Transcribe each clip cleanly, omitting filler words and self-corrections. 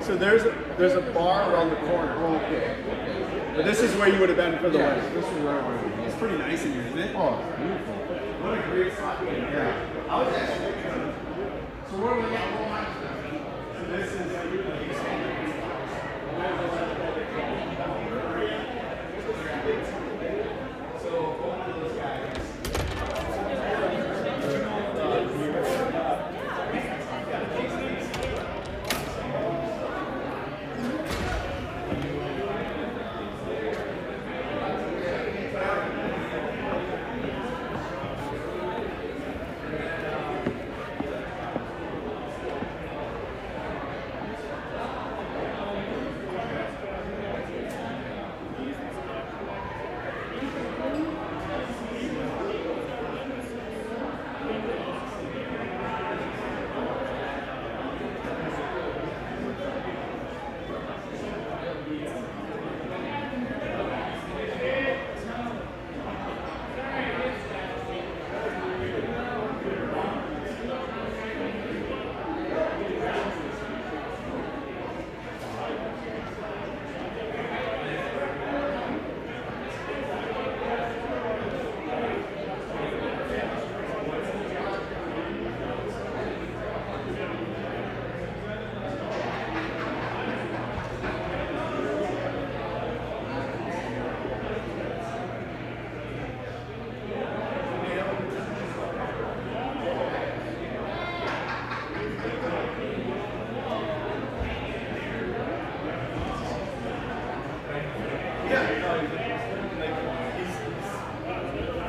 So there's a bar around the corner. Okay. But this is where you would have been for the wedding. This is where I would It's pretty nice in here, isn't it? Oh, it's beautiful. What a great spot. Yeah. I was actually. So where we got So this is. So both of those guys.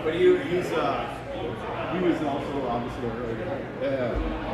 But he was also obviously a really good guy. Yeah.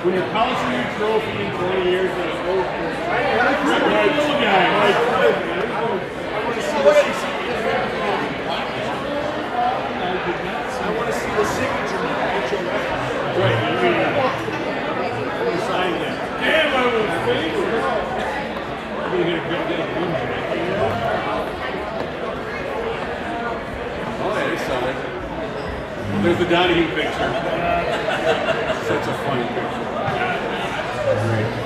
when you're polishing your trophy in 20 years, you're like, oh, little guy, like, I want to see the signature. right, you mean, sign that. Damn, I was fake. You're going to get a good jacket. Oh, yeah, they saw it. There's the Donahue picture. Such a funny picture. Great.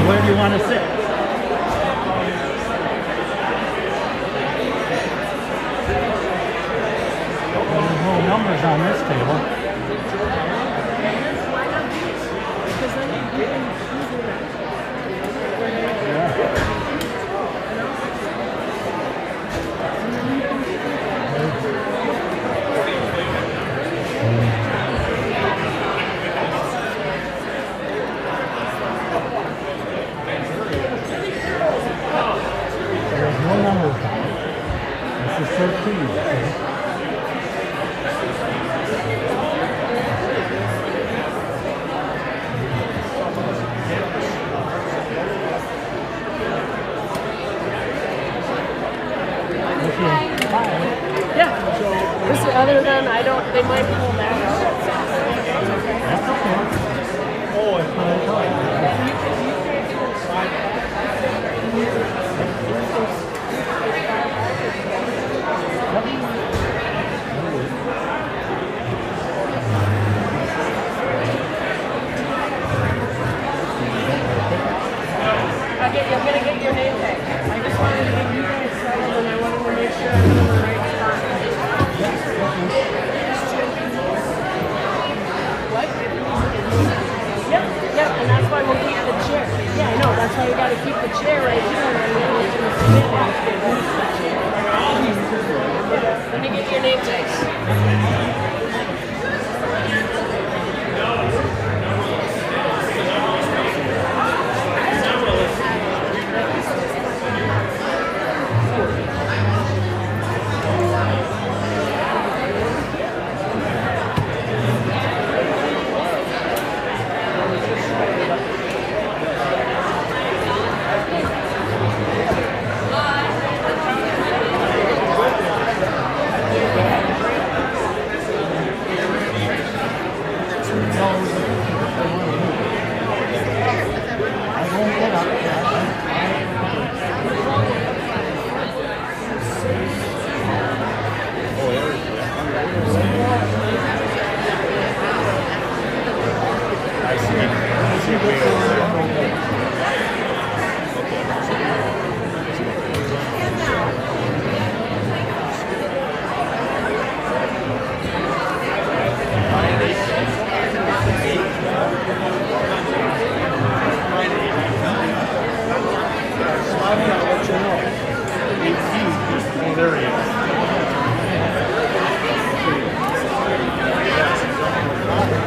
Where do you want to sit? There's no numbers on this table. There's no numbers on it. This is 13. Yeah. This, other than I don't, they might pull that out. That's okay. Oh, it's what I thought. I'm gonna get your name tag. I just wanted to give you guys settled and I wanted to make sure I'm in the right spot. What? Yep, yep, and that's why we'll keep the chair. Yeah, I know, that's why we gotta keep the chair right here and then we're gonna sit back and move the chair. Let me get your name tags.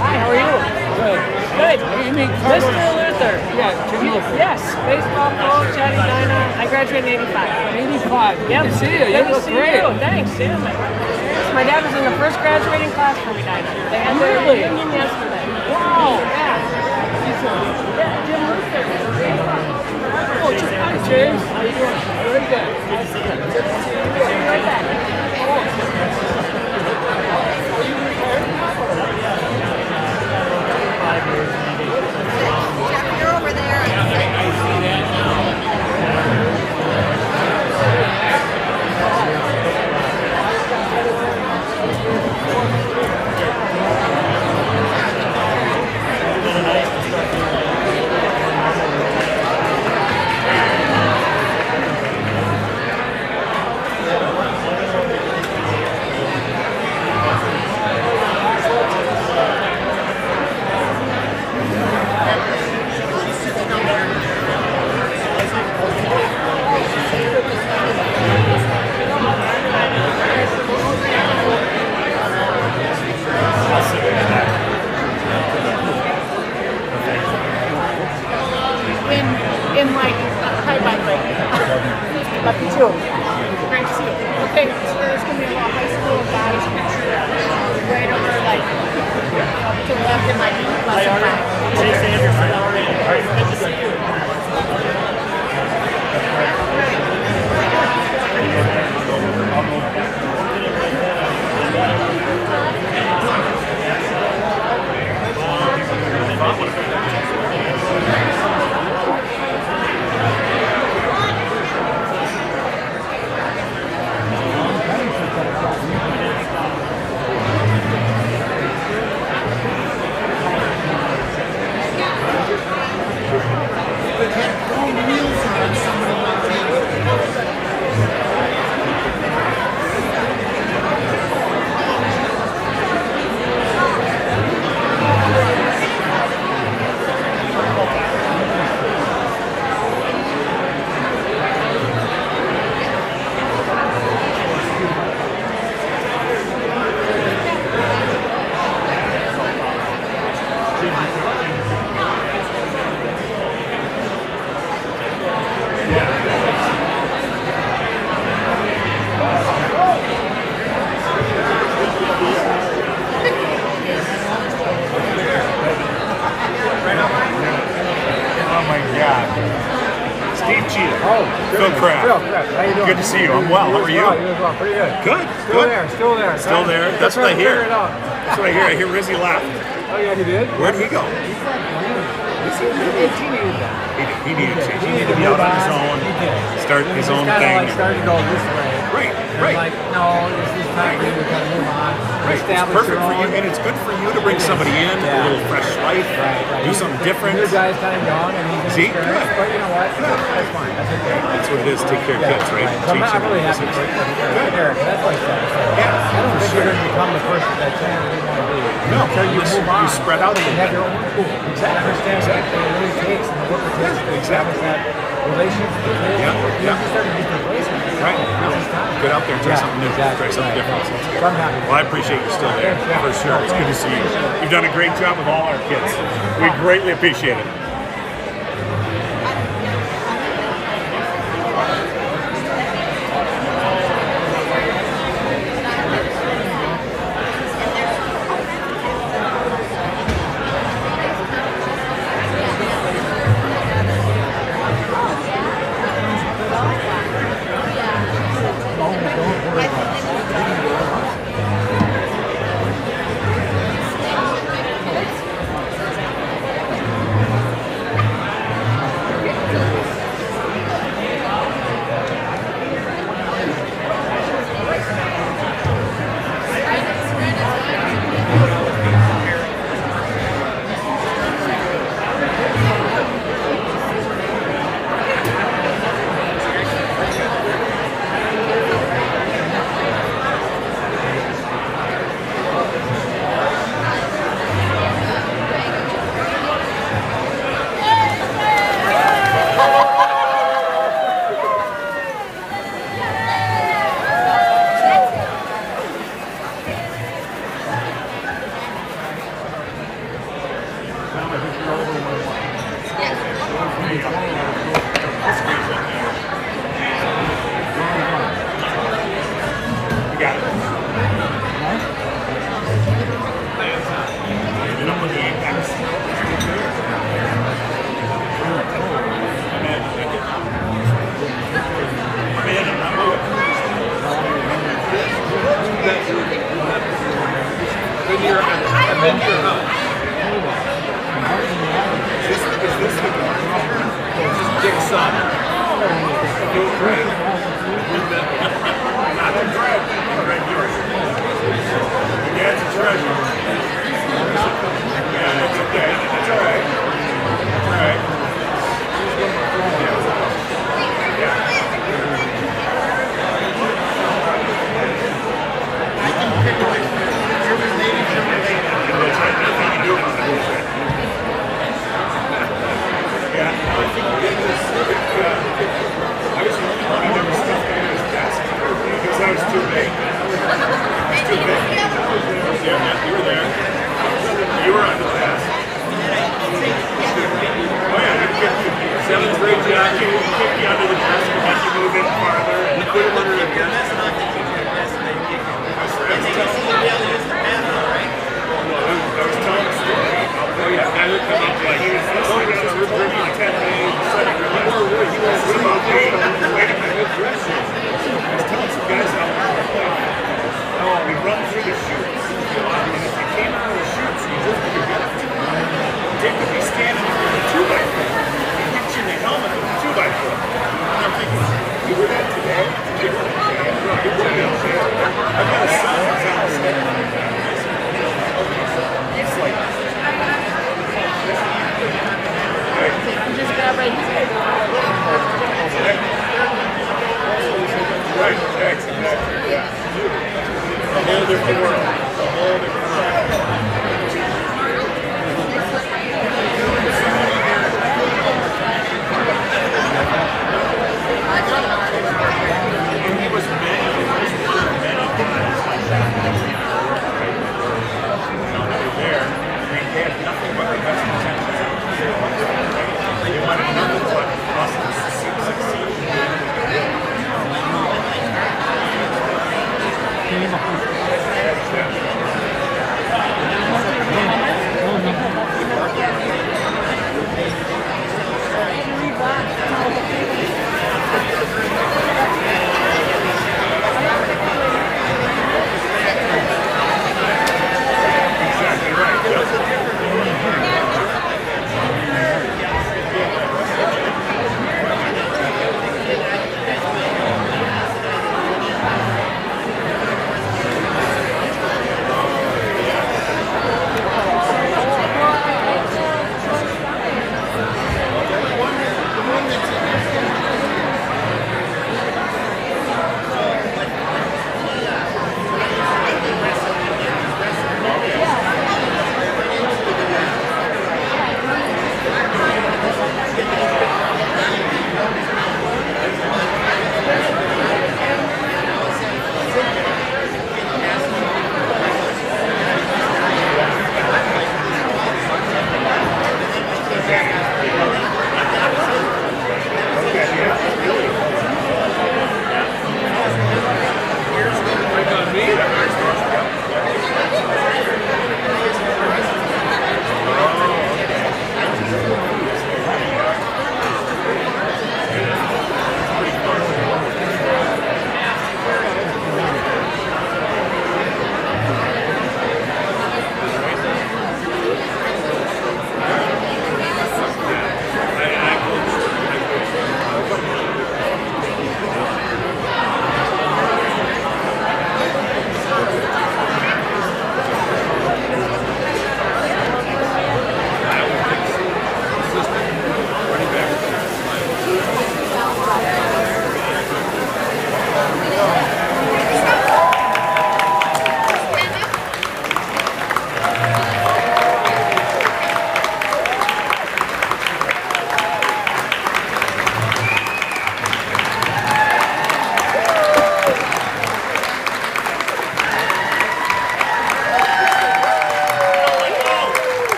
Hi, how are you? Good. Good. good. Amy Mr. Luther. Yeah, Jim Luther. Yes, baseball coach at Edina. I graduated in 85. 85. Yep. Good to see you. You Good to look see great. you. Thanks, Jim. My dad was in the first graduating class from Edina. They had their Really? reunion yesterday. Wow. Yeah. Yeah, Jim Luther. Oh, hi, James. How you doing? Very good. Nice to meet you. See you right back. Jeff, you're over there. In like, hi, Mike. Love you too. Great to see you. Okay, so there's going to be a little high school guys picture right over, like, to the left in my lesson time. Chase Anderson. Good to see you. Phil Kraft. Phil Kraft, how you doing? Good to see you. I'm well. How are you? You as well. Pretty good. Good. Still Good. there. Still there. Still there. That's what I Trying to hear. figure it out. That's what I hear. I hear Rizzy left. Oh yeah, he did. Where'd he go? He needed that. He needed to. He needed to be out on his own, He did. start his own Kind of thing. like starting to go this way. Right. And Right. Like no, this is time for you to kind of move on. Right. It's Establish perfect your for you, own. and it's good for you to bring somebody in, a Yeah. little fresh life, Right. do something different. New guy's kind of young and he's See? inexperienced, Good. but you know what? That's fine. That's okay. That's what it is. Take care of kids, right? So I'm Teach them really what happy this for is. Eric. That's what I said. So Yeah, I don't for think sure. you're going to become the person that Chandler didn't want to be. No, until you unless move on. you spread out a little and have bit. your own school. Exactly. Understand what it really takes and the work it takes to establish that relationship with kids. Yeah, You yeah. have to start to get replacement. Right. No. Get out there and try something new. Try something different. So I'm happy. Well, I appreciate you still there, Yeah. for sure. It's good to see you. You've done a great job with all our kids. We greatly appreciate it.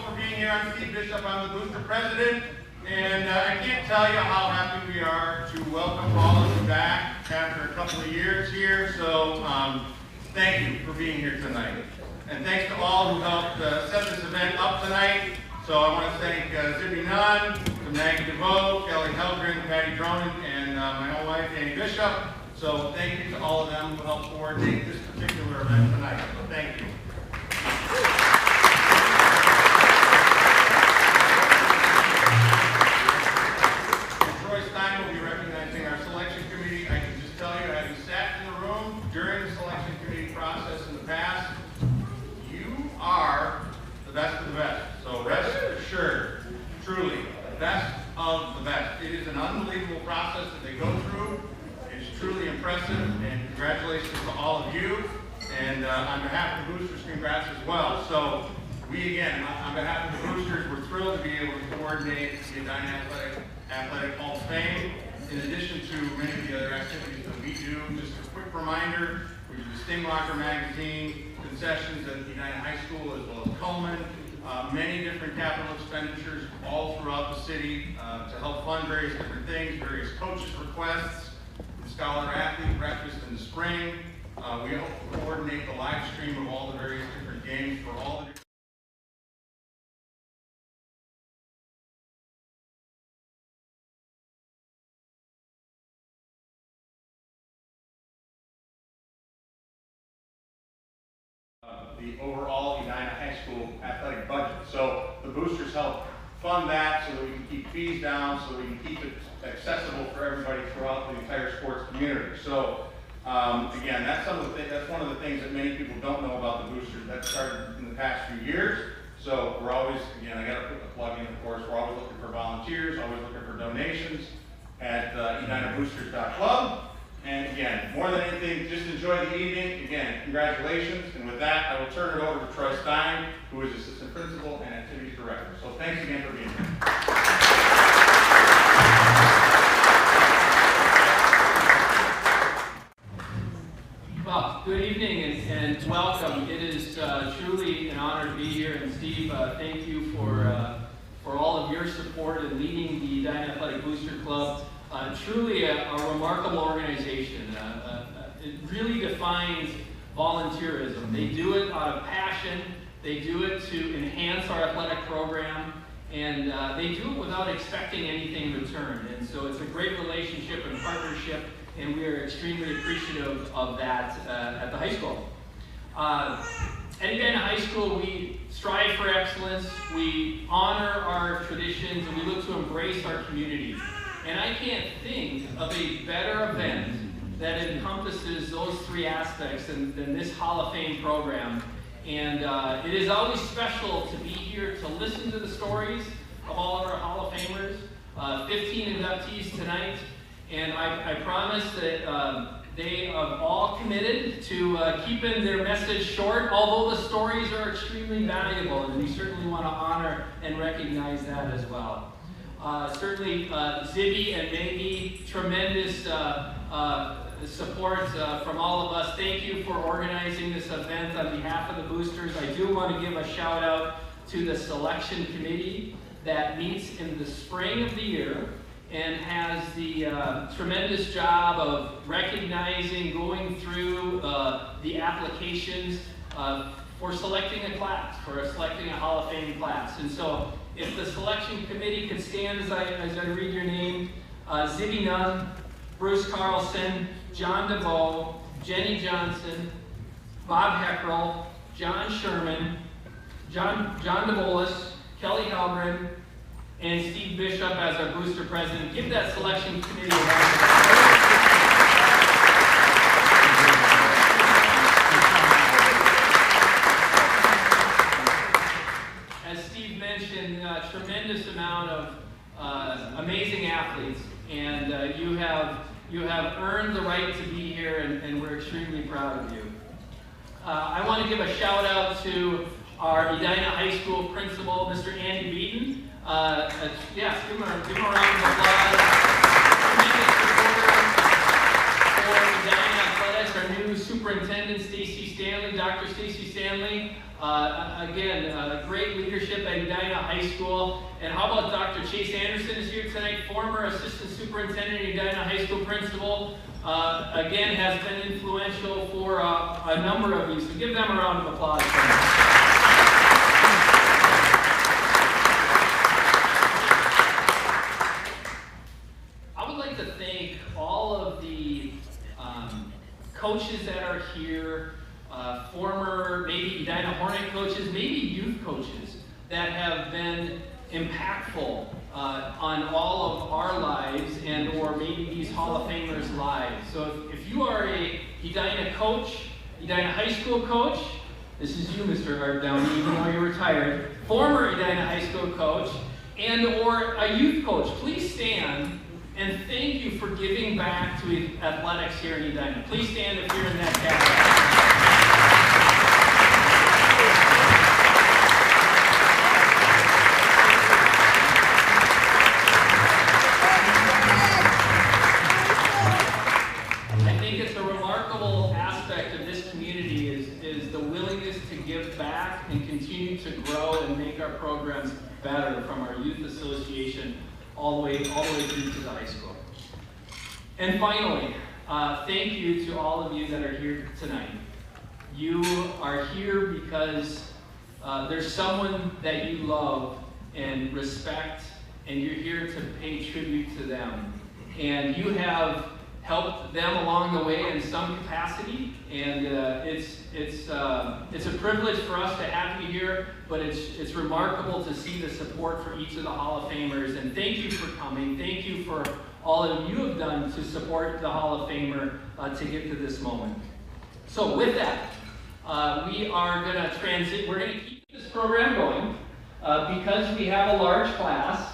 for being here. I'm Steve Bishop. I'm the Booster President. And I can't tell you how happy we are to welcome all of you back after a couple of years here. So thank you for being here tonight. And thanks to all who helped set this event up tonight. So I want to thank Zibby Nunn, Maggie DeVoe, Kelly Helgren, Patty Dronin, and my own wife, Annie Bishop. So thank you to all of them who helped coordinate this particular event tonight. So thank you. Troy Stein will be recognizing our selection committee. I can just tell you, having sat in the room during the selection committee process in the past, you are the best of the best. So rest assured, truly, the best of the best. It is an unbelievable process that they go through. It's truly impressive, and congratulations to all of you. And on behalf of the Boosters, congrats as well. So we, again, on behalf of the Boosters, we're thrilled to be able to coordinate the Edina Athletic Hall of Fame. In addition to many of the other activities that we do, just a quick reminder, we do the Sting Locker magazine, concessions at Edina High School as well as Coleman, many different capital expenditures all throughout the city to help fund various different things, various coaches' requests, the Scholar Athlete Breakfast in the spring. We help coordinate the live stream of all the various different games for all the different the overall Edina High School athletic budget. So the boosters help fund that so that we can keep fees down, so that we can keep it accessible for everybody throughout the entire sports community. So again, that's one of the things that many people don't know about the boosters. That started in the past few years. So we're always, again, I got to put the plug in, of course, we're always looking for volunteers, always looking for donations at edinaboosters.club. And again, more than anything, just enjoy the evening. Again, congratulations. And with that, I will turn it over to Troy Stein, who is Assistant Principal and Activities Director. So thanks again for being here. Well, good evening and welcome. It is truly an honor to be here. And Steve, thank you for all of your support in leading the Edina Athletic Booster Club. Truly a remarkable organization. It really defines volunteerism. They do it out of passion. They do it to enhance our athletic program. And they do it without expecting anything in return. And so it's a great relationship and partnership. And we are extremely appreciative of that at the high school. At Edina High School, we strive for excellence, we honor our traditions, and we look to embrace our community. And I can't think of a better event that encompasses those three aspects than this Hall of Fame program. And it is always special to be here to listen to the stories of all of our Hall of Famers. 15 inductees tonight. And I promise that they have all committed to keeping their message short, although the stories are extremely valuable, and we certainly want to honor and recognize that as well. Certainly, Zibby and Maggie, tremendous support from all of us. Thank you for organizing this event on behalf of the Boosters. I do want to give a shout out to the selection committee that meets in the spring of the year and has the tremendous job of recognizing, going through the applications for selecting a class, for selecting a Hall of Fame class. And so if the selection committee could stand as I read your name, Zibby Nunn, Bruce Carlson, John DeVoe, Jenny Johnson, Bob Heckrell, John Sherman, John DeVolis, Kelly Halgren, and Steve Bishop as our booster president. Give that selection committee a round of applause. As Steve mentioned, a tremendous amount of amazing athletes, and you have earned the right to be here, and we're extremely proud of you. I want to give a shout out to our Edina High School principal, Mr. Andy Beaton. Yes, give him a round of applause. Tremendous supporter for Edina Athletics, our new new superintendent, Stacy Stanley, Dr. Stacy Stanley. Again, great leadership at Edina High School. And how about Dr. Chase Anderson is here tonight, former assistant superintendent at Edina High School principal. Again, has been influential for a number of you. So give them a round of applause. I would like to thank all of the coaches that are here, former maybe Edina Hornet coaches, maybe youth coaches that have been impactful on all of our lives and or maybe these Hall of Famers' lives. So if you are a Edina coach, Edina High School coach, this is you, Mr. Art Downey, even though you're retired, former Edina High School coach, and or a youth coach, please stand and thank you for giving back to athletics here in Edina. Please stand if you're in that category. I think it's a remarkable aspect of this community is the willingness to give back and continue to grow and make our programs better, from our youth association all the way through to the high school. And finally, thank you to all of you that are here tonight. You are here because there's someone that you love and respect, and you're here to pay tribute to them. And you have helped them along the way in some capacity, and it's a privilege for us to have you here, but it's remarkable to see the support for each of the Hall of Famers, and thank you for coming. Thank you for all that you have done to support the Hall of Famer to get to this moment. So with that, we are going to transit. We're going to keep this program going because we have a large class.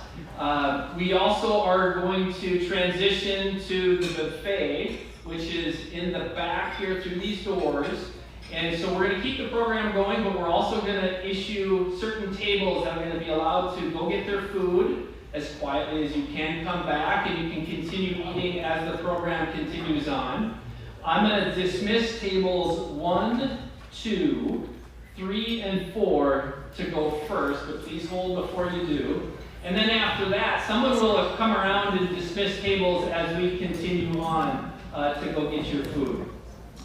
We also are going to transition to the buffet, which is in the back here through these doors. And so we're going to keep the program going, but we're also going to issue certain tables that are going to be allowed to go get their food as quietly as you can, come back, and you can continue eating as the program continues on. I'm going to dismiss tables 1, 2, 3, and 4 to go first, but please hold before you do. And then after that, someone will come around and dismiss tables as we continue on to go get your food.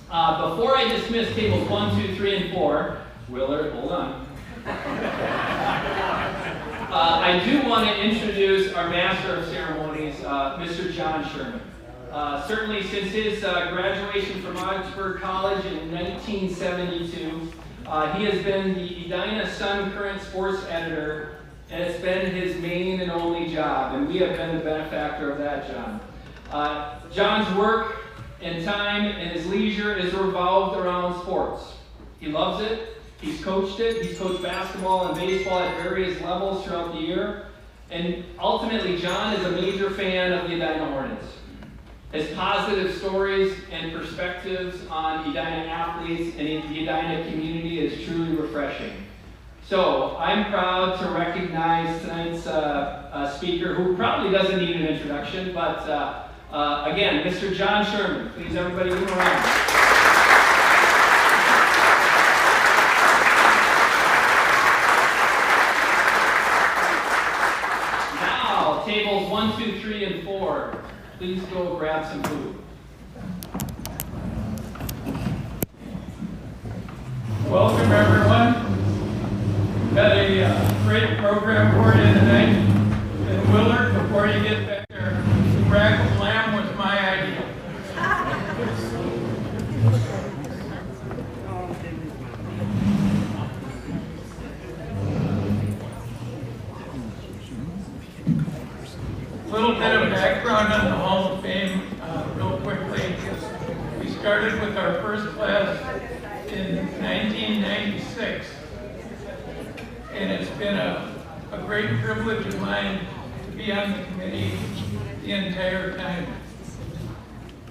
Before I dismiss tables 1, 2, 3, and 4, Willard, hold on. I do want to introduce our Master of Ceremonies, Mr. John Sherman. Certainly since his graduation from Augsburg College in 1972, he has been the Edina Sun Current sports editor, and it's been his main and only job, and we have been the benefactor of that, John. John's work and time and his leisure is revolved around sports. He loves it. He's coached it. He's coached basketball and baseball at various levels throughout the year. And ultimately, John is a major fan of the Edina Hornets. His positive stories and perspectives on Edina athletes and the Edina community is truly refreshing. So I'm proud to recognize tonight's speaker, who probably doesn't need an introduction, but again, Mr. John Sherman. Please, everybody, give him a round. Tables 1, 2, 3, and 4, please go grab some food. Welcome, everyone. We've got a great program for you tonight. And Willard, before you get back there, the crackled lamb was my idea. A little bit of background on the Hall of Fame, real quickly. We started with our first class in 1996, and it's been a great privilege of mine to be on the committee the entire time.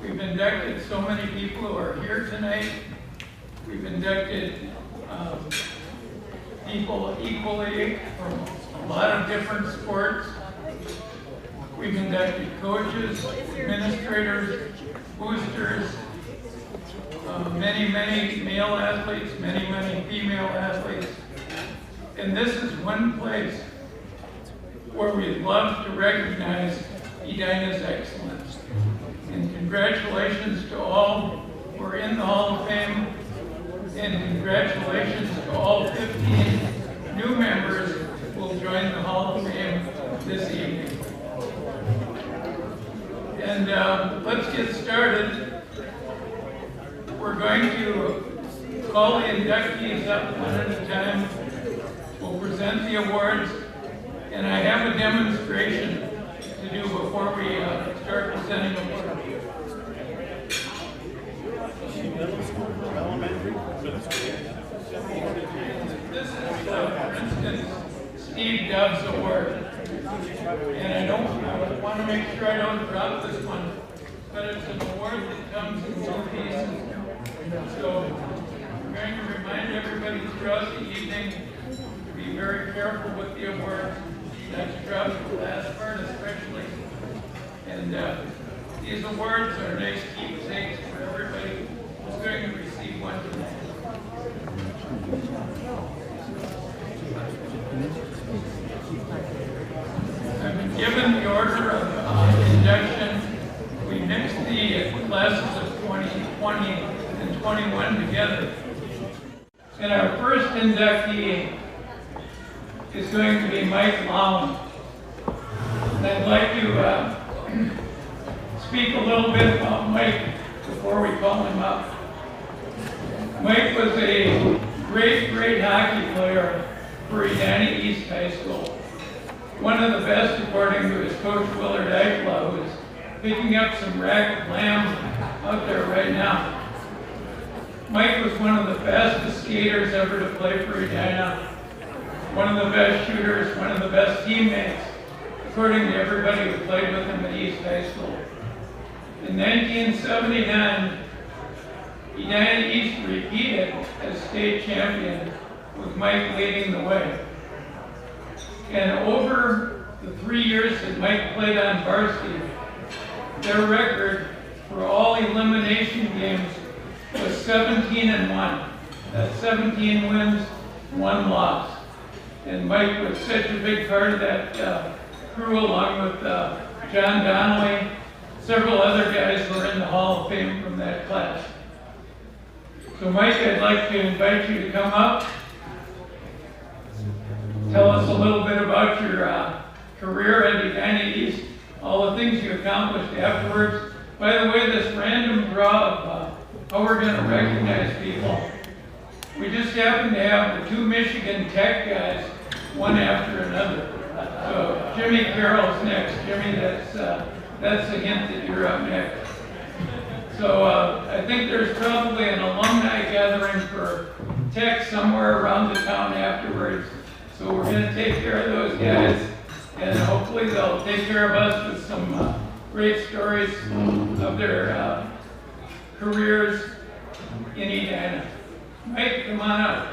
We've inducted so many people who are here tonight. We've inducted people equally from a lot of different sports. We've inducted coaches, administrators, boosters, many male athletes, many female athletes. And this is one place where we'd love to recognize Edina's excellence. And congratulations to all who are in the Hall of Fame, and congratulations to all 15 new members who will join the Hall of Fame this evening. And let's get started. We're going to call the inductees up one at a time. We'll present the awards, and I have a demonstration to do before we start presenting awards. This is, for instance, Steve Dove's award. And I want to make sure I don't drop this one, but it's an award that comes in two pieces. So we're going to remind everybody throughout the evening to be very careful with the award, not to drop the last part especially. And these awards are nice keepsakes for everybody who's going to receive one tonight. I've been given the order of induction. We mixed the classes of 2020 and 21 together. And our first inductee is going to be Mike Lown. And I'd like to speak a little bit about Mike before we call him up. Mike was a great hockey player for Edina East High School. One of the best, according to his coach Willard Eichla, who is picking up some racket lamb out there right now. Mike was one of the fastest skaters ever to play for Edina, one of the best shooters, one of the best teammates, according to everybody who played with him at East High School. In 1979, Edina East repeated as state champion, with Mike leading the way. And over the 3 years that Mike played on varsity, their record for all elimination games was 17-1. That's 17 wins, 1 loss. And Mike was such a big part of that crew, along with John Donnelly, several other guys who are in the Hall of Fame from that class. So Mike, I'd like to invite you to come up. Tell us a little bit about your career at Edina East, all the things you accomplished afterwards. By the way, this random draw of how we're going to recognize people, we just happen to have the 2 Michigan Tech guys, one after another. So Jimmy Carroll's next. Jimmy, that's a hint that you're up next. So I think there's probably an alumni gathering for Tech somewhere around the town afterwards. So we're going to take care of those guys, and hopefully they'll take care of us with some great stories of their careers in Edina. Mike, come on up.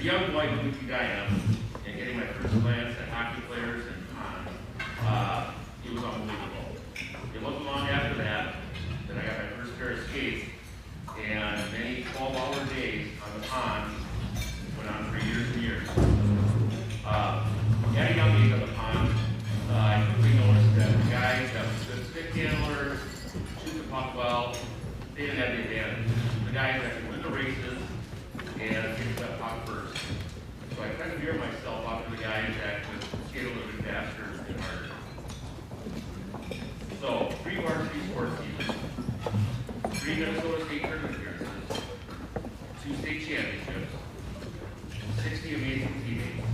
A young boy moved to Edina and getting my first glance at hockey players and ponds, it was unbelievable. It wasn't long after that that I got my first pair of skates, and many 12-hour days on the pond went on for years and years. At a young age on the pond, I quickly noticed that the guys that were good stick handlers, shoot the puck well, they didn't have the advantage. The guys that could win the races, so I kind of veer myself off to the guys that could skate a little bit faster and harder. So, 3 varsity sports teams, 3 Minnesota State tournament appearances, 2 state championships, 60 amazing teammates,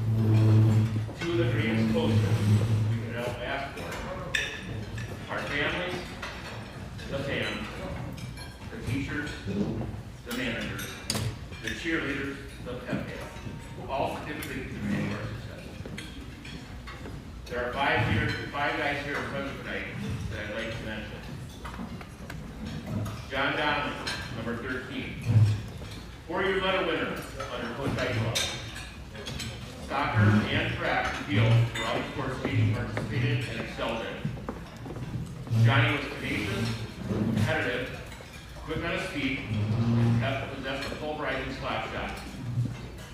2 of the greatest coaches we could ever ask for. Our families, the fans, the teachers, the managers, the cheerleaders, the pep band, all significantly contributing to our success. There are 5 guys here present tonight that I'd like to mention. John Donovan, number 13. 4-year medal winner under Coach Eichel. Soccer and track and field were all sports teams participated and excelled in. Johnny was tenacious, competitive, quick on his feet, and possessed a pulverizing slap shot.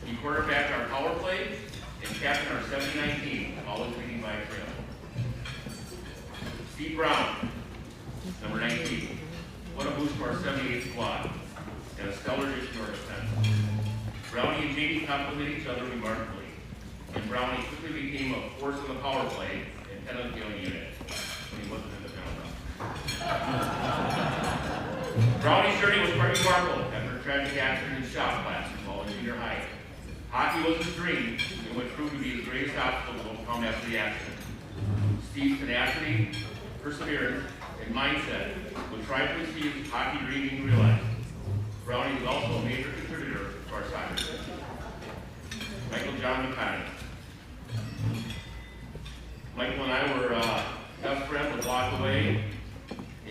He quarterbacked our power play and captained our 79 team, always leading by a trail. Steve Brown, number 19. What a boost to our 78 squad, and a stellar addition to our defense. Brownie and JD complement each other remarkably, and Brownie quickly became a force in the power play and penalty killing unit when he wasn't in the penalty. Brownie's journey was quite remarkable after a tragic accident in shop class while in junior high. Hockey was his dream, and what proved to be his greatest obstacle to overcome after the accident. Steve's tenacity, perseverance, and mindset would try to achieve his hockey dream being realized. Brownie was also a major contributor to our soccer team. Michael John McConney. Michael and I were best friends, would walk away,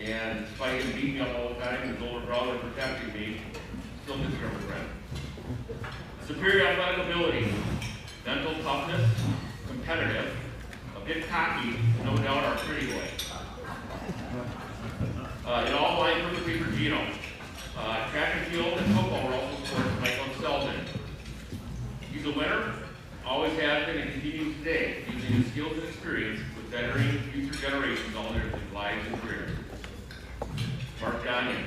and despite him beating me up all the time, his older brother protecting me, still consider him a friend. Superior athletic ability, mental toughness, competitive, a bit cocky, no doubt our pretty boy. It all aligned perfectly for Gino. Track and field and football were also sports Michael excelled in. He's a winner, always has been and continues today, using his skills and experience with bettering future generations all their lives and careers. Mark Gagnon.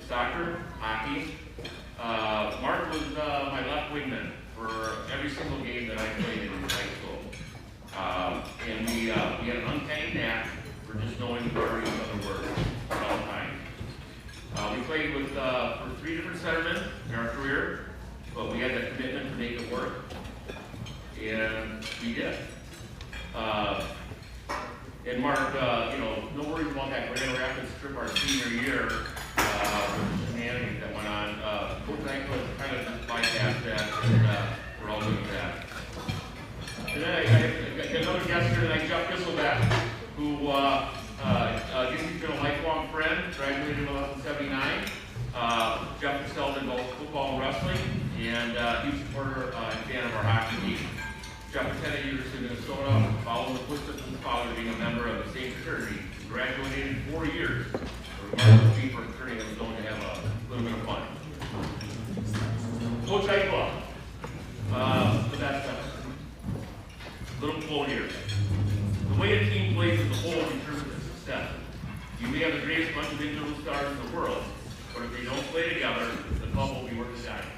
Soccer, hockey. Mark was my left wingman for every single game that I played in high school. And we had an uncanny knack for just knowing where each other were at all times. We played with for 3 different centermen in our career, but we had that commitment to make it work, and we did. And Mark, no worries about that Grand Rapids trip our senior year, with the shenanigans that went on. Coach Eichel kind of just bypassed that, and we're all good with that. And then I got another guest here tonight, Jeff Kisselbeck, who he's been a lifelong friend, graduated in 1979. Jeff excelled in both football and wrestling, and huge supporter and fan of our hockey team. Jeff attended University of Minnesota, following the footsteps of his father being a member of the same fraternity. He graduated in 4 years. A remarkable feat for a fraternity that was going to have a little bit of fun. Coach Eichel, the best ever. Little quote here. The way a team plays as a whole determines its success. You may have the greatest bunch of individual stars in the world, but if they don't play together, the club will be worth a dime.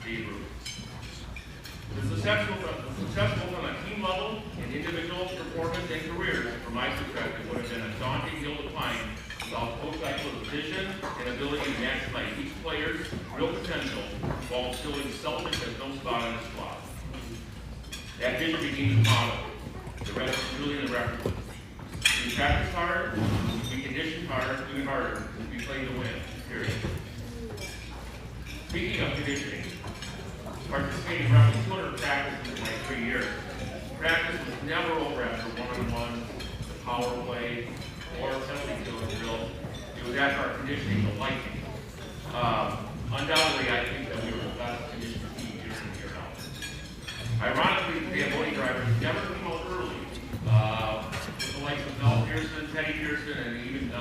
Dave Ruth. The successful on a team level and individual performance and careers, from my perspective, would have been a daunting hill to climb without Coach Eichel's vision and ability to maximize each player's real potential while instilling selfishness as no spot on his squad. That vision became his motto. The rest is truly in the record. We practiced hard, we conditioned hard, doing harder, we played to win, period. Speaking of conditioning, participating in roughly 200 practices in my 3 years. Practice was never over after one-on-one, the power play, or penalty killing drill. It was after our conditioning, the lightning. Undoubtedly, I think that we were the best conditioned team year in and year out. Ironically, the avoiding drivers never came out early. With the likes of Mel Pearson, Teddy Pearson, and even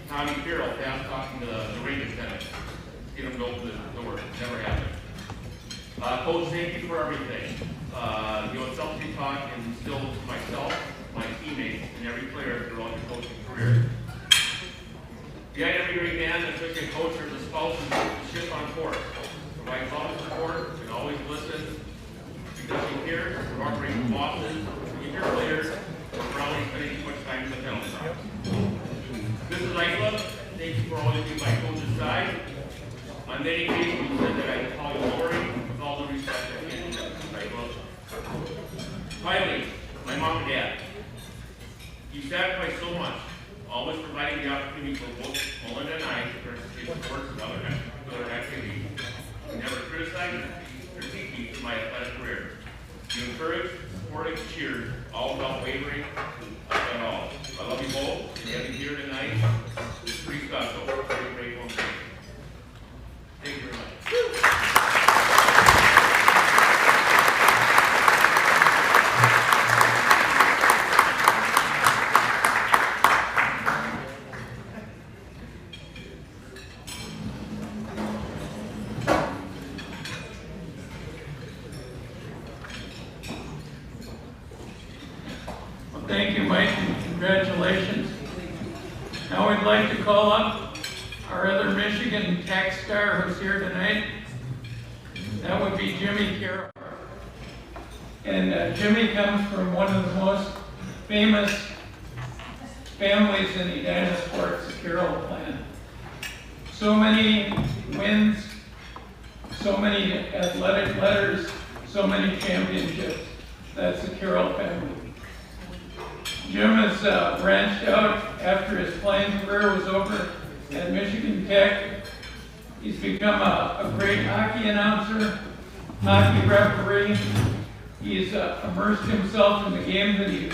Tommy Farrell fast talking to the ring attendant. Get them to open the door. Never happened. Coach, thank you for everything. It's something you taught and instilled to myself, my teammates, and every player throughout your coaching career. Behind every great man that's a coach or the spouse who puts the ship on course. Provides all the support and always listen Finally, my mom and dad. You sacrificed so much, always providing the opportunity for both Melinda and I to participate in sports and other activities. You never criticized or critiqued me through my athletic career. You encouraged, supported, cheered, all without wavering at all. I love you both, and having you here tonight is pretty special. Very grateful and thankful. Thank you very much. Thank you, Mike, and congratulations. Now we'd like to call up our other Michigan Tech star who's here tonight. That would be Jimmy Carroll. And Jimmy comes from one of the most famous families in Edina sports, the Carroll clan. So many wins, so many athletic letters, so many championships. That's the Carroll family. Jim has branched out after his playing career was over at Michigan Tech. He's become a great hockey announcer, hockey referee. He's immersed himself in the game that he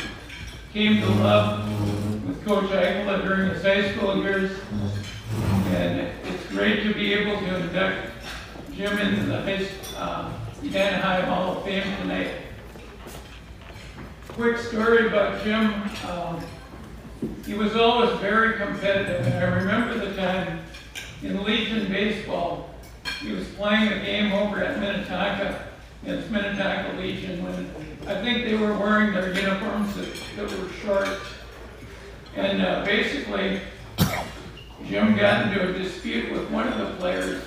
came to love with Coach Eichel during his high school years. And it's great to be able to induct Jim into the Edina High Hall of Fame tonight. Quick story about Jim. He was always very competitive, and I remember the time in Legion baseball, he was playing a game over at Minnetonka, against Minnetonka Legion, when I think they were wearing their uniforms that were short. And basically, Jim got into a dispute with one of the players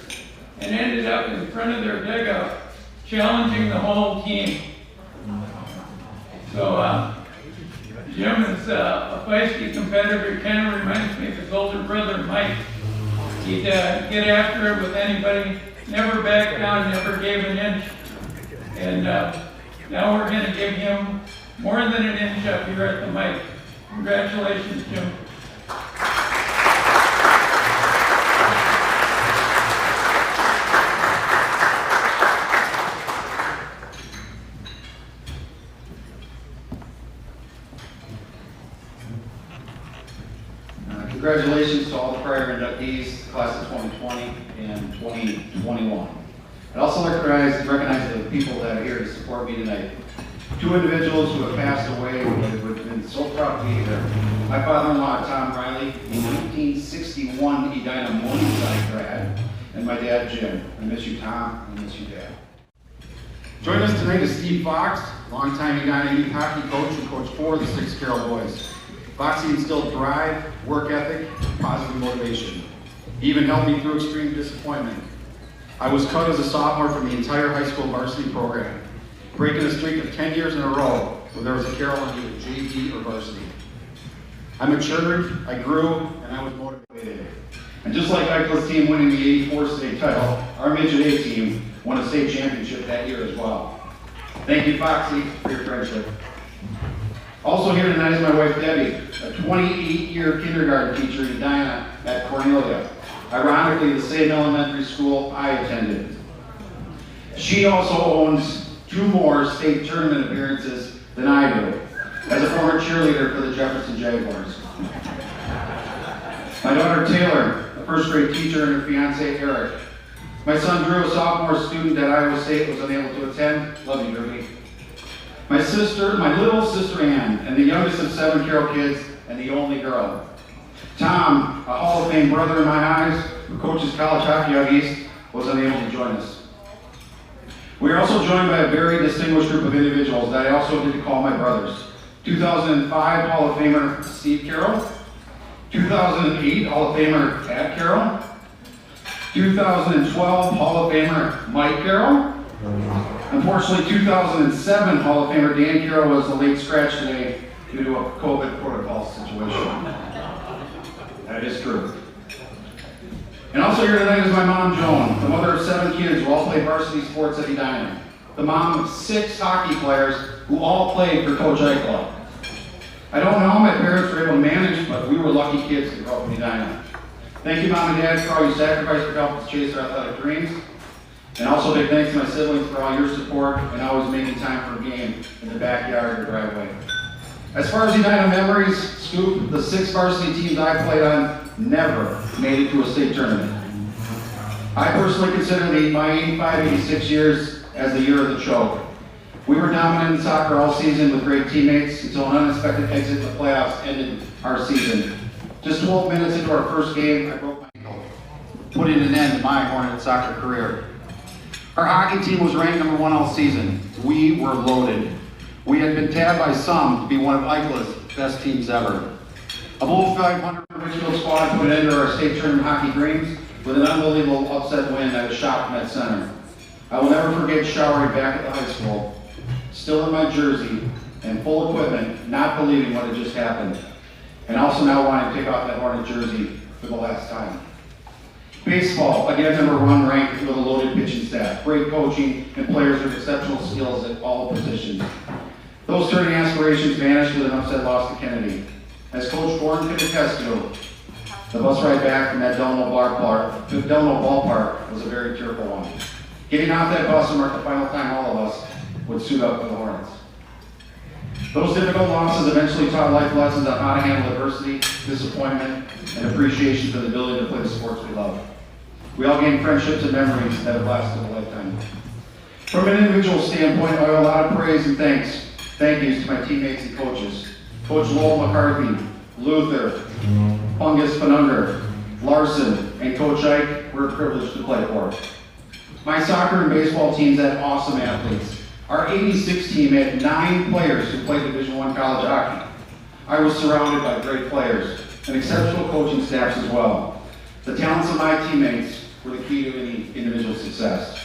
and ended up in front of their dugout challenging the whole team. So Jim is a feisty competitor. He kind of reminds me of his older brother, Mike. He'd get after it with anybody, never backed down, never gave an inch. And now we're going to give him more than an inch up here at the mic. Congratulations, Jim. Congratulations to all the prior inductees, class of 2020 and 2021. I'd also like to recognize the people that are here to support me tonight. Two individuals who have passed away who have been so proud to be here. My father-in-law, Tom Riley, a 1961 Edina Morningside grad, and my dad, Jim. I miss you, Tom. I miss you, Dad. Joining us tonight is Steve Fox, longtime Edina youth hockey coach who coached 4 of the 6 Carroll boys. Foxy instilled drive, work ethic, and positive motivation. He even helped me through extreme disappointment. I was cut as a sophomore from the entire high school varsity program, breaking a streak of 10 years in a row where there was a Carroll on either JV or varsity. I matured, I grew, and I was motivated. And just like Eichel's team winning the '84 state title, our Midget A team won a state championship that year as well. Thank you, Foxy, for your friendship. Also here tonight is my wife, Debbie, a 28-year kindergarten teacher in Edina at Cornelia, ironically the same elementary school I attended. She also owns 2 more state tournament appearances than I do, as a former cheerleader for the Jefferson Jaguars. My daughter, Taylor, a first grade teacher, and her fiance, Eric. My son, Drew, a sophomore student at Iowa State, was unable to attend. Love you, Drew. My little sister Ann, and the youngest of 7 Carroll kids, and the only girl. Tom, a Hall of Fame brother in my eyes, who coaches college hockey out east, was unable to join us. We are also joined by a very distinguished group of individuals that I also get to call my brothers. 2005 Hall of Famer Steve Carroll, 2008 Hall of Famer Pat Carroll, 2012 Hall of Famer Mike Carroll. Unfortunately, 2007 Hall of Famer Dan Carroll was the late scratch today due to a COVID protocol situation. That is true. And also here tonight is my mom, Joan, the mother of 7 kids who all play varsity sports at Edina. the mom of 6 hockey players who all played for Coach Eichel. I don't know how my parents were able to manage, but we were lucky kids to grow up in Edina. Thank you, Mom and Dad, for all your sacrifice for helping us chase our athletic dreams. And also big thanks to my siblings for all your support and always making time for a game in the backyard or driveway. As far as Edina memories, Scoop, the 6 varsity teams I played on never made it to a state tournament. I personally consider my 85-86 years as the year of the choke. We were dominant in soccer all season with great teammates until an unexpected exit in the playoffs ended our season. Just 12 minutes into our first game, I broke my ankle, putting an end to my Hornet soccer career. Our hockey team was ranked #1 all season. We were loaded. We had been tabbed by some to be one of Eichel's best teams ever. A full 500 Richfield squad put an end to our state tournament hockey dreams with an unbelievable upset win at a shot from that center. I will never forget showering back at the high school, still in my jersey and full equipment, not believing what had just happened, and also now wanting to take off that Hornet jersey for the last time. Baseball, again #1 ranked with a loaded pitching staff, great coaching, and players with exceptional skills at all positions. Those turning aspirations vanished with an upset loss to Kennedy. As Coach Gordon could attest to, the bus ride back from that Delano ballpark was a very tearful one. Getting off that bus marked the final time all of us would suit up for the Hornets. Those difficult losses eventually taught life lessons on how to handle adversity, disappointment, and appreciation for the ability to play the sports we love. We all gained friendships and memories that have lasted a lifetime. From an individual standpoint, I owe a lot of praise and thank yous to my teammates and coaches. Coach Lowell McCarthy, Luther, Fungus Penunger, Larson, and Coach Ike were a privilege to play for. My soccer and baseball teams had awesome athletes. Our 86 team had 9 players who played Division I college hockey. I was surrounded by great players and exceptional coaching staffs as well. The talents of my teammates were the key to any individual success.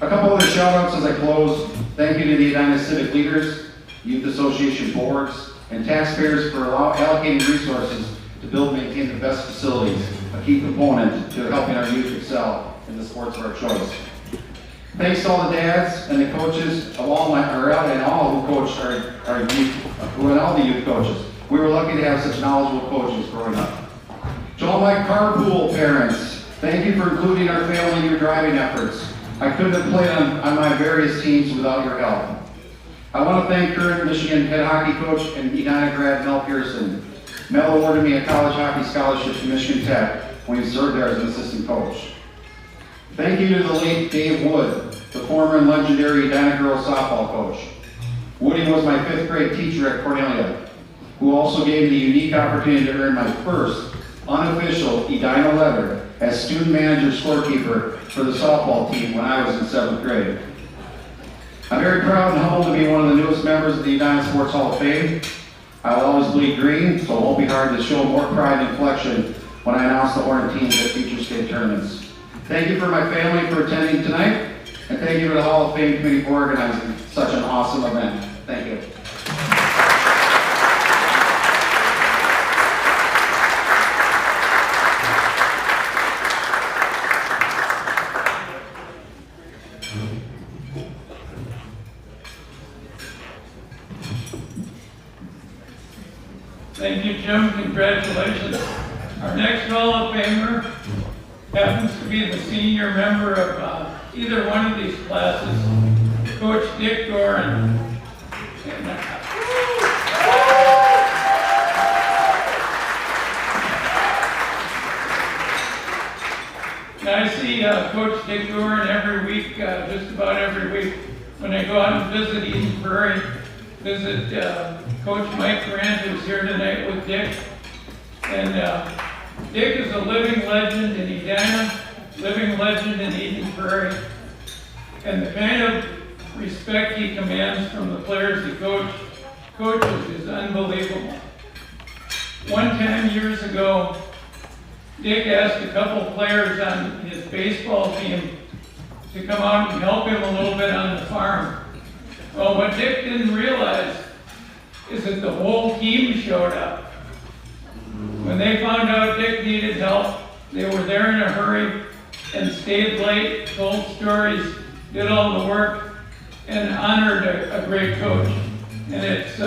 A couple other shout outs as I close. Thank you to the Edina civic leaders, youth association boards, and taxpayers for allocating resources to build and maintain the best facilities, a key component to helping our youth excel in the sports of our choice. Thanks to all the dads and the coaches of all and all who coached our youth, and all the youth coaches. We were lucky to have such knowledgeable coaches growing up. To all my carpool parents, thank you for including our family in your driving efforts. I couldn't have played on my various teams without your help. I want to thank current Michigan head hockey coach and Edina grad Mel Pearson. Mel awarded me a college hockey scholarship to Michigan Tech when he served there as an assistant coach. Thank you to the late Dave Wood, the former and legendary Edina girls softball coach. Woody was my 5th grade teacher at Cornelia, who also gave me the unique opportunity to earn my first unofficial Edina letter as student manager scorekeeper for the softball team when I was in 7th grade. I'm very proud and humbled to be one of the newest members of the Edina Sports Hall of Fame. I will always bleed green, so it won't be hard to show more pride and inflection when I announce the Hornet teams at future state tournaments. Thank you for my family for attending tonight, and thank you to the Hall of Fame committee for organizing such an awesome event. Thank you. Thank you, Jim. Congratulations. Our next Hall of Famer happens to be the senior member of either one of these classes, Coach Dick Doran. I see Coach Dick Doran every week, just about every week, when I go out and visit Eden Prairie, visit Coach Mike Grant, who's here tonight with Dick. And Dick is a living legend in Edina, living legend in Eden Prairie. And the kind of respect he commands from the players he coaches is unbelievable. One time years ago, Dick asked a couple players on his baseball team to come out and help him a little bit on the farm. Well, what Dick didn't realize is that the whole team showed up. When they found out Dick needed help, they were there in a hurry and stayed late, told stories, did all the work, and honored a great coach. And it's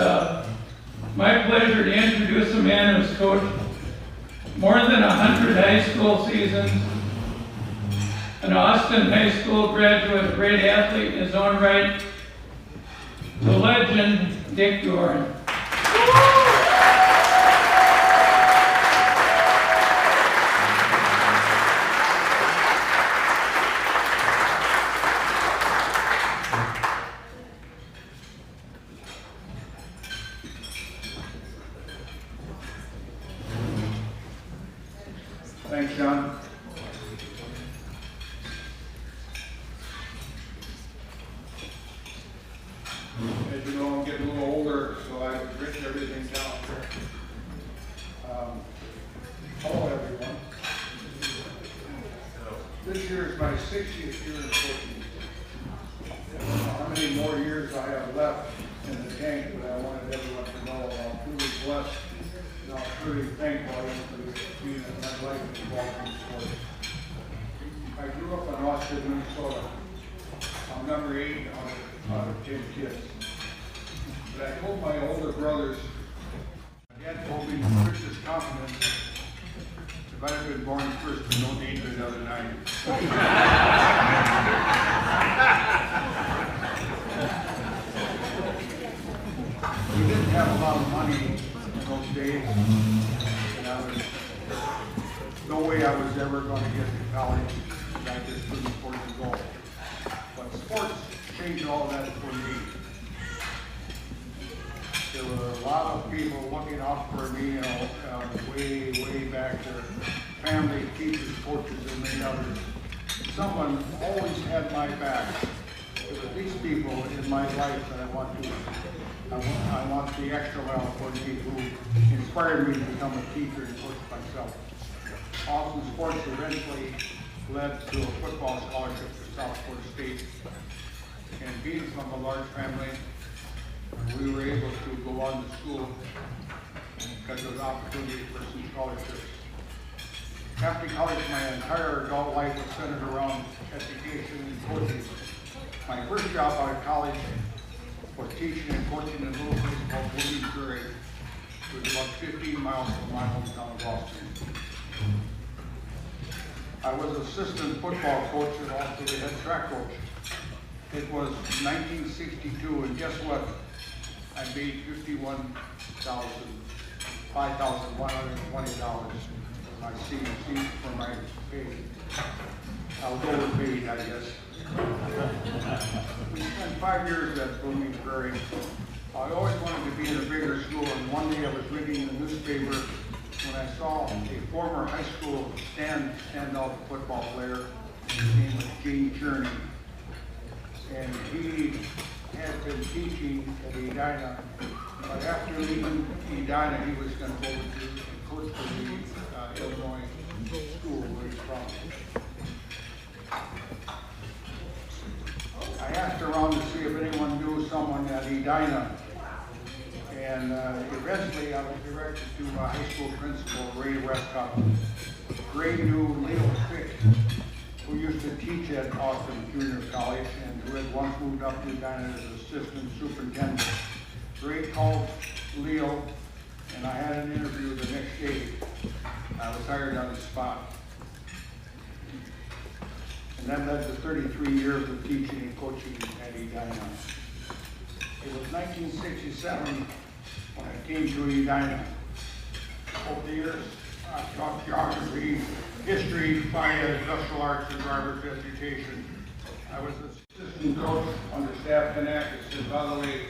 my pleasure to introduce a man who's coached more than 100 high school seasons, an Austin High School graduate, a great athlete in his own right, the legend, Dick Doran. Thanks, John. As you know, I'm getting a little older, so I've written everything down. Hello, everyone. This year is my 60th year in coaching. How many more years I have left in the tank, but I wanted everyone to know I'm truly blessed and I'm truly thankful for being in my life involved in sports. I grew up in Austin, Minnesota. I'm number 8 out of 10 kids. But I told my older brothers, my dad told me with richest confidence, if I'd have been born first, we don't need another 9. We didn't have a lot of money in those days, and no way I was ever going to get to college, and I just couldn't afford to go. But sports changed all that for me. There were a lot of people looking out for me, way back there. Family, teachers, coaches, and many others. Someone always had my back. There were these people in my life that I want the extra mile for me who inspired me to become a teacher and coach myself. Austin Sports eventually led to a football scholarship to South Florida State. And being from a large family, we were able to go on to school because of the opportunity for some scholarships. After college, my entire adult life was centered around education and coaching. My first job out of college was teaching and coaching in a little place called Williamsburg. It was about 15 miles from my hometown of Austin. I was assistant football coach and also the head track coach. It was 1962, and guess what? I made $5,120 for my senior for my pay. I'll go with paid, I guess. We spent 5 years at Blooming Prairie. I always wanted to be in a bigger school, and one day I was reading the newspaper when I saw a former high school standout football player. His name was Gene Cherney. And he had been teaching at Edina, but after leaving Edina, he was going to go to coach for the Illinois school where he's from. I asked around to see if anyone knew someone at Edina, and eventually I was directed to high school principal Ray Westcott. Ray knew Leo Fick, who used to teach at Austin Junior College and who had once moved up to Edina as assistant superintendent. Ray called Leo, and I had an interview the next day. I was hired on the spot. And that led to 33 years of teaching and coaching at Edina. It was 1967 when I came to Edina. Over the years, I taught geography, history, finance, industrial arts, and driver's education. I was assistant coach under staff Kanakis, and by the way,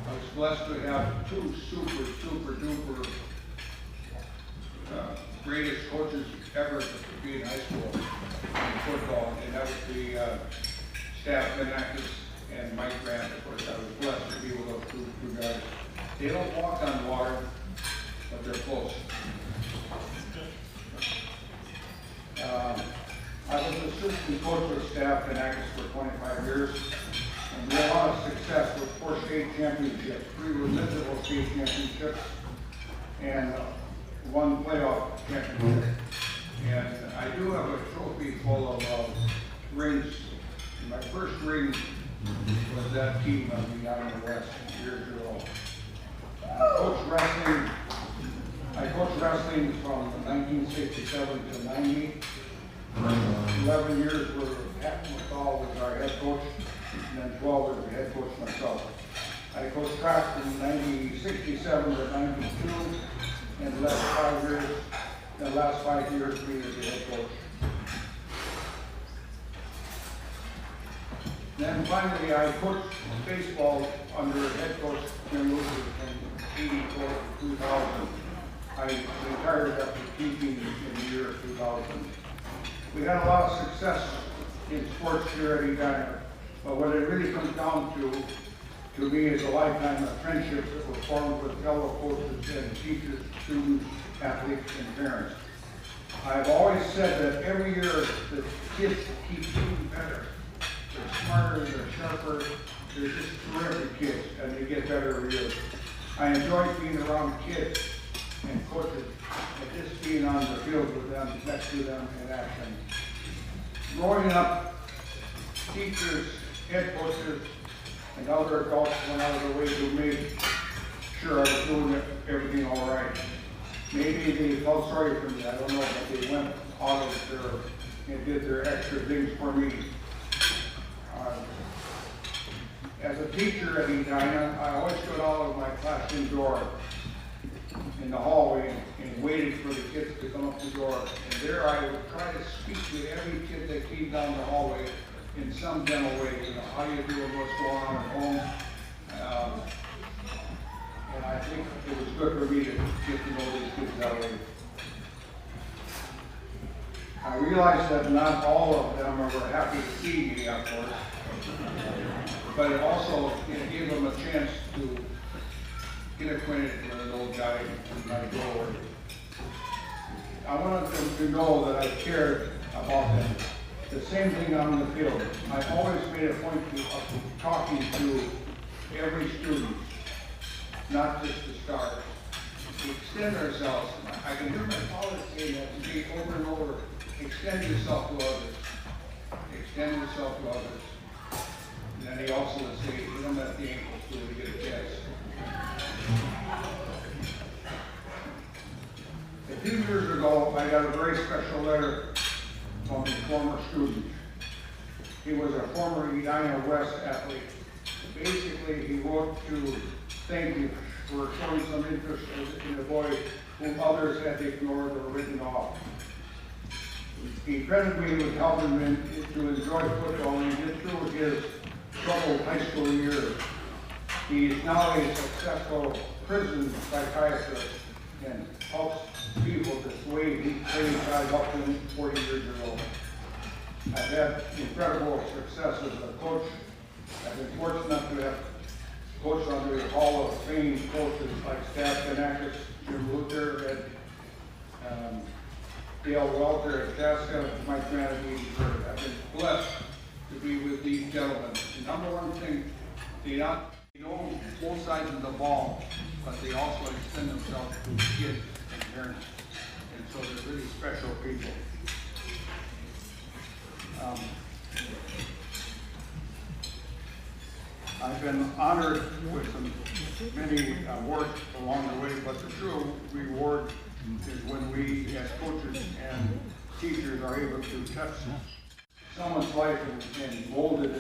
I was blessed to have 2 super duper greatest coaches ever to be in high school in football, and that was the staff Kanakis and Mike Grant. Of course, I was blessed to be with those two guys. They don't walk on water, but they're close. I was assistant coach with staff Kanakis for 25 years, and we had a lot of success with 4 state championships, 3 municipal state championships, and 1 playoff championship. And I do have a trophy full of rings. My first ring was that team of the Edina West years ago. I coached wrestling from 1967 to 90. 11 years were Pat McCall was our head coach, and then 12 was the head coach myself. I coached track from 1967 to 92, and the last 5 years being the head coach. Then finally, I coached baseball under head coach Jim Lucas from 84 to 2000. I retired after teaching in the year 2000. We had a lot of success in sports here at Edina, but what it really comes down to me, is a lifetime of friendships that were formed with fellow coaches and teachers, students, athletes, and parents. I've always said that every year the kids keep getting better. They're smarter, they're sharper, they're just terrific kids, and they get better every year. I enjoy being around kids and coaches, and just being on the field with them, next to them in action. Growing up, teachers, head coaches, and other adults went out of their way to make sure I was doing everything all right. Maybe they felt sorry for me, I don't know, but they went out of and did their extra things for me. As a teacher at Edina, I always stood out of my classroom door in the hallway and waited for the kids to come up the door. And there I would try to speak to every kid that came down the hallway in some gentle way. You know, how you doing, what's going on at home. And I think it was good for me to get to know these kids that way. I realized that not all of them were happy to see me, of course, but it also gave them a chance to get acquainted with an old guy in my door. I wanted them to know that I cared about them. The same thing on the field. I always made a point of talking to every student, not just the stars. To extend ourselves. I can hear my father say that to me over and over. Extend yourself to others. Extend yourself to others. And then he also would say, you don't let the ankles do it, get a chance. A few years ago, I got a very special letter from a former student. He was a former Edina West athlete. Basically, he wrote to thank me for showing some interest in a boy whom others had ignored or written off. He credited me with helping him to enjoy football and get through his troubled high school years. He is now a successful prison psychiatrist and helps people this way he claims I helped him 40 years ago. I've had incredible success as a coach. I've been fortunate to have coached under the Hall of Fame coaches like Stab Kanakis, Jim Luther, and Dale Welter at Chaska, Mike Manatee. I've been blessed to be with these gentlemen. The number one thing, they know both sides of the ball, but they also extend themselves to kids and parents. And so they're really special people. I've been honored with many awards along the way, but the true reward is when we, as coaches and teachers, are able to touch someone's life and mold it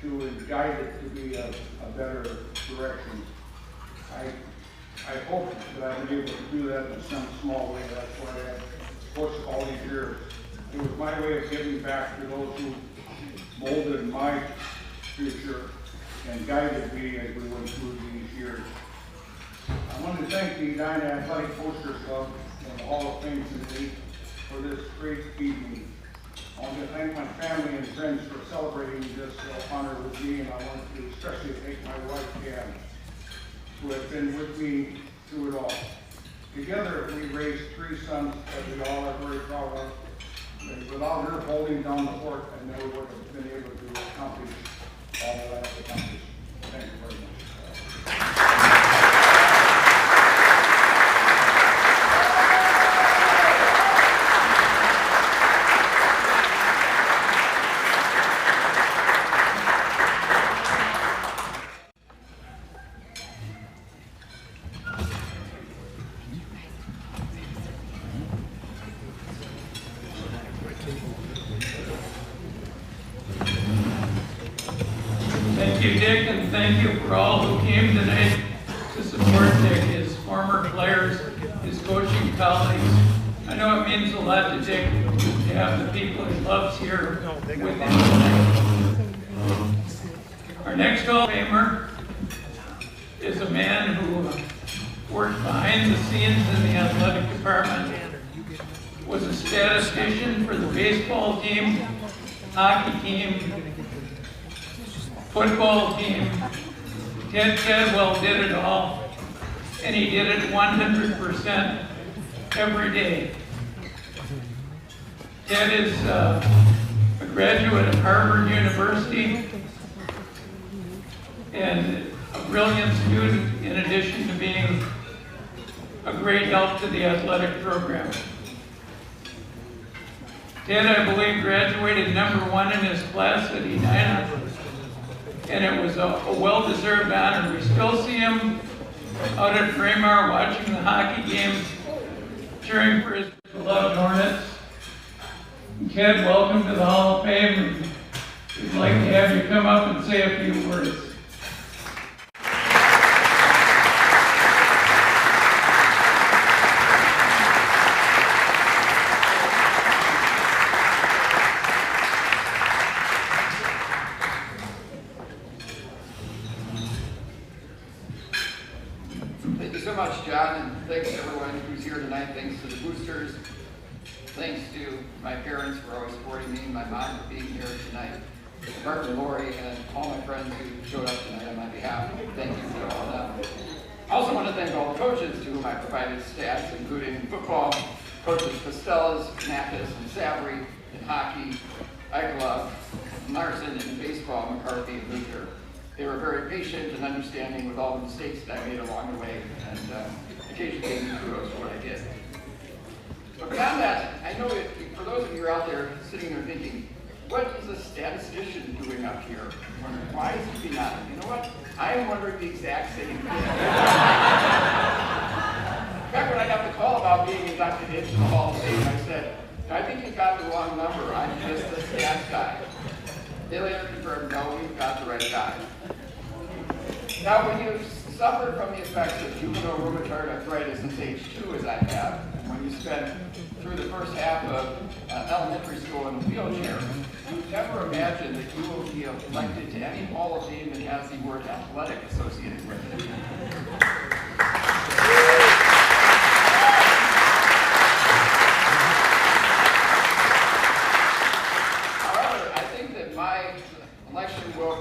and guide it to be a better direction. I hope that I've been able to do that in some small way. That's why I coached all these years. It was my way of giving back to those who molded my future and guided me as we went through these years. I want to thank the Edina Athletic Posters Club and the Hall of Fame Committee for this great evening. I want to thank my family and friends for celebrating this honor with me, and I want to especially thank my wife, Ann, who has been with me through it all. Together, we raised 3 sons that we all are very proud of. And without her holding down the fort, I never would have been able to accomplish all that I've accomplished. Thank you very much. Dick and thank you for all who came tonight to support Dick, his former players, his coaching colleagues. I know it means a lot to Dick to have the people he loves here with him tonight. Our next Hall of Famer is a man who worked behind the scenes in the athletic department, was a statistician for the baseball team, hockey team, football team. Ted Cadwell did it all, and he did it 100% every day. Ted is a graduate of Harvard University and a brilliant student in addition to being a great help to the athletic program. Ted, I believe, graduated #1 in his class at Edina, and it was a well-deserved honor. We still see him out at Braemar watching the hockey games, cheering for his beloved Hornets. Ted, welcome to the Hall of Fame. We'd like to have you come up and say a few words. Thank you so much, John, and thanks to everyone who's here tonight. Thanks to the boosters. Thanks to my parents for always supporting me, my mom for being here tonight, Mark and Lori, and all my friends who showed up tonight on my behalf. Thank you to all of them. I also want to thank all the coaches to whom I provided stats, including football, coaches Costellas, Nappis, and Sabry, in hockey, Eichler, Larson, and baseball, McCarthy, and Luther. They were very patient and understanding with all the mistakes that I made along the way, and occasionally gave me kudos for what I did. But beyond that, I know that for those of you who are out there sitting there thinking, what is a statistician doing up here? Wondering, why is he being honest? You know what? I am wondering the exact same thing. Back when I got the call about being inducted into the Hall of Fame, I said, I think you got the wrong number. I'm just a stats guy. They later confirmed, no, you've got the right guy. Now, when you suffer from the effects of juvenile rheumatoid arthritis since age 2, as I have, and when you spend through the first half of elementary school in a wheelchair, you never imagine that you will be elected to any Hall of Fame that has the word athletic associated with it. However, I think that my election will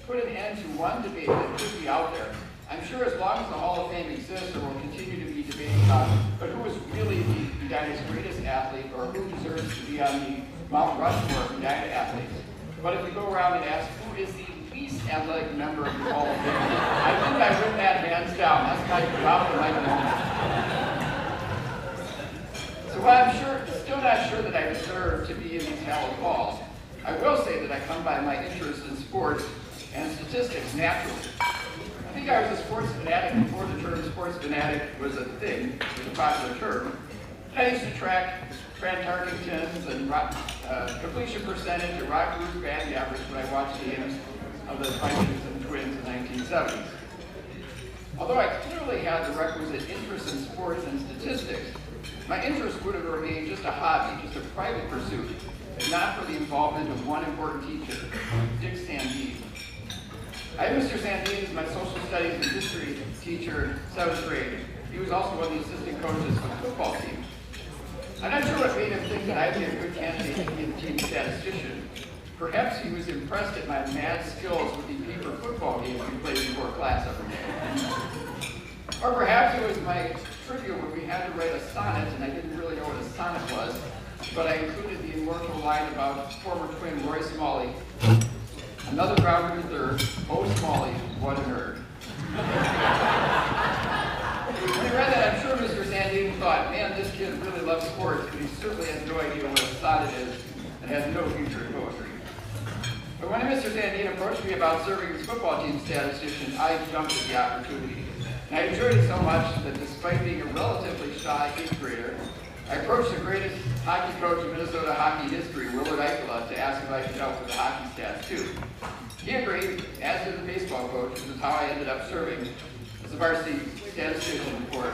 put an end to one debate that could be out there. I'm sure as long as the Hall of Fame exists, there will continue to be debate about but who is really the Edina's greatest athlete, or who deserves to be on the Mount Rushmore of Edina athletes. But if you go around and ask who is the least athletic member of the Hall of Fame, I think I've written that hands down. That's my problem at the moment. So while I'm still not sure that I deserve to be in these hallowed halls, I will say that I come by my interest in sports and statistics naturally. I think I was a sports fanatic before the term sports fanatic was a thing, it was a popular term. I used to track Fran Tarkington's and completion percentage and Rock Bruce batting average when I watched games of the Vikings and Twins in the 1970s. Although I clearly had the requisite interest in sports and statistics, my interest would have remained just a hobby, just a private pursuit, if not for the involvement of one important teacher, Dick Sandine. I had Mr. Sandine as my social studies and history teacher in 7th grade. He was also one of the assistant coaches for the football team. I'm not sure what made him think that I'd be a good candidate to be a team statistician. Perhaps he was impressed at my mad skills with the paper football games we played before class every day. Or perhaps it was my trivia where we had to write a sonnet, and I didn't really know what a sonnet was, but I included the immortal line about former twin Roy Smalley. Another rounder to third, oh Smalley, what a nerd. When I read that, I'm sure Mr. Sandine thought, man, this kid really loves sports, but he certainly has no idea what a sonnet is and has no future in poetry. But when Mr. Sandine approached me about serving as football team statistician, I jumped at the opportunity. And I enjoyed it so much that despite being a relatively shy 8th grader, I approached the greatest hockey coach in Minnesota hockey history, Willard Eichler, to ask if I could help with the hockey stats too. He agreed, as did the baseball coach, which is how I ended up serving as a varsity statistician for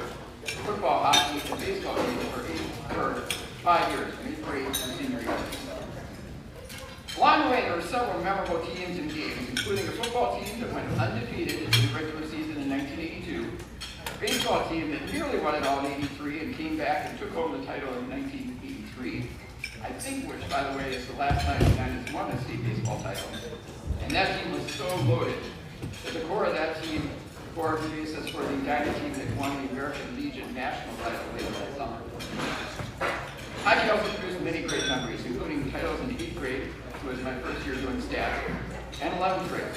football, hockey, and baseball teams for 5 years, from 8th grade to senior year. Along the way, there were several memorable teams and games, including a football team that went undefeated in the regular season in 1982, a baseball team that nearly won it all in 83 and came back and took home the title in 1983. I think, which, by the way, is the last time the United won a state baseball title. And that team was so loaded that the core of that team formed the basis for the Edina team that won the American Legion national title later that summer. Hockey also produced many great memories, including titles in 8th grade, which was my first year doing stats, and 11th grade.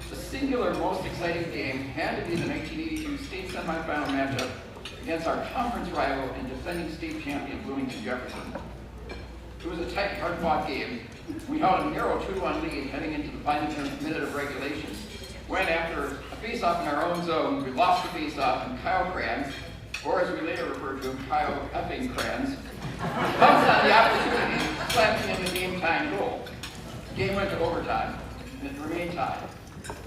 The singular most exciting game had to be the 1982 state semifinal matchup against our conference rival and defending state champion Bloomington Jefferson. It was a tight, hard-fought game. We held a narrow 2-1 lead heading into the final minute of regulation, when after a face-off in our own zone, we lost the face-off, and Kyle Kranz, or as we later referred to him, Kyle effing Kranz, pounced on the opportunity, slapping in the game-time goal. The game went to overtime, and it remained tied.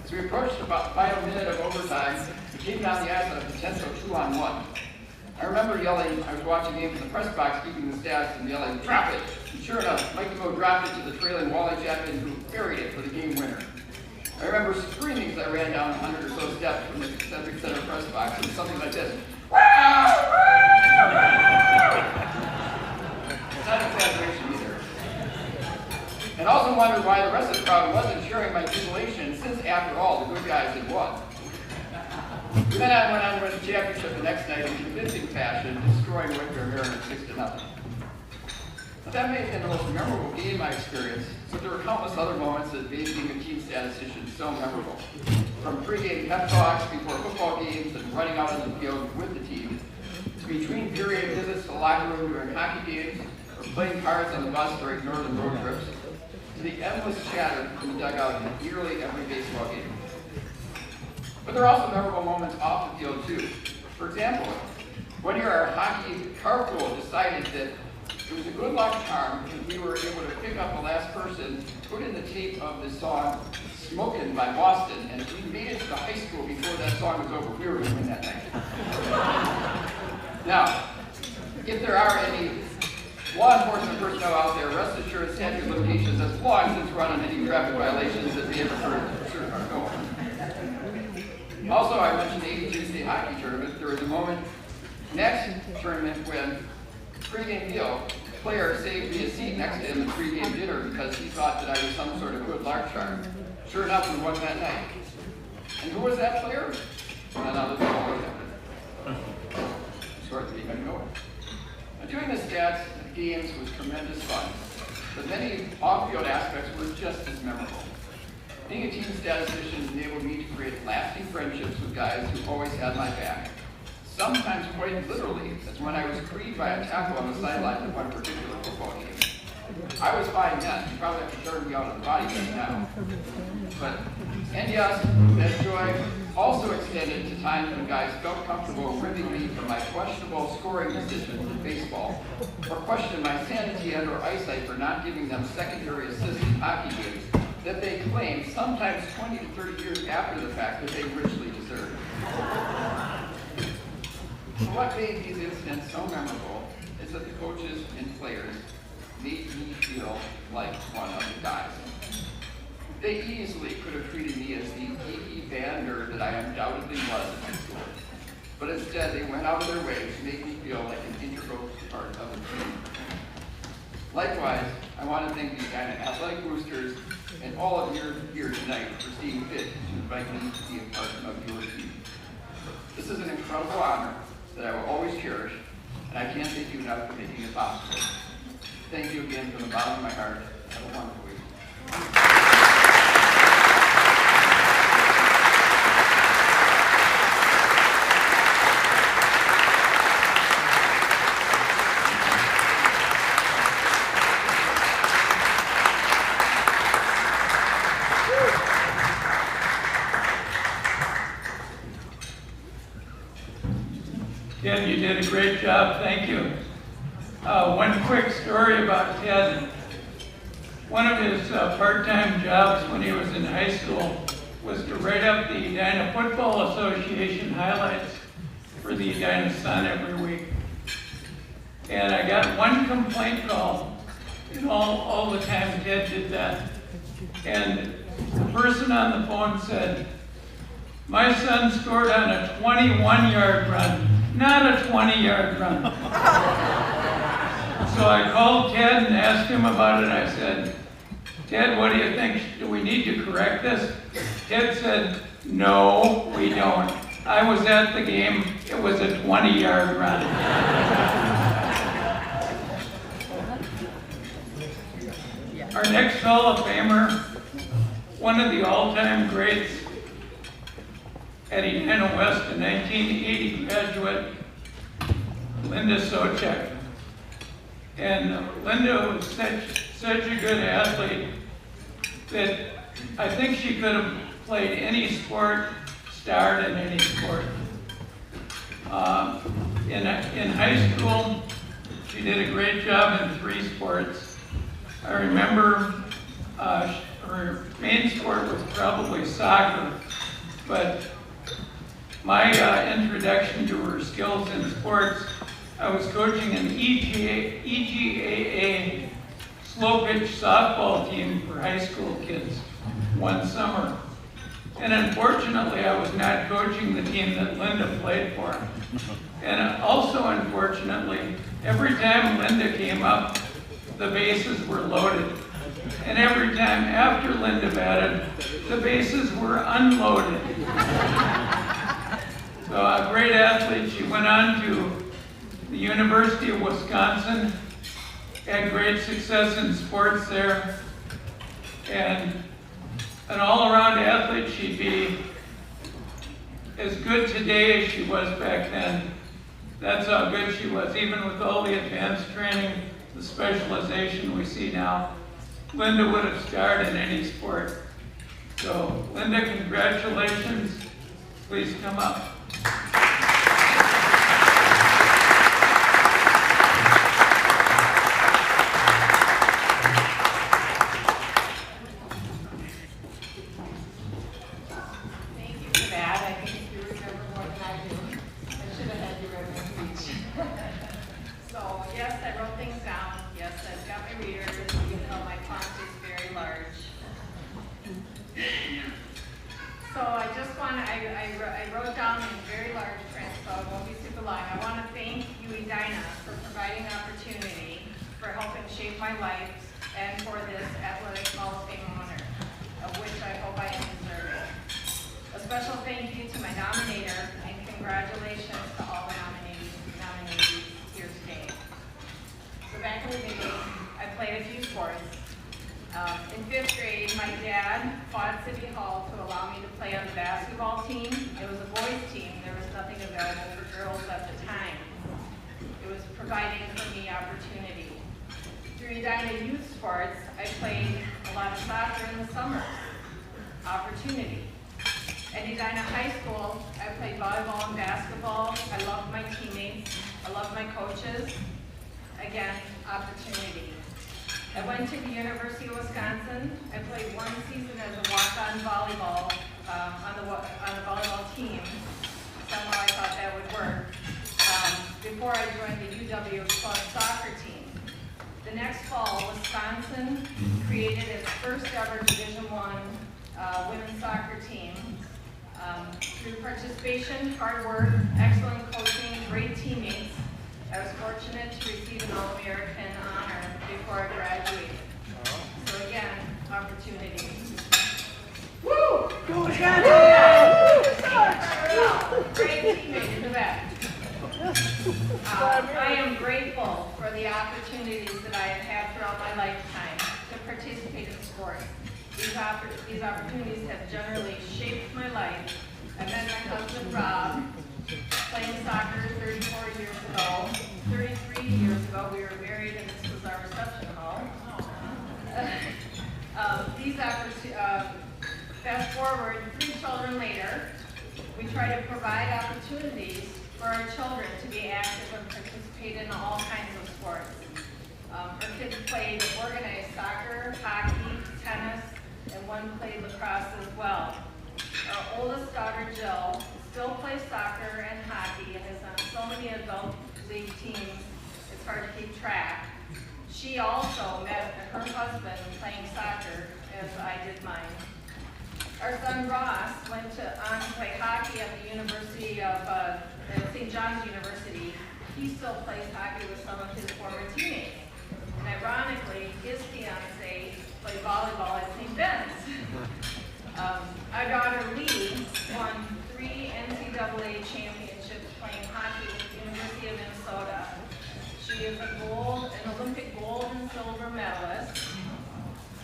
As we approached about the final minute of overtime, we came down the ice on a potential 2-on-1. I remember yelling, I was watching the game from the press box, keeping the stats, and yelling, "Drop it!" And sure enough, Mike DeVoe dropped it to the trailing Wally Chapman, who buried it for the game winner. I remember screaming as I ran down 100 or so steps from the Centric Center press box, and something like this. It's not an exaggeration either. And also wondered why the rest of the crowd wasn't sharing my jubilation, since after all, the good guys had won. Then I went on to win the championship the next night in convincing fashion, destroying Whitmer Maryland 6-0. Now, that may have been the most memorable game I experienced, but there were countless other moments that made being a team statistician so memorable. From pregame pep talks before football games and running out on the field with the team, to between period visits to the locker room during hockey games, or playing cards on the bus during northern road trips, to the endless chatter from the dugout in nearly every baseball game. But there are also memorable moments off the field too. For example, one year our hockey carpool decided that it was a good luck charm if we were able to pick up the last person, put in the tape of the song "Smokin' by Boston, and if we made it to the high school before that song was over, we were going to win that night. Now, if there are any law enforcement personnel out there, rest assured statute of limitations has long since run on any traffic violations that may have occurred are going. Also, I mentioned the 82 state hockey tournament. There was a moment next tournament when pregame deal, player saved me a seat next to him at pregame dinner because he thought that I was some sort of good lark charm. Sure enough, we won that night. And who was that player? None other than Wally Chapman. Short that even know it. Now, doing the stats at games was tremendous fun, but many off-field aspects were just as memorable. Being a team statistician enabled me to create lasting friendships with guys who always had my back. Sometimes quite literally, as when I was greeted by a tackle on the sideline of one particular football game. I was fine then. You probably have to turn me out of the body right now. And yes, that joy also extended to times when guys felt comfortable ribbing me for my questionable scoring decisions in baseball, or questioned my sanity and or eyesight for not giving them secondary assists in hockey games that they claimed, sometimes 20 to 30 years after the fact, that they richly deserved. What made these incidents so memorable is that the coaches and players made me feel like one of the guys. They easily could have treated me as the geeky band nerd that I undoubtedly was in high school, but instead they went out of their way to make me feel like an integral part of the team. Likewise, I want to thank the Edina Athletic Boosters and all of you here tonight for seeing fit to invite me to be a part of your team. This is an incredible honor that I will always cherish, and I can't thank you enough for making it possible. Thank you again from the bottom of my heart. Have a wonderful week. Ted, you did a great job. Thank you. One quick story about Ted. one of his part-time jobs when he was in high school was to write up the Edina Football Association highlights for the Edina Sun every week. And I got one complaint call in all the time Ted did that. And the person on the phone said, "My son scored on a 21-yard run, not a 20-yard run." So I called Ted and asked him about it. I said, "Ted, what do you think? Do we need to correct this?" Ted said, "No, we don't. I was at the game. It was a 20-yard run." Our next Hall of Famer, one of the all-time greats at Edina West, a 1980 graduate, Linda Sochek. And Linda was such a good athlete that I think she could have played any sport, starred in any sport. In high school, she did a great job in 3 sports. I remember her main sport was probably soccer, but my introduction to her skills in sports, I was coaching an EGAA slow pitch softball team for high school kids one summer. And unfortunately, I was not coaching the team that Linda played for. And also unfortunately, every time Linda came up, the bases were loaded. And every time after Linda batted, the bases were unloaded. So a great athlete. She went on to the University of Wisconsin, had great success in sports there, and an all-around athlete. She'd be as good today as she was back then. That's how good she was, even with all the advanced training, the specialization we see now. Linda would have starred in any sport. So, Linda, congratulations. Please come up. Thank you for that. I think you remember more than I do. I should have had you write my speech. So, yes, I wrote things down. Yes, I've got my readers, even though my font is very large. So I just want to, I wrote down in very large print, so it won't be super long. I want to thank you, Edina, for providing opportunity, for helping shape my life, and for this Athletic Hall of Fame honor, of which I hope I am deserving. A special thank you to my nominator, and congratulations to all the nominees here today. So back in the day, I played a few sports. In 5th grade, my dad fought at City Hall to allow me to play on the basketball team. It was a boys' team. There was nothing available for girls at the time. It was providing for me opportunity. Through Edina Youth Sports, I played a lot of soccer in the summers. Opportunity. At Edina High School, I played volleyball and basketball. I loved my teammates. I loved my coaches. Again, opportunity. I went to the University of Wisconsin. I played one season as a walk-on volleyball on the volleyball team. Somehow I thought that would work. Before I joined the UW club soccer team. The next fall, Wisconsin created its first ever Division I women's soccer team. Through participation, hard work, excellent coaching, great teammates, I was fortunate to receive an All-American honor before I graduated. So again, opportunity. Woo! Go Great teammate in the back. I am grateful for the opportunities that I have had throughout my lifetime to participate in sports. These opportunities have generally shaped my life. I met my husband, Rob, playing soccer 34 years ago. 33 years ago, we were married, and this was our reception hall. Fast forward, 3 children later, we try to provide opportunities for our children to be active and participate in all kinds of sports. Her kids played organized soccer, hockey, tennis, and one played lacrosse as well. Our oldest daughter, Jill, still plays soccer and hockey and is on so many adult league teams, it's hard to keep track. She also met her husband playing soccer, as I did mine. Our son Ross went on to play hockey at the University of St. John's University. He still plays hockey with some of his former teammates. And ironically, his fiance played volleyball at St. Ben's. Our daughter Lee won 3 NCAA championships playing hockey with the University of Minnesota. She is an Olympic gold and silver medalist,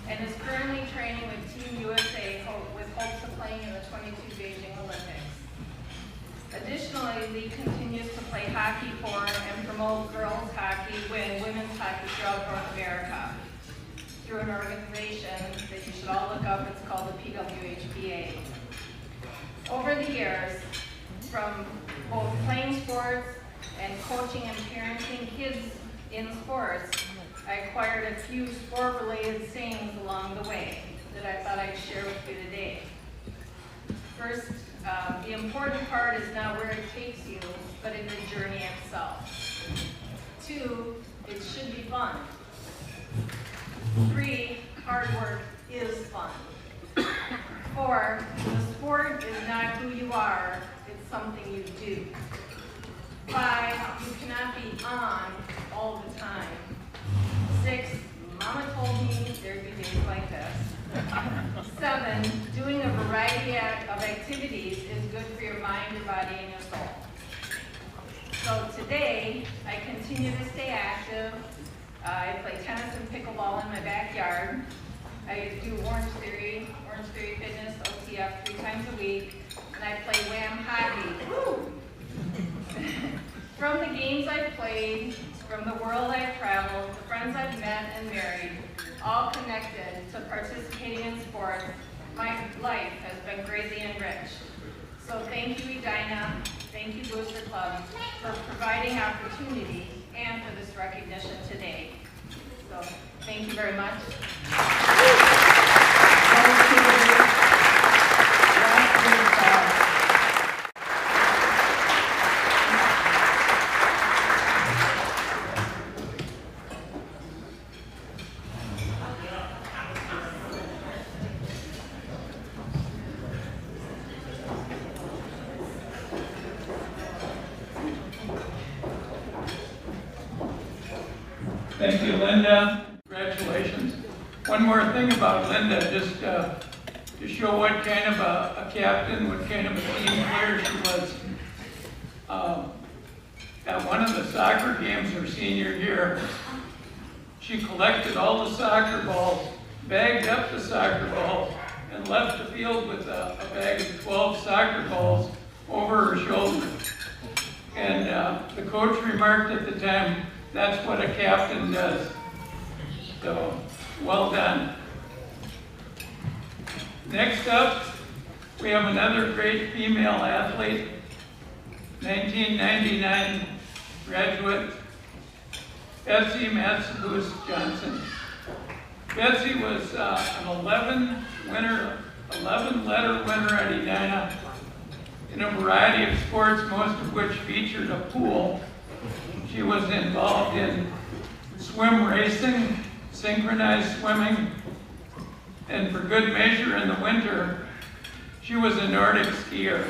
and is currently training with Team USA with hopes of playing in the 22 Beijing Olympics. Additionally, Lee continues to play hockey for and promote girls hockey and women's hockey throughout North America through an organization that you should all look up. It's called the PWHPA. Over the years, from both playing sports and coaching and parenting kids in sports, I acquired a few sport-related sayings along the way that I thought I'd share with you today. First, the important part is not where it takes you, but in the journey itself. 2, it should be fun. 3, hard work is fun. 4, the sport is not who you are, it's something you do. 5, you cannot be on all the time. 6, Mama told me there'd be days like this. 7, doing a variety of activities is good for your mind, your body, and your soul. So today, I continue to stay active. I play tennis and pickleball in my backyard. I do Orange Theory Fitness, OTF 3 times a week, and I play Wham hockey. Woo! From the games I've played, from the world I've traveled, the friends I've met and married, all connected to participating in sports, my life has been greatly enriched. So thank you, Edina, thank you, Booster Club, for providing opportunity and for this recognition today. So thank you very much. Thank you, Linda. Congratulations. One more thing about Linda, just to show what kind of a captain, what kind of a team player she was. At one of the soccer games her senior year, she collected all the soccer balls, bagged up the soccer balls, and left the field with a bag of 12 soccer balls over her shoulder. And the coach remarked at the time, that's what a captain does. So, well done. Next up, we have another great female athlete, 1999 graduate, Betsy Matsugus Johnson. Betsy was an 11-letter winner at Edina in a variety of sports, most of which featured a pool. She was involved in swim racing, synchronized swimming, and for good measure in the winter, she was a Nordic skier.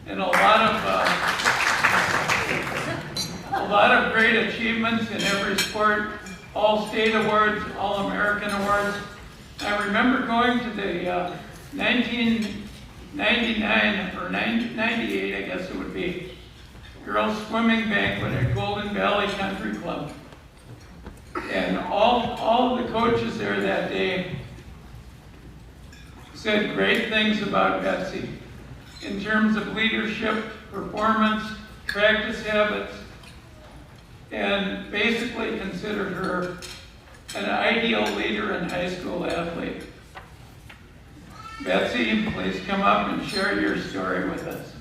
And a lot of great achievements in every sport, all state awards, all American awards. I remember going to the 1999 or 98, I guess it would be, girls swimming banquet at Golden Valley Country Club. And all the coaches there that day said great things about Betsy in terms of leadership, performance, practice habits, and basically considered her an ideal leader and high school athlete. Betsy, please come up and share your story with us.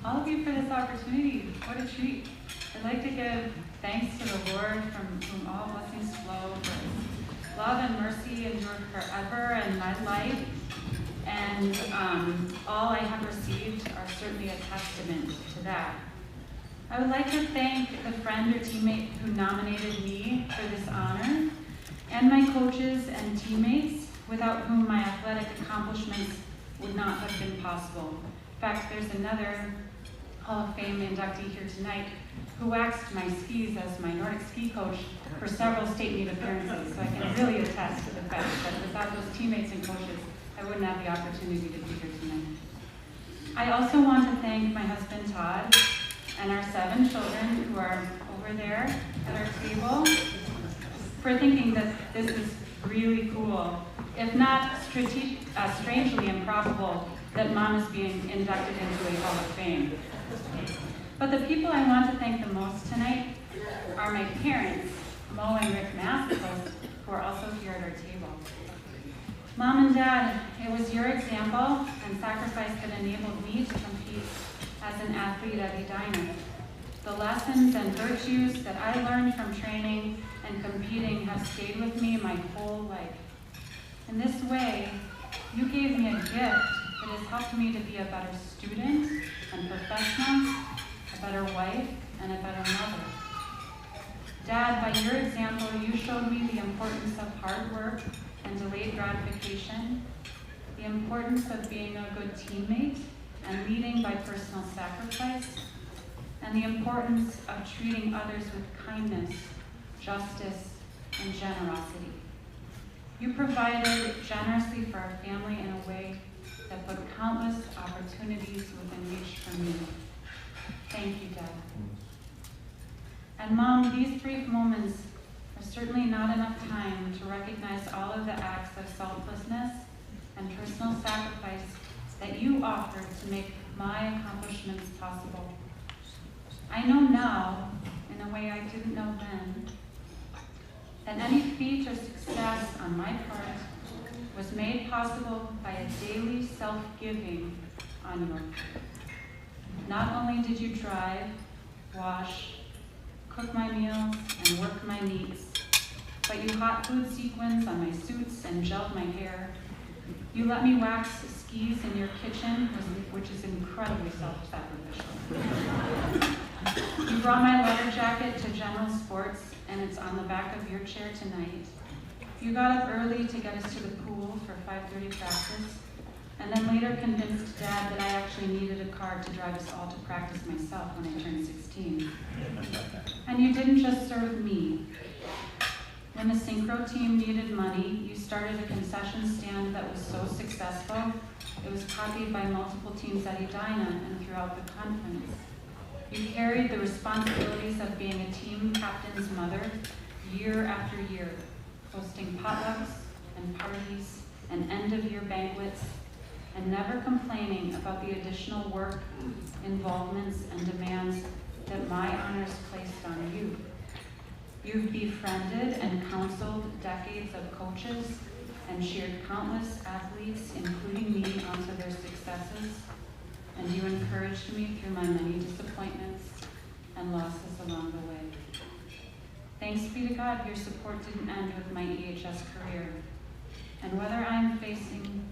all of you for this opportunity. What a treat. I'd like to give thanks to the Lord from whom all blessings flow, for his love and mercy endure forever in my life. And all I have received are certainly a testament to that. I would like to thank the friend or teammate who nominated me for this honor, and my coaches and teammates, without whom my athletic accomplishments would not have been possible. In fact, there's another Hall of Fame inductee here tonight who waxed my skis as my Nordic ski coach for several state meet appearances, so I can really attest to the fact that without those teammates and coaches, I wouldn't have the opportunity to be here tonight. I also want to thank my husband Todd and our 7 children who are over there at our table for thinking that this is really cool, if not strangely improbable, that Mom is being inducted into a Hall of Fame. But the people I want to thank the most tonight are my parents, Mo and Rick Massicles, who are also here at our table. Mom and Dad, it was your example and sacrifice that enabled me to compete as an athlete at Edina. The lessons and virtues that I learned from training and competing have stayed with me my whole life. In this way, you gave me a gift that has helped me to be a better student and professional, a better wife, and a better mother. Dad, by your example, you showed me the importance of hard work and delayed gratification, the importance of being a good teammate and leading by personal sacrifice, and the importance of treating others with kindness, justice, and generosity. You provided generously for our family in a way that put countless opportunities within reach for me. Thank you, Dad. And Mom, these brief moments are certainly not enough time to recognize all of the acts of selflessness and personal sacrifice that you offered to make my accomplishments possible. I know now, in a way I didn't know then, that any feat or success on my part was made possible by a daily self-giving on your part. Not only did you drive, wash, cook my meals, and work my meats, but you hot glued sequins on my suits and gelled my hair. You let me wax skis in your kitchen, which is incredibly self-sacrificial. You brought my leather jacket to General Sports, and it's on the back of your chair tonight. You got up early to get us to the pool for 5:30 practice, and then later convinced Dad that I actually needed a car to drive us all to practice myself when I turned 16. And you didn't just serve me. When the synchro team needed money, you started a concession stand that was so successful, it was copied by multiple teams at Edina and throughout the conference. You carried the responsibilities of being a team captain's mother year after year, hosting potlucks and parties and end-of-year banquets, and never complaining about the additional work, involvements, and demands that my honors placed on you. You've befriended and counseled decades of coaches and cheered countless athletes, including me, onto their successes, and you encouraged me through my many disappointments and losses along the way. Thanks be to God, your support didn't end with my EHS career. And whether I'm facing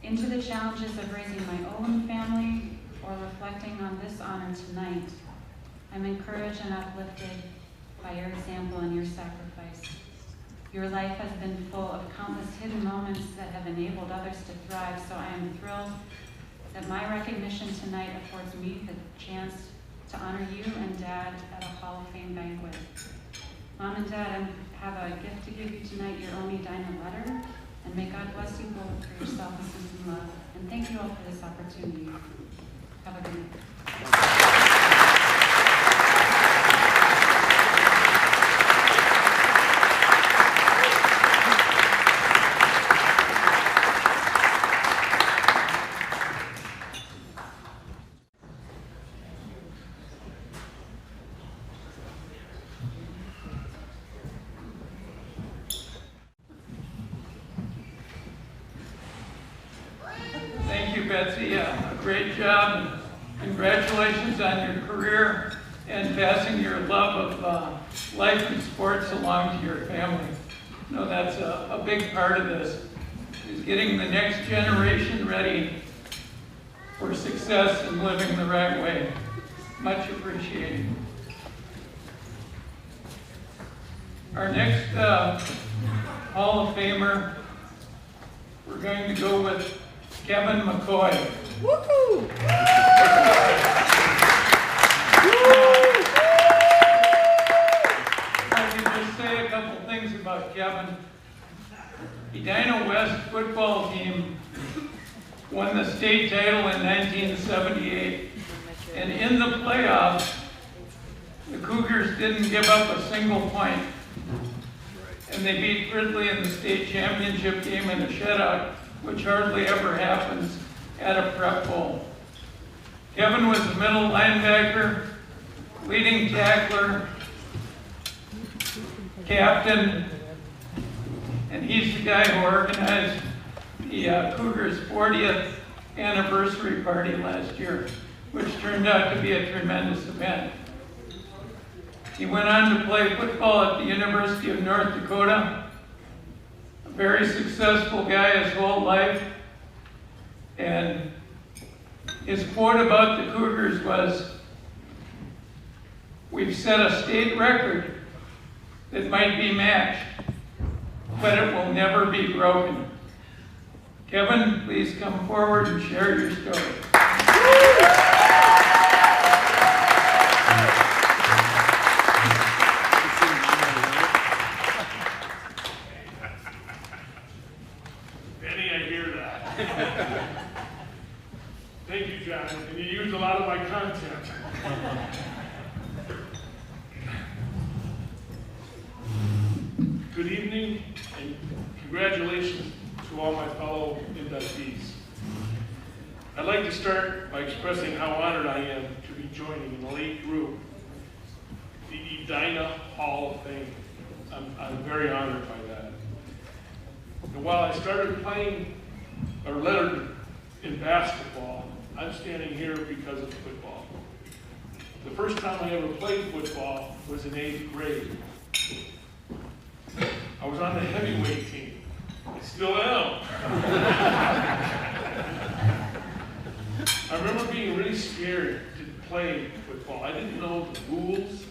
into the challenges of raising my own family or reflecting on this honor tonight, I'm encouraged and uplifted by your example and your sacrifice. Your life has been full of countless hidden moments that have enabled others to thrive, so I am thrilled that my recognition tonight affords me the chance to honor you and Dad at a Hall of Fame banquet. Mom and Dad, I have a gift to give you tonight, your own Edina letter, and may God bless you both for your selflessness and love. And thank you all for this opportunity. Have a good night. Thank you, Betsy. A great job. And Congratulations on your career and passing your love of life and sports along to your family. You know, that's a big part of this, is getting the next generation ready for success and living the right way. Much appreciated. Our next Hall of Famer, we're going to go with Kevin McCoy. Woohoo! I can just say a couple things about Kevin. Edina West football team won the state title in 1978. And in the playoffs, the Cougars didn't give up a single point. And they beat Gridley in the state championship game in a shutout, which hardly ever happens at a prep bowl. Kevin was the middle linebacker, leading tackler, captain, and he's the guy who organized the Cougars' 40th anniversary party last year, which turned out to be a tremendous event. He went on to play football at the University of North Dakota, a very successful guy his whole life, and his quote about the Cougars was, "We've set a state record that might be matched, but it will never be broken." Kevin, please come forward and share your story. Benny, I hear that. Thank you, John. And you used a lot of my content. Good evening, and congratulations to all my fellow inductees. I'd like to start by expressing how honored I am to be joining an elite group, the Edina Hall of Fame. I'm very honored by that. And while I started playing or lettered in basketball, I'm standing here because of football. The first time I ever played football was in 8th grade. I was on the heavyweight team. I still am. I remember being really scared to play football. I didn't know the rules.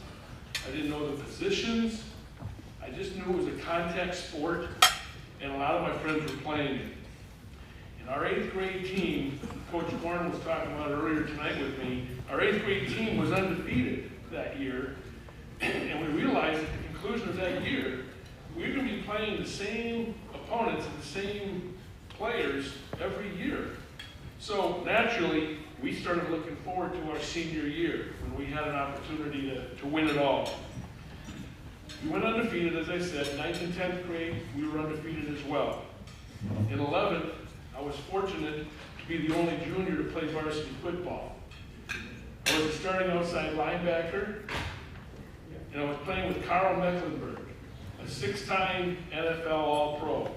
I didn't know the positions. I just knew it was a contact sport, and a lot of my friends were playing it. And our 8th grade team, Coach Gorn was talking about earlier tonight with me, our 8th grade team was undefeated that year, and we realized at the conclusion of that year, we were going to be playing the same opponents and the same players every year. So naturally, we started looking forward to our senior year when we had an opportunity to win it all. We went undefeated, as I said. 9th and 10th grade, we were undefeated as well. In 11th, I was fortunate to be the only junior to play varsity football. I was a starting outside linebacker, and I was playing with Carl Mecklenburg, a 6-time NFL All-Pro.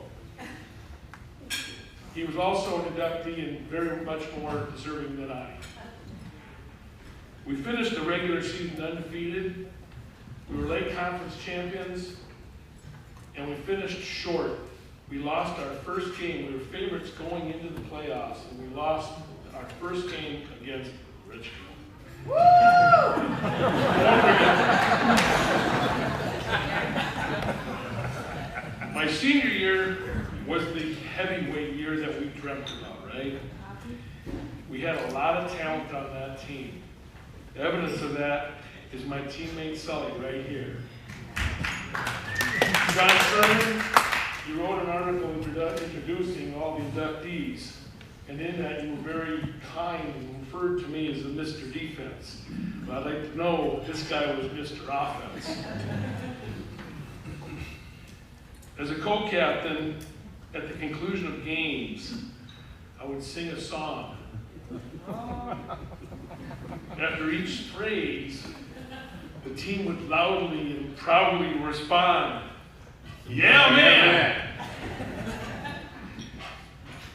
He was also an inductee and very much more deserving than I. We finished the regular season undefeated. We were late conference champions, and we finished short. We lost our first game. We were favorites going into the playoffs, and we lost our first game against Richmond. Woo! My senior year was the heavyweight year that we dreamt about, right? We had a lot of talent on that team. The evidence of that is my teammate Sully right here. John Sherman, you wrote an article introducing all the inductees, and in that you were very kind and referred to me as the Mr. Defense. But I'd like to know this guy was Mr. Offense. As a co-captain, at the conclusion of games, I would sing a song. After each phrase, the team would loudly and proudly respond, "Yeah, man!"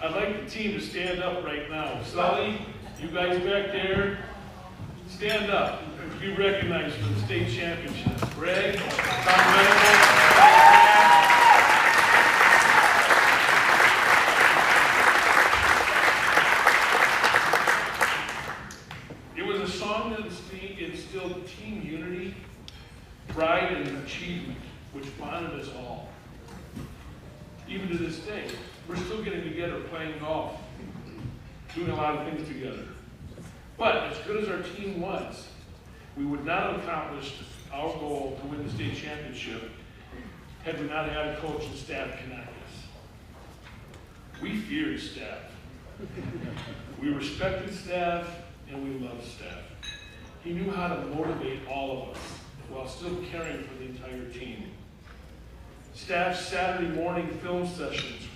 I'd like the team to stand up right now. Sully, you guys back there, up, be recognized for the state championship. Greg, Tom Venable. It was a song that instilled team unity, pride, and achievement, which bonded us all. Even to this day, we're still getting together playing golf, doing a lot of things together. But as good as our team was, we would not have accomplished our goal to win the state championship had we not had a coach and staff connect us. We feared staff. We respected staff, and we loved staff. He knew how to motivate all of us while still caring for the entire team. Staff's Saturday morning film sessions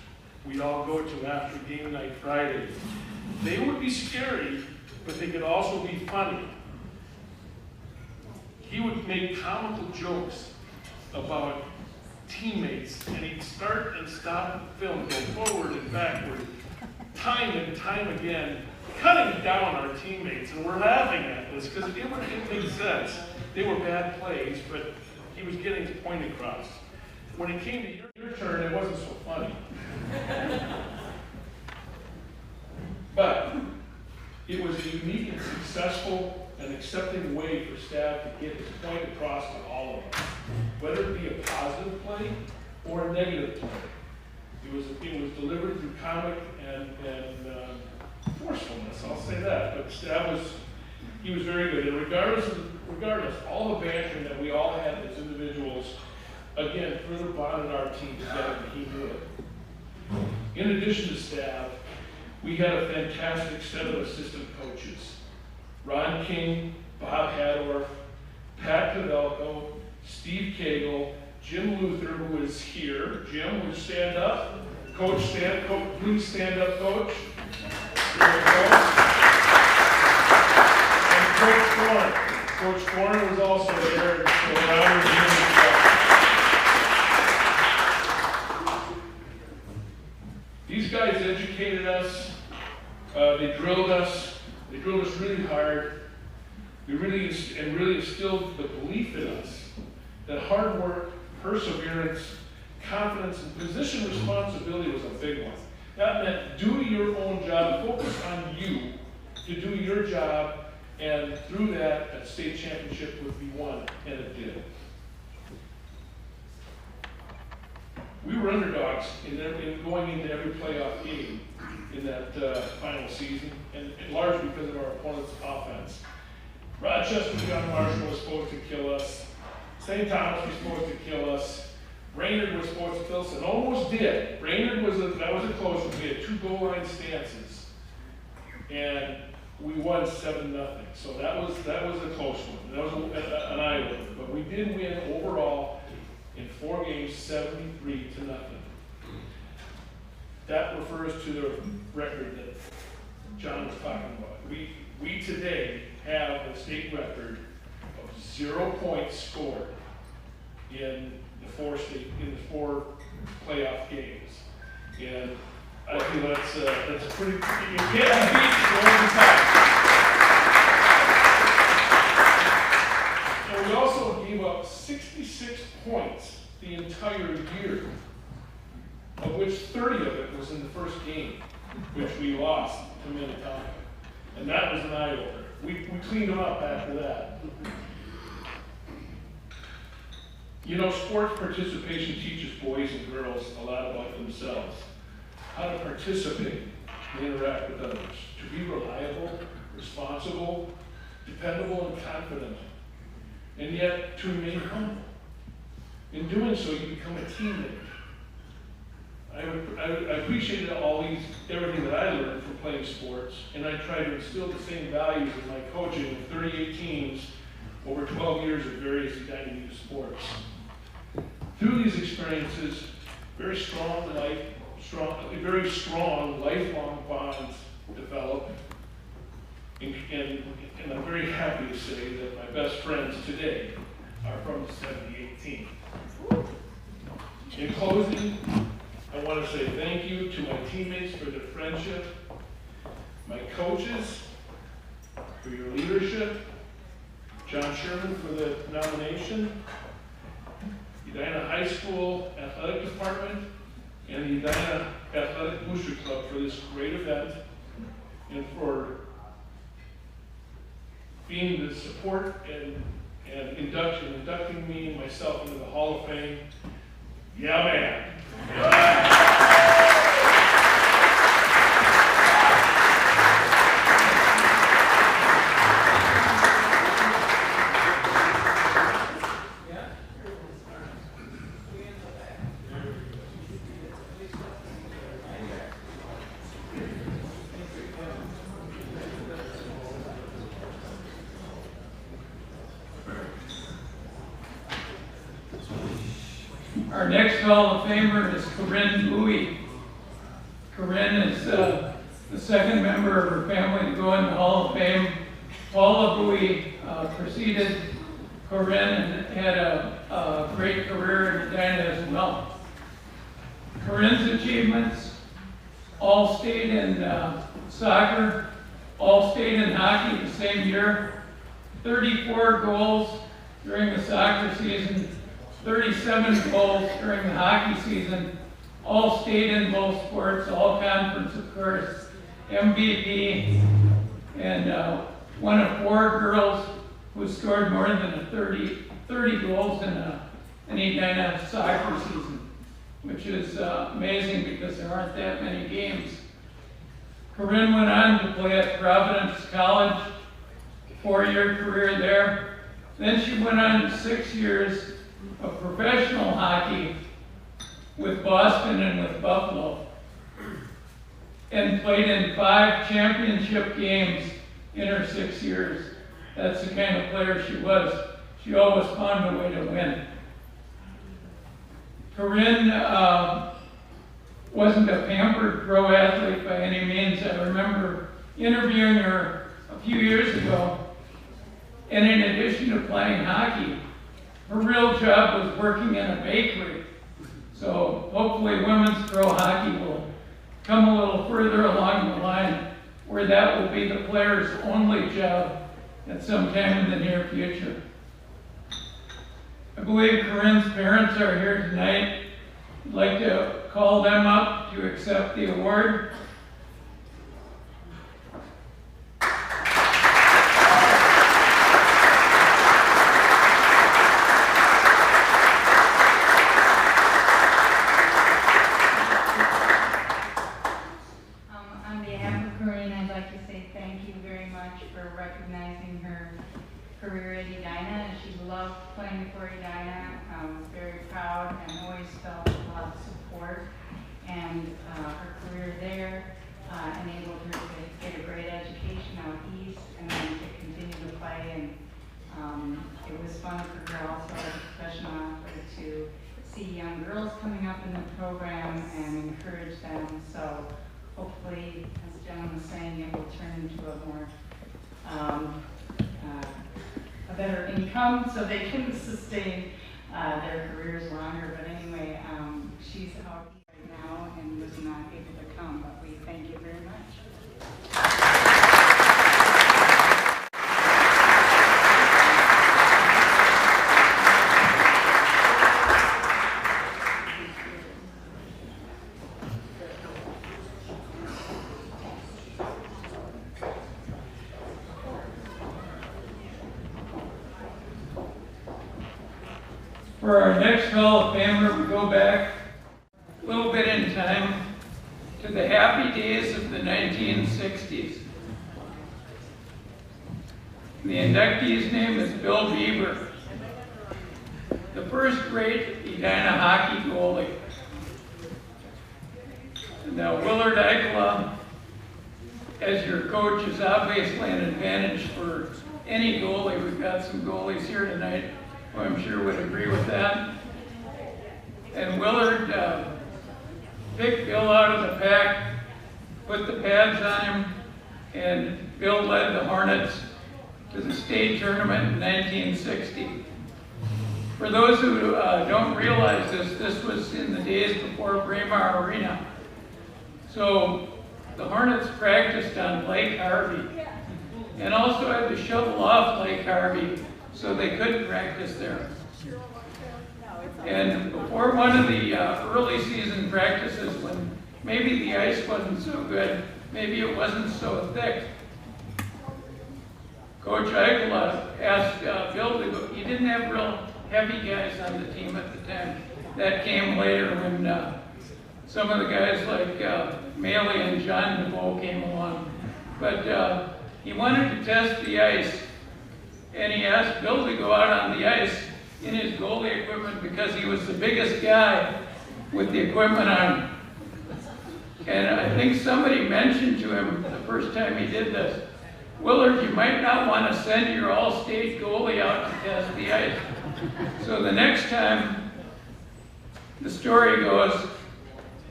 we'd all go to after game night Friday. They would be scary, but they could also be funny. He would make comical jokes about teammates, and he'd start and stop the film, go forward and backward, time and time again, cutting down our teammates. And we're laughing at this because it made sense. They were bad plays, but he was getting his point across. When it came to your turn, it wasn't so funny. But it was a unique and successful and accepting way for staff to get his point across to all of us, whether it be a positive play or a negative play. It was delivered through comic and forcefulness, I'll say that. But he was very good. And regardless, all the bantering that we all had as individuals, again, further bonded our team together, and he knew it. In addition to staff, we had a fantastic set of assistant coaches. Ron King, Bob Hadorf, Pat Pavelko, Steve Cagle, Jim Luther, who is here. Jim, would you stand up? Coach, please stand up, Coach. There we go. And Coach Thorne. Coach Thorne was also there. So these guys educated us. They drilled us. They drilled us really hard. They really instilled the belief in us that hard work, perseverance, confidence, and position responsibility was a big one. That meant do your own job, focus on you to do your job, and through that, a state championship would be won, and it did. We were underdogs in going into every playoff game in that final season, and largely because of our opponent's offense. Rochester John Marshall was supposed to kill us. St. Thomas was supposed to kill us. Brainerd was supposed to kill us, and almost did. Brainerd that was a close one. We had 2 goal line stances, and we won 7-0. So that was a close one. That was an eye opener. But we did win overall in 4 games, 73-0. That refers to the record that John was talking about. We today have a state record of 0 points scored in the 4 playoff games, and I feel that's pretty. You can't beat the time. And we also gave up 66 points the entire year, of which 30 of it was in the first game, which we lost to Minnetonka. And that was an eye-opener. We cleaned them up after that. You know, sports participation teaches boys and girls a lot about themselves, how to participate and interact with others, to be reliable, responsible, dependable, and confident, and yet to remain humble. In doing so, you become a teammate. I appreciated everything that I learned from playing sports, and I try to instill the same values in my coaching of 38 teams over 12 years of various Edina youth sports. Through these experiences, very strong lifelong bonds develop, and I'm very happy to say that my best friends today are from the 78 team. In closing, I want to say thank you to my teammates for their friendship, my coaches for your leadership, John Sherman for the nomination, Edina High School Athletic Department, and the Edina Athletic Booster Club for this great event, and for being the support and inducting me and myself into the Hall of Fame. Yeah, man. Our next Hall of Famer is Corinne Bowie. Corinne is the second member of her family to go in the Hall of Fame. Paula Bowie preceded Corinne and had a great career in Edina as well. Corinne's achievements: all-state in soccer, all-state in hockey the same year, 34 goals during the soccer season, 37 goals during the hockey season, all state in both sports, all conference, of course, MVP, and one of 4 girls who scored more than 30 goals in an Edina soccer season, which is amazing because there aren't that many games. Corinne went on to play at Providence College, 4-year career there. Then she went on to 6 years of professional hockey with Boston and with Buffalo, and played in 5 championship games in her 6 years. That's the kind of player she was. She always found a way to win. Corinne wasn't a pampered pro athlete by any means. I remember interviewing her a few years ago, and in addition to playing hockey, her real job was working in a bakery. So hopefully women's pro hockey will come a little further along the line where that will be the player's only job at some time in the near future. I believe Corinne's parents are here tonight. I'd like to call them up to accept the award. On behalf of Corinne, I'd like to say thank you very much for recognizing her career at Edina. She loved playing for Edina, was very proud and always felt a lot of support. And her career there enabled her to get a great education out east and then to continue to play. And it was fun for her also as a professional athlete to see young girls coming up in the program and encourage them. So hopefully, as John was saying, it will turn into a more a better income so they can sustain their careers longer. But anyway, she's out right now and was not able to come, but we thank you very much. For our next Hall of Famer, we go back a little bit in time to the happy days of the 1960s. The inductee's name is Bill Bieber, the first great Edina hockey goalie. Now, Willard Eichla, as your coach, is obviously an advantage for any goalie. We've got some goalies here tonight who I'm sure would agree with that. And Willard picked Bill out of the pack, put the pads on him, and Bill led the Hornets to the state tournament in 1960. For those who don't realize this was in the days before Braemar Arena. So the Hornets practiced on Lake Harvey and also had to shovel off Lake Harvey so they couldn't practice there. And before one of the early season practices, when maybe the ice wasn't so good, maybe it wasn't so thick, Coach Eichel asked Bill to go. He didn't have real heavy guys on the team at the time. That came later when some of the guys like Maley and John DeVoe came along. But he wanted to test the ice, and he asked Bill to go out on the ice in his goalie equipment because he was the biggest guy with the equipment on. And I think somebody mentioned to him the first time he did this, Willard, you might not want to send your all-state goalie out to test the ice. So the next time, the story goes,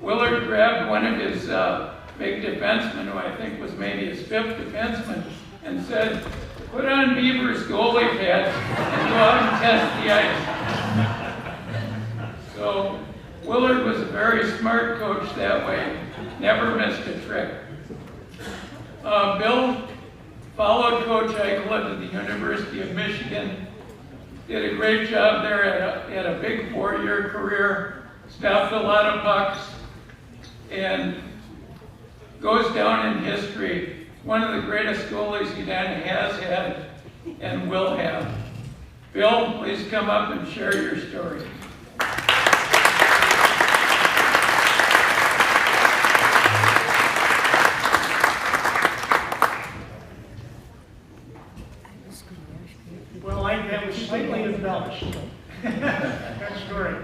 Willard grabbed one of his big defensemen, who I think was maybe his fifth defenseman, and said, put on Beaver's goalie pads and go out and test the ice. So Willard was a very smart coach that way, never missed a trick. Bill followed Coach Eichel to the University of Michigan, did a great job there, had a big 4-year career, stopped a lot of pucks, and goes down in history. One of the greatest goalies Edina has had and will have. Bill, please come up and share your story. Well, that was slightly embellished. That story.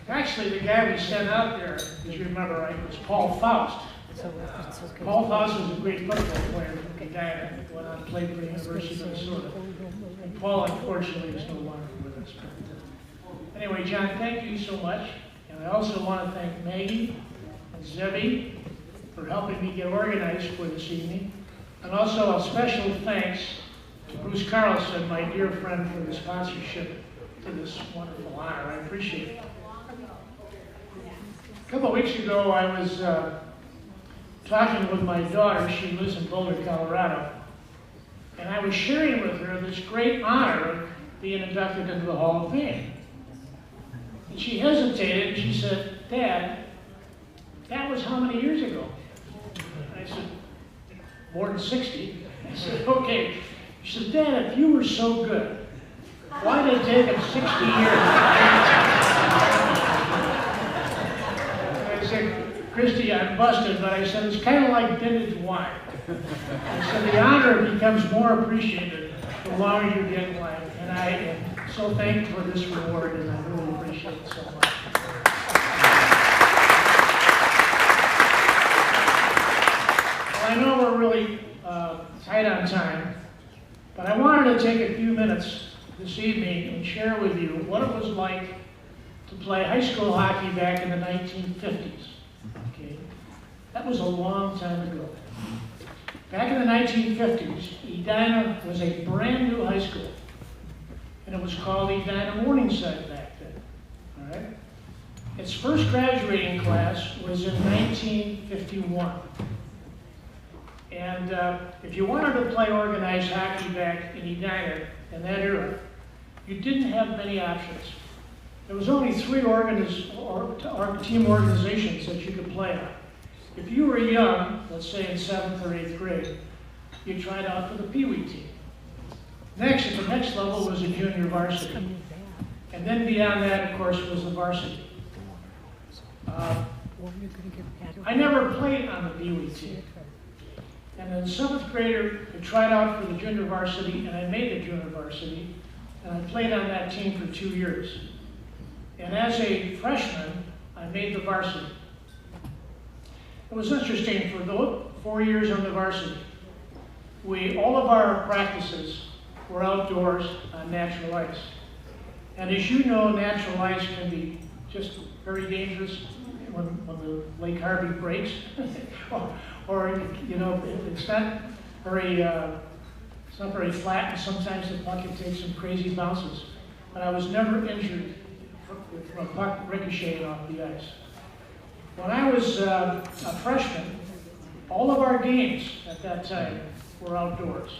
Actually, the guy we sent out there, as you remember, right, was Paul Faust. Paul Faust was a great football player from Edina, went on to play for the University of Minnesota. And Paul, unfortunately, is no longer with us. But anyway, John, thank you so much. And I also want to thank Maggie and Zebby for helping me get organized for this evening. And also a special thanks to Bruce Carlson, my dear friend, for the sponsorship to this wonderful honor. I appreciate it. A couple of weeks ago, I was talking with my daughter. She lives in Boulder, Colorado. And I was sharing with her this great honor of being inducted into the Hall of Fame. And she hesitated, and she said, Dad, that was how many years ago? And I said, more than 60. I said, okay. She said, Dad, if you were so good, why did it take him 60 years? I said, Christy, I'm busted, but I said, it's kind of like vintage wine. I said, the honor becomes more appreciated the longer you get in life. And I am so thankful for this reward, and I really appreciate it so much. Well, I know we're really tight on time, but I wanted to take a few minutes this evening and share with you what it was like to play high school hockey back in the 1950s. Okay? That was a long time ago. Back in the 1950s, Edina was a brand new high school, and it was called Edina Morningside back then. All right? Its first graduating class was in 1951. And if you wanted to play organized hockey back in Edina in that era, you didn't have many options. There was only 3 team organizations that you could play on. If you were young, let's say in 7th or 8th grade, you tried out for the Pee Wee team. Next, at the next level was a junior varsity. And then beyond that, of course, was the varsity. I never played on the Pee Wee team. And then 7th grader, I tried out for the junior varsity, and I made the junior varsity, and I played on that team for 2 years. And as a freshman, I made the varsity. It was interesting, for those 4 years on the varsity, all of our practices were outdoors on natural ice. And as you know, natural ice can be just very dangerous when the Lake Harvey breaks. or you know, it's not very flat, and sometimes the puck can take some crazy bounces. But I was never injured from a puck ricocheting off the ice. When I was a freshman, all of our games at that time were outdoors.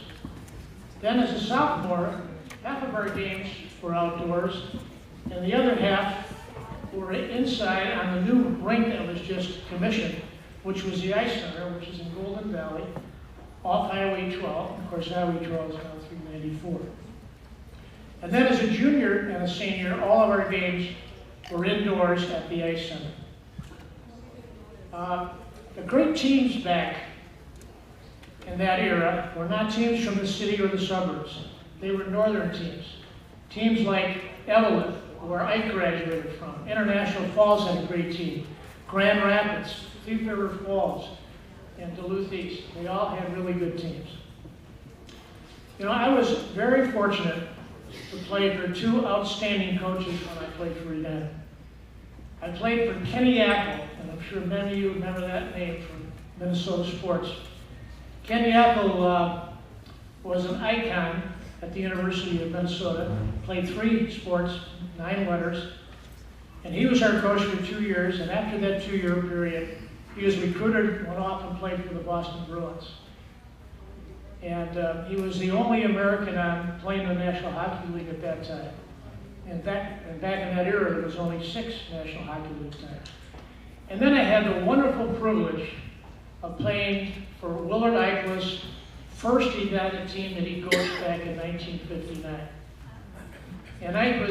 Then as a sophomore, half of our games were outdoors, and the other half were inside on the new rink that was just commissioned, which was the Ice Center, which is in Golden Valley, off Highway 12. Of course, Highway 12 is now 394. And then as a junior and a senior, all of our games were indoors at the Ice Center. The great teams back in that era were not teams from the city or the suburbs. They were northern teams. Teams like Evelyn, where Ike graduated from. International Falls had a great team. Grand Rapids, Thief River Falls, and Duluth East. They all had really good teams. You know, I was very fortunate to play for two outstanding coaches when I played for Edina. I played for Kenny Apple, and I'm sure many of you remember that name from Minnesota sports. Kenny Apple was an icon at the University of Minnesota, played 3 sports, 9 letters, and he was our coach for 2 years, and after that 2-year period, he was recruited, went off and played for the Boston Bruins. And he was the only American on playing the National Hockey League at that time. And back in that era, there was only 6 National Hockey League teams. And then I had the wonderful privilege of playing for Willard Eichler's first United team that he coached back in 1959. And Ike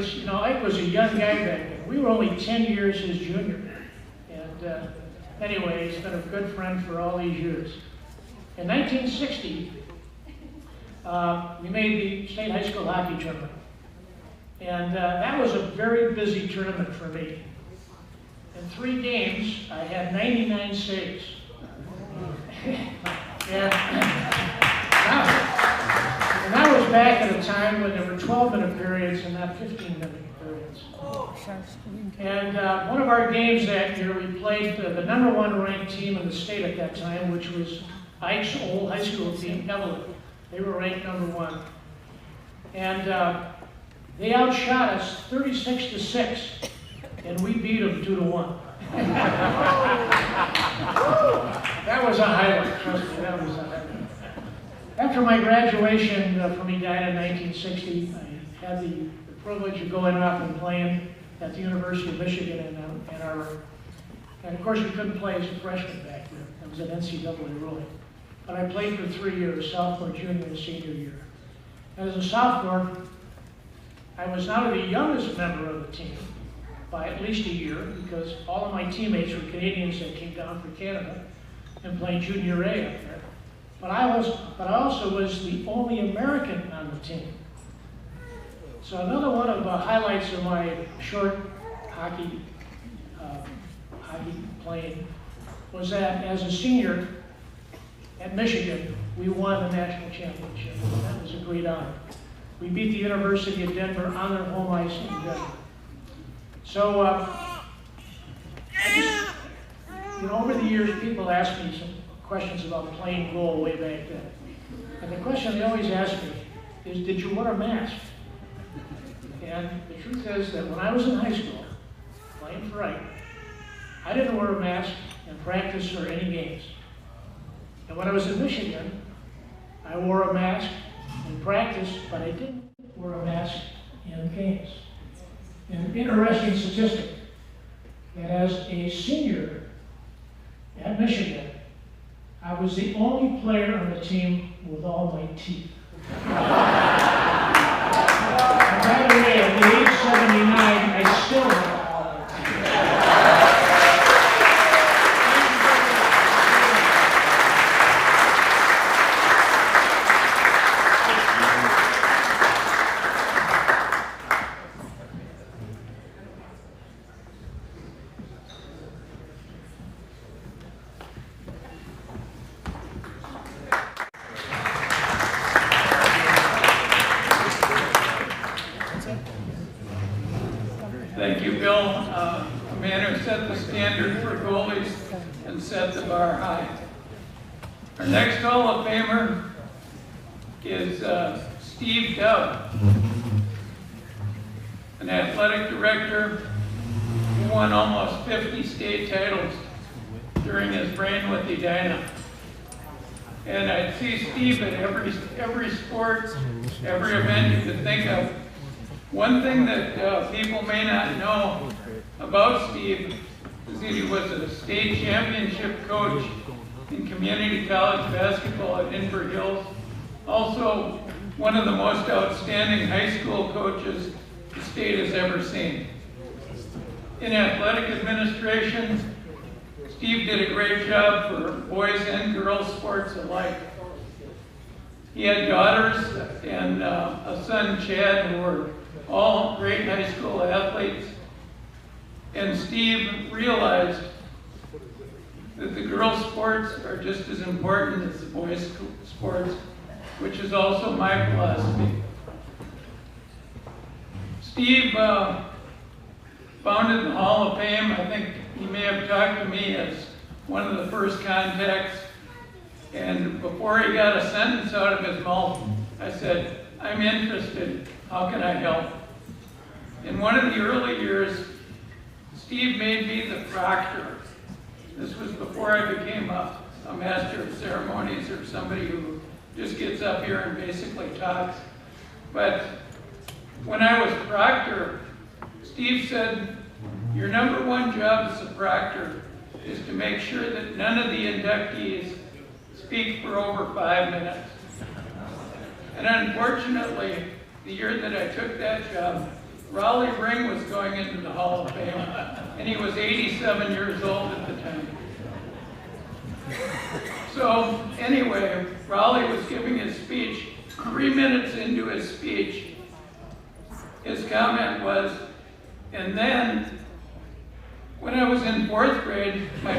was a young guy back then. We were only 10 years his junior. And anyway, he's been a good friend for all these years. In 1960, we made the state high school hockey tournament. And that was a very busy tournament for me. In 3 games, I had 99 saves. And that was back at a time when there were 12-minute periods and not 15-minute periods. And one of our games that year, we played the #1 ranked team in the state at that time, which was Ike's old high school team, Evelyn. They were ranked #1. And they outshot us 36-6, and we beat them 2-1. That was a highlight, trust me, that was a highlight. After my graduation from Edina in 1960, I had the privilege of going off and playing at the University of Michigan in Ann Arbor. And of course, we couldn't play as a freshman back then. That was an NCAA ruling. But I played for 3 years, sophomore, junior, and senior year. And as a sophomore, I was now the youngest member of the team by at least a year, because all of my teammates were Canadians that came down for Canada and played junior A up there. But I also was the only American on the team. So another one of the highlights of my short hockey playing was that as a senior at Michigan, we won the national championship. That was a great honor. We beat the University of Denver on their home ice in Denver. So, over the years, people ask me some questions about playing goal way back then. And the question they always ask me is, did you wear a mask? And the truth is that when I was in high school, playing for Ike, I didn't wear a mask in practice or any games. And when I was in Michigan, I wore a mask in practice, but I didn't wear a mask in games. An interesting statistic, that as a senior at Michigan, I was the only player on the team with all my teeth. And by the way, at the age 79, I still have all my teeth. Thank you, Bill. A man who set the standard for goalies and set the bar high. Our next Hall of Famer is Steve Dove, an athletic director who won almost 50 state titles during his reign with Edina. And I'd see Steve at every sport, every event you could think of. One thing that people may not know about Steve is that he was a state championship coach in community college basketball at Inver Hills. Also, one of the most outstanding high school coaches the state has ever seen. In athletic administration, Steve did a great job for boys and girls sports alike. He had daughters and a son, Chad, who were all great high school athletes. And Steve realized that the girls' sports are just as important as the boys' sports, which is also my philosophy. Steve founded the Hall of Fame. I think he may have talked to me as one of the first contacts. And before he got a sentence out of his mouth, I said, "I'm interested. How can I help?" In one of the early years, Steve made me the proctor. This was before I became a master of ceremonies or somebody who just gets up here and basically talks. But when I was proctor, Steve said, "Your number one job as a proctor is to make sure that none of the inductees speak for over 5 minutes." And unfortunately, the year that I took that job, Raleigh Ring was going into the Hall of Fame, and he was 87 years old at the time. So anyway, Raleigh was giving his speech. 3 minutes into his speech, his comment was, "And then, when I was in 4th grade, my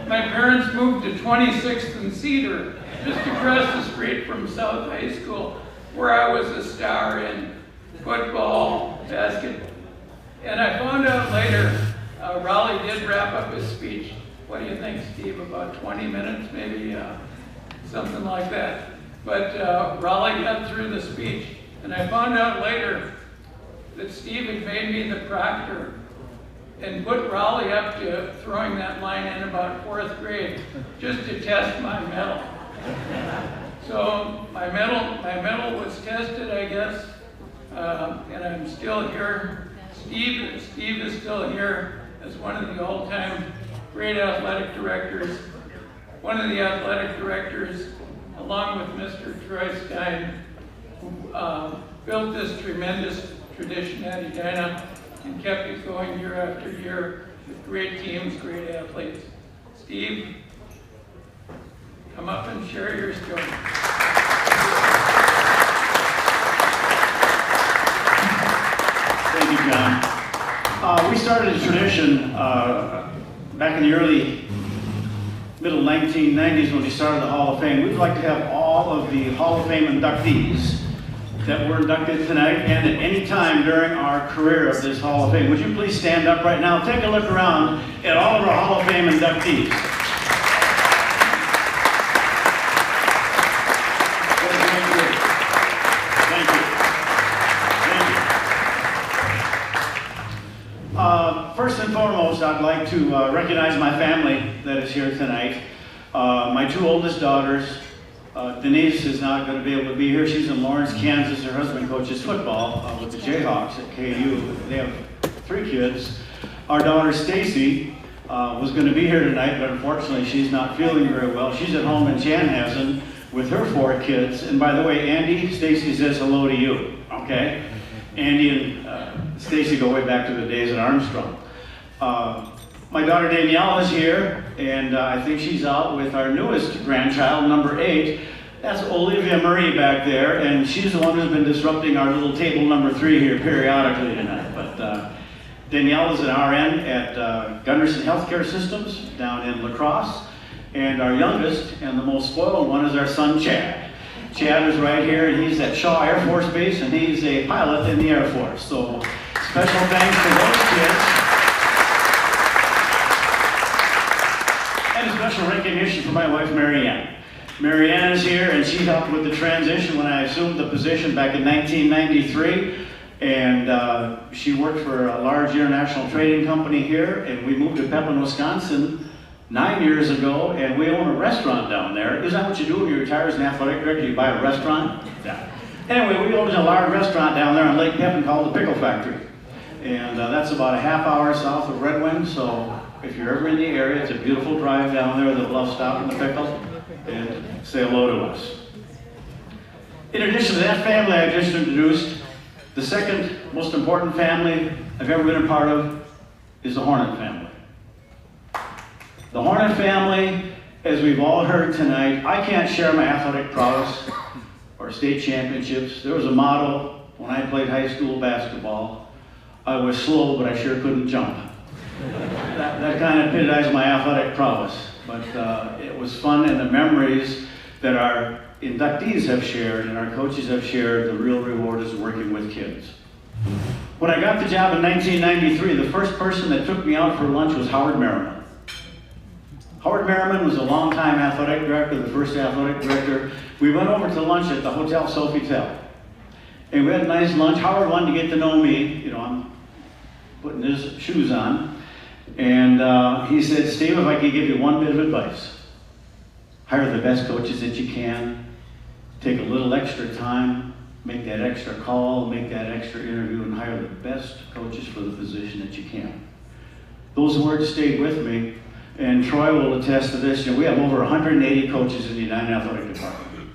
parents moved to 26th and Cedar, just across the street from South High School, where I was a star in football, basketball." And I found out later, Raleigh did wrap up his speech. What do you think, Steve? About 20 minutes, maybe, something like that. But Raleigh got through the speech, and I found out later that Steve had made me the proctor and put Raleigh up to throwing that line in about 4th grade, just to test my mettle. So my mettle was tested, I guess, and I'm still here. Steve is still here as one of the all-time great athletic directors. One of the athletic directors, along with Mr. Troy Stein, who built this tremendous tradition at Edina and kept it going year after year with great teams, great athletes. Steve, come up and share your story. Thank you, John. We started a tradition back in the middle 1990s when we started the Hall of Fame. We'd like to have all of the Hall of Fame inductees that were inducted tonight and at any time during our career of this Hall of Fame. Would you please stand up right now? Take a look around at all of our Hall of Fame inductees. First and foremost, I'd like to recognize my family that is here tonight. My 2 oldest daughters. Denise is not going to be able to be here. She's in Lawrence, Kansas. Her husband coaches football with the Jayhawks at KU. They have 3 kids. Our daughter Stacy was going to be here tonight, but unfortunately she's not feeling very well. She's at home in Chanhassen with her 4 kids. And by the way, Andy, Stacy says hello to you, okay? Andy and Stacy go way back to the days at Armstrong. My daughter Danielle is here, and I think she's out with our newest grandchild, number 8. That's Olivia Marie back there, and she's the one who's been disrupting our little table number 3 here periodically tonight. But Danielle is an RN at Gunderson Healthcare Systems down in La Crosse, and our youngest and the most spoiled one is our son Chad. Chad is right here, and he's at Shaw Air Force Base, and he's a pilot in the Air Force. So special thanks to those kids. And a special recognition for my wife, Marianne. Marianne is here, and she helped with the transition when I assumed the position back in 1993. And she worked for a large international trading company here, and we moved to Pepin, Wisconsin 9 years ago, and we own a restaurant down there. Isn't that what you do when you retire as an athletic director? You buy a restaurant? Yeah. Anyway, we opened a large restaurant down there on Lake Pepin called the Pickle Factory. And that's about a half hour south of Red Wing, so if you're ever in the area, it's a beautiful drive down there. They'll love stopping the pickle and say hello to us. In addition to that family I just introduced, the second most important family I've ever been a part of is the Hornet family. The Hornet family, as we've all heard tonight, I can't share my athletic prowess or state championships. There was a motto when I played high school basketball. I was slow, but I sure couldn't jump. That kind of epitomized my athletic prowess. But it was fun, and the memories that our inductees have shared and our coaches have shared, the real reward is working with kids. When I got the job in 1993, the first person that took me out for lunch was Howard Merriman. Howard Merriman was a longtime athletic director, the first athletic director. We went over to lunch at the Hotel Sofitel. And we had a nice lunch. Howard wanted to get to know me. You know, I'm putting his shoes on. And he said, Steve, if I could give you one bit of advice, hire the best coaches that you can, take a little extra time, make that extra call, make that extra interview, and hire the best coaches for the position that you can. Those words stayed with me, and Troy will attest to this. You know, we have over 180 coaches in the Edina Athletic Department.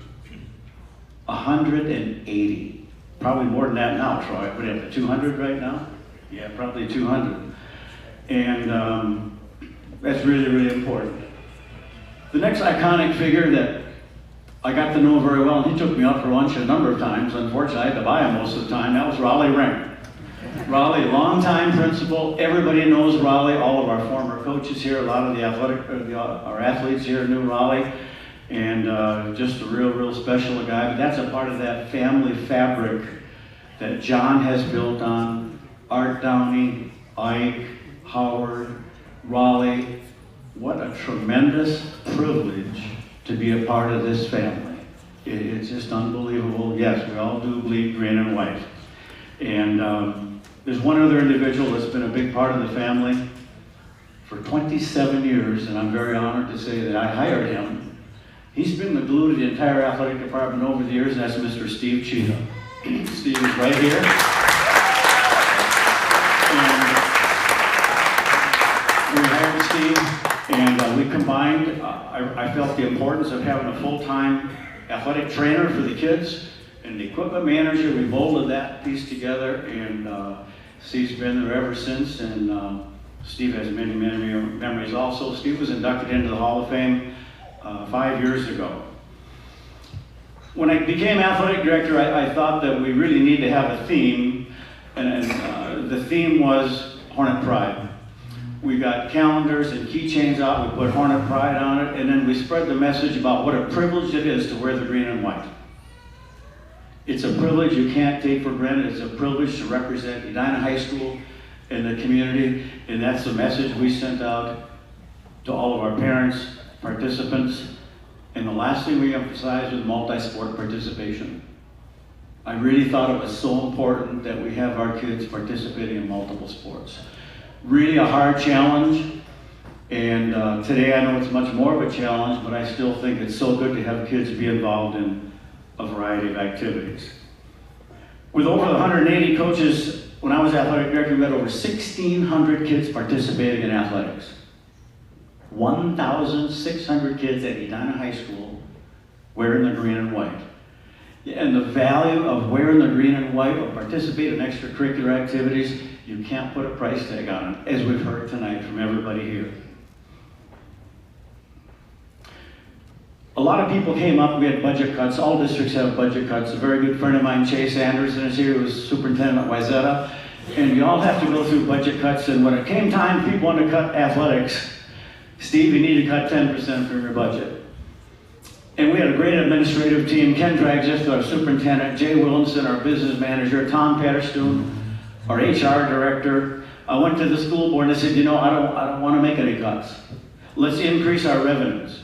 180. Probably more than that now, Troy. What do you have, 200 right now? Yeah, probably 200. And that's really, really important. The next iconic figure that I got to know very well, and he took me out for lunch a number of times. Unfortunately, I had to buy him most of the time. That was Raleigh Ring. Raleigh, longtime principal. Everybody knows Raleigh. All of our former coaches here, a lot of the our athletes here knew Raleigh. And just a real special guy. But that's a part of that family fabric that John has built on. Art Downey, Ike, Howard, Raleigh. What a tremendous privilege to be a part of this family. It's just unbelievable. Yes, we all do bleed green and white. And there's one other individual that's been a big part of the family for 27 years, and I'm very honored to say that I hired him. He's been the glue to the entire athletic department over the years, and that's Mr. Steve Cheetah. Steve is right here. And we hired Steve, and we combined. I felt the importance of having a full-time athletic trainer for the kids and the equipment manager. We molded that piece together, and Steve's been there ever since, and Steve has many memories also. Steve was inducted into the Hall of Fame 5 years ago. When I became athletic director, I thought that we really need to have a theme, and the theme was Hornet Pride. We got calendars and keychains out, we put Hornet Pride on it, and then we spread the message about what a privilege it is to wear the green and white. It's a privilege you can't take for granted. It's a privilege to represent Edina High School in the community, and that's the message we sent out to all of our parents, participants, and the last thing we emphasized was multi-sport participation. I really thought it was so important that we have our kids participating in multiple sports. Really a hard challenge, and today I know it's much more of a challenge, but I still think it's so good to have kids be involved in a variety of activities. With over 180 coaches, when I was athletic director, we had over 1,600 kids participating in athletics. 1,600 kids at Edina High School wearing the green and white. And the value of wearing the green and white or participating in extracurricular activities, you can't put a price tag on it, as we've heard tonight from everybody here. A lot of people came up, we had budget cuts. All districts have budget cuts. A very good friend of mine, Chase Anderson, is here, who was superintendent at Wayzata. And you all have to go through budget cuts, and when it came time, people wanted to cut athletics. Steve, you need to cut 10% from your budget. And we had a great administrative team. Ken Dragsiff, our superintendent, Jay Williamson, our business manager, Tom Patterstone, our HR director. I went to the school board and I said, you know, I don't want to make any cuts. Let's increase our revenues.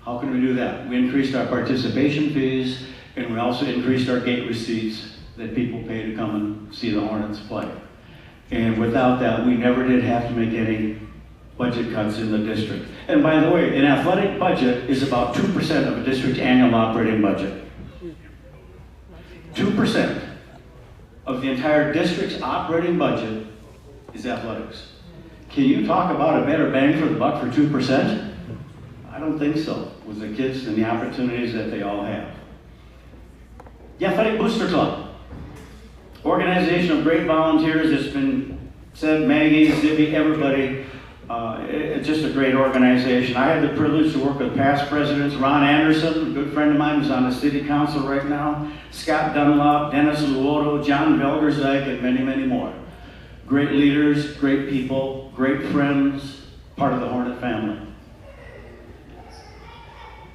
How can we do that? We increased our participation fees, and we also increased our gate receipts that people pay to come and see the Hornets play. And without that, we never did have to make any budget cuts in the district. And by the way, an athletic budget is about 2% of a district's annual operating budget. 2% of the entire district's operating budget is athletics. Can you talk about a better bang for the buck for 2%? I don't think so, with the kids and the opportunities that they all have. The Athletic Booster Club, organization of great volunteers. It's been said, Maggie, Zibby, everybody. It's just a great organization. I had the privilege to work with past presidents. Ron Anderson, a good friend of mine, who's on the city council right now. Scott Dunlop, Dennis Luoto, John Velgersdyke, and many, many more. Great leaders, great people, great friends, part of the Hornet family.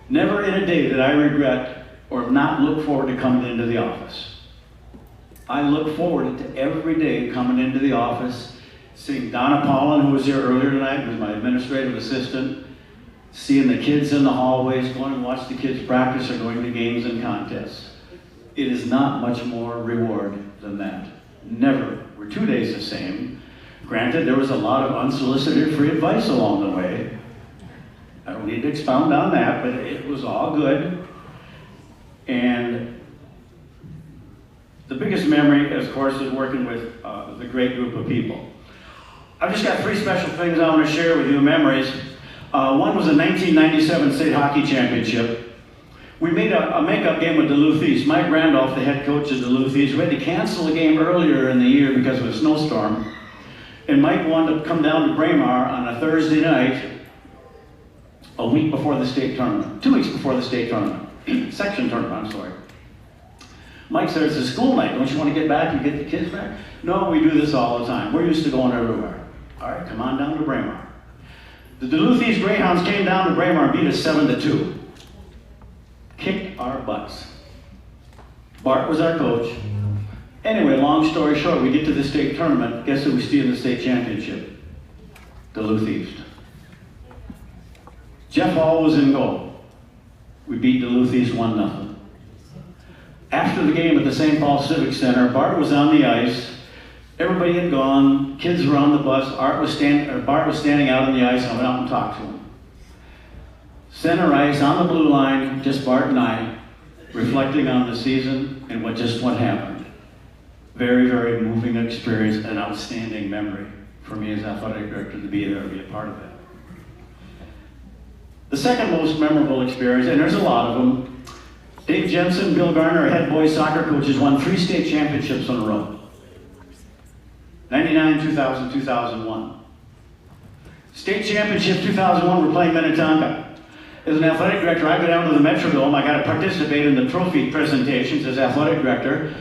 Never in a day did I regret or not look forward to coming into the office. I look forward to every day coming into the office, seeing Donna Paulin, who was here earlier tonight, who was my administrative assistant, seeing the kids in the hallways, going to watch the kids practice or going to games and contests. It is not much more reward than that. Never were 2 days the same. Granted, there was a lot of unsolicited free advice along the way. I don't need to expound on that, but it was all good. And the biggest memory, of course, is working with the great group of people. I've just got 3 special things I want to share with you, memories. One was a 1997 state hockey championship. We made a makeup game with Duluth East. Mike Randolph, the head coach of Duluth East, we had to cancel the game earlier in the year because of a snowstorm. And Mike wanted to come down to Braemar on a Thursday night, a week before the state tournament, 2 weeks before the state tournament, section tournament, I'm sorry. Mike said, it's a school night, don't you want to get back and get the kids back? No, we do this all the time. We're used to going everywhere. All right, come on down to Braemar. The Duluth East Greyhounds came down to Braemar and beat us 7-2. Kicked our butts. Bart was our coach. Anyway, long story short, we get to the state tournament. Guess who we see in the state championship? Duluth East. Jeff Hall was in goal. We beat Duluth East 1-0. After the game at the St. Paul Civic Center, Bart was on the ice. Everybody had gone. Kids were on the bus. Bart was standing out on the ice. I went out and talked to him. Center ice on the blue line, just Bart and I, reflecting on the season and what happened. Very, very moving experience, an outstanding memory for me as athletic director to be there, to be a part of that. The second most memorable experience, and there's a lot of them, Dave Jensen, Bill Garner, our head boys soccer coaches, won 3 state championships in a row. 99, 2000, 2001. State championship 2001, we're playing Minnetonka. As an athletic director, I go down to the Metrodome. I got to participate in the trophy presentations as athletic director.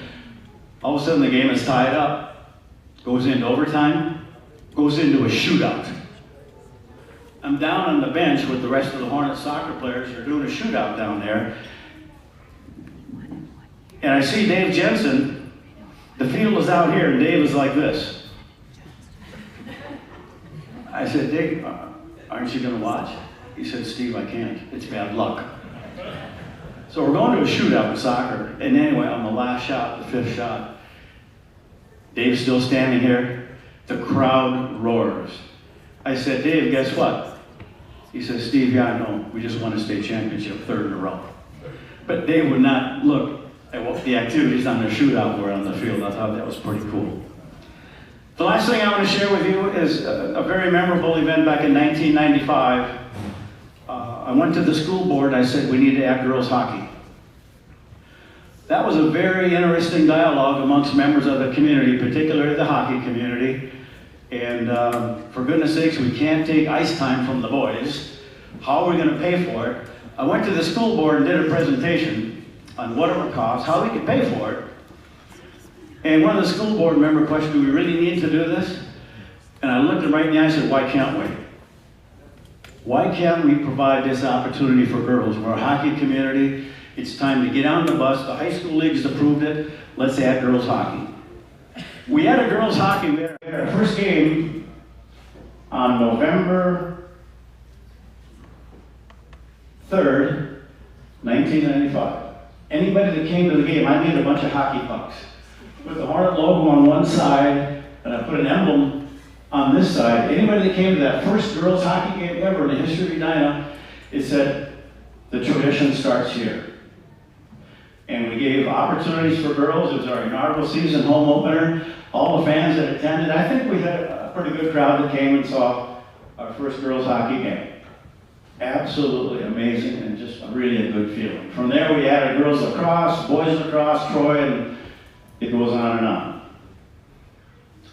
All of a sudden, the game is tied up. Goes into overtime. Goes into a shootout. I'm down on the bench with the rest of the Hornet soccer players. They're doing a shootout down there. And I see Dave Jensen. The field is out here, and Dave is like this. I said, Dave, aren't you going to watch? He said, Steve, I can't. It's bad luck. So we're going to a shootout in soccer. And anyway, on the last shot, the 5th shot, Dave's still standing here. The crowd roars. I said, Dave, guess what? He said, Steve, yeah, I know. We just won a state championship, 3rd in a row. But Dave would not look at what the activities on the shootout were on the field. I thought that was pretty cool. The last thing I want to share with you is a very memorable event back in 1995. I went to the school board. I said, we need to add girls hockey. That was a very interesting dialogue amongst members of the community, particularly the hockey community. And for goodness sakes, we can't take ice time from the boys. How are we going to pay for it? I went to the school board and did a presentation on what it would cost, how we could pay for it. And one of the school board member questioned, do we really need to do this? And I looked him right in the eye and said, why can't we? Why can't we provide this opportunity for girls? We're a hockey community. It's time to get on the bus. The high school leagues approved it. Let's add girls hockey. We had a girls hockey. We had our first game on November 3rd, 1995. Anybody that came to the game, I made a bunch of hockey pucks with the Hornet logo on one side, and I put an emblem on this side, anybody that came to that first girls hockey game ever in the history of Edina, it said, the tradition starts here. And we gave opportunities for girls. It was our inaugural season home opener. All the fans that attended, I think we had a pretty good crowd that came and saw our first girls hockey game. Absolutely amazing and just really a good feeling. From there we added girls lacrosse, boys lacrosse, Troy, and it goes on and on.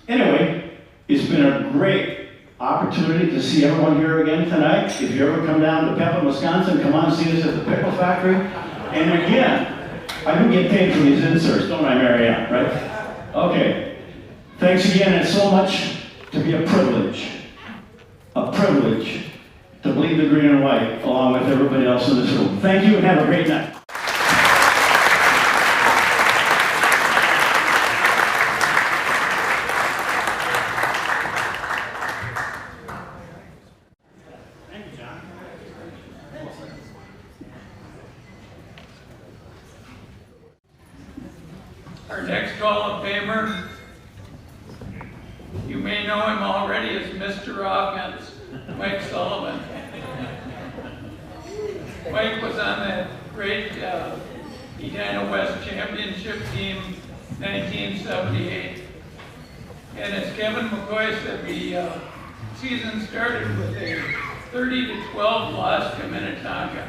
Anyway, it's been a great opportunity to see everyone here again tonight. If you ever come down to Pepin, Wisconsin, come on and see us at the Pickle Factory. And again, I do get paid for these inserts, don't I, Mary Ann, right? Okay. Thanks again, and so much to be a privilege to bleed the green and white along with everybody else in this room. Thank you and have a great night. Thank you, John. Our next Hall of Famer, you may know him already as Mr. Offense, Mike Sullivan. Mike was on that great Edina West Championship team, 1978. And as Kevin McCoy said, the season started with a 30-12 loss to Minnetonka.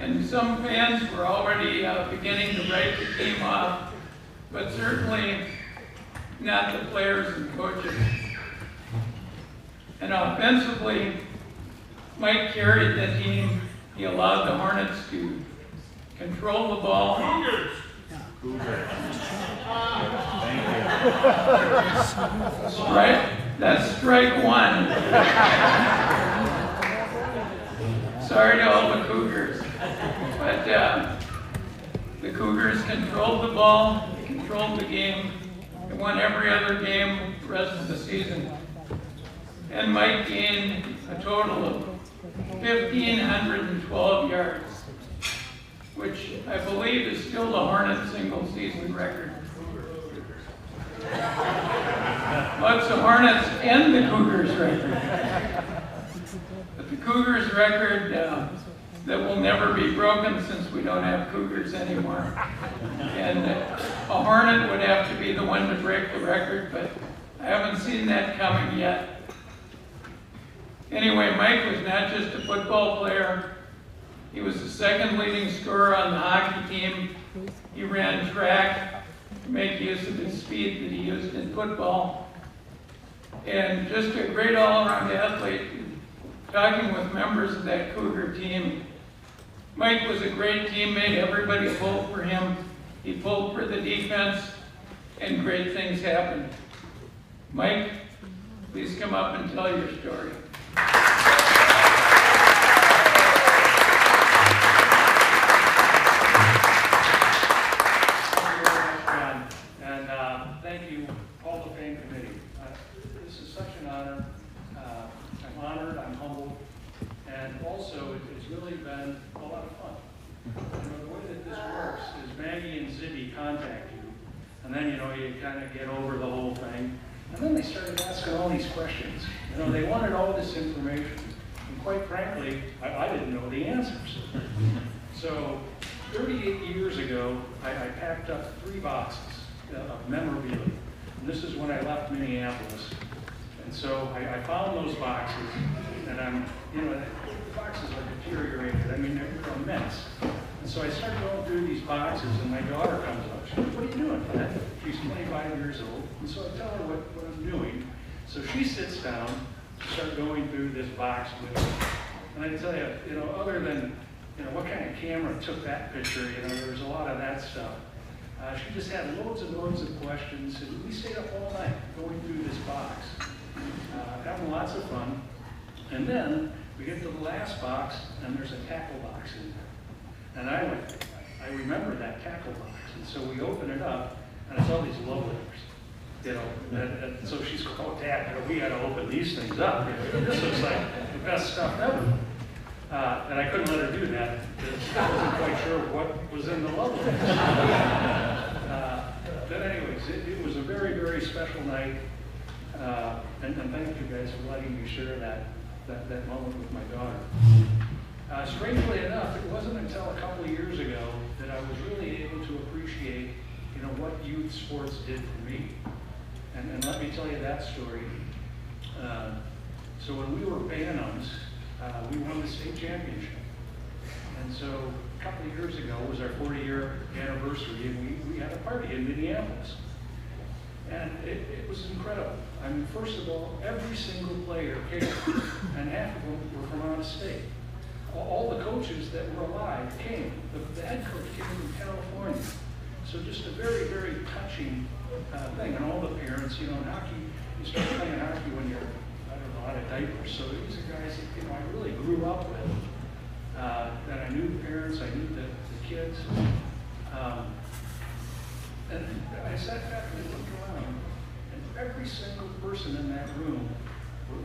And some fans were already beginning to write the team off, but certainly not the players and coaches. And offensively, Mike carried the team. He allowed the Hornets to control the ball. Right? That's strike one. Sorry to all the Cougars. But the Cougars controlled the ball, they controlled the game, they won every other game the rest of the season. And Mike gained a total of 1,512 yards, which I believe is still the Hornets single season record. Well, it's the Hornets and the Cougars record. But the Cougars record that will never be broken since we don't have Cougars anymore. And a Hornet would have to be the one to break the record, but I haven't seen that coming yet. Anyway, Mike was not just a football player. He was the second leading scorer on the hockey team. He ran track to make use of his speed that he used in football. And just a great all-around athlete. Talking with members of that Cougar team, Mike was a great teammate. Everybody pulled for him. He pulled for the defense, and great things happened. Mike, please come up and tell your story. Thank you, Hall of Fame Committee. This is such an honor. I'm honored, I'm humbled, and also it's really been a lot of fun. The way that this works is Maggie and Zibby contact you, and then you kind of get over the whole thing, and then they started asking all these questions. They wanted all this information, and quite frankly, I didn't know the answers. So 38 years ago, I packed up 3 boxes of memorabilia. And this is when I left Minneapolis. And so I found those boxes, and the boxes are deteriorated. I mean, they're a mess. And so I started going through these boxes, and my daughter comes up. She goes, "What are you doing, Dad?" She's 25 years old. And so I tell her what I'm doing. So she sits down to start going through this box with me. And I tell you, other than, what kind of camera took that picture, there was a lot of that stuff. She just had loads and loads of questions, and we stayed up all night going through this box, having lots of fun. And then we get to the last box, and there's a tackle box in there. And I remember that tackle box, and so we open it up, and it's all these love letters. And so she's going, "Oh, Dad, we got to open these things up. This looks like the best stuff ever." And I couldn't let her do that because I wasn't quite sure what was in the love letters. But anyways, it was a very, very special night. And thank you guys for letting me share that moment with my daughter. Strangely enough, it wasn't until a couple of years ago that I was really able to appreciate, what youth sports did for me. And let me tell you that story. So when we were Bantams, we won the state championship. And so a couple of years ago was our 40-year anniversary, and we had a party in Minneapolis. And it was incredible. I mean, first of all, every single player came, and half of them were from out of state. All the coaches that were alive came. The head coach came from California. So just a very, very touching thing. And all the parents, in hockey, you start playing hockey when you're, out of diapers. So these are guys that, I really grew up with. That I knew the parents, I knew the kids. And I sat back and I looked around, and every single person in that room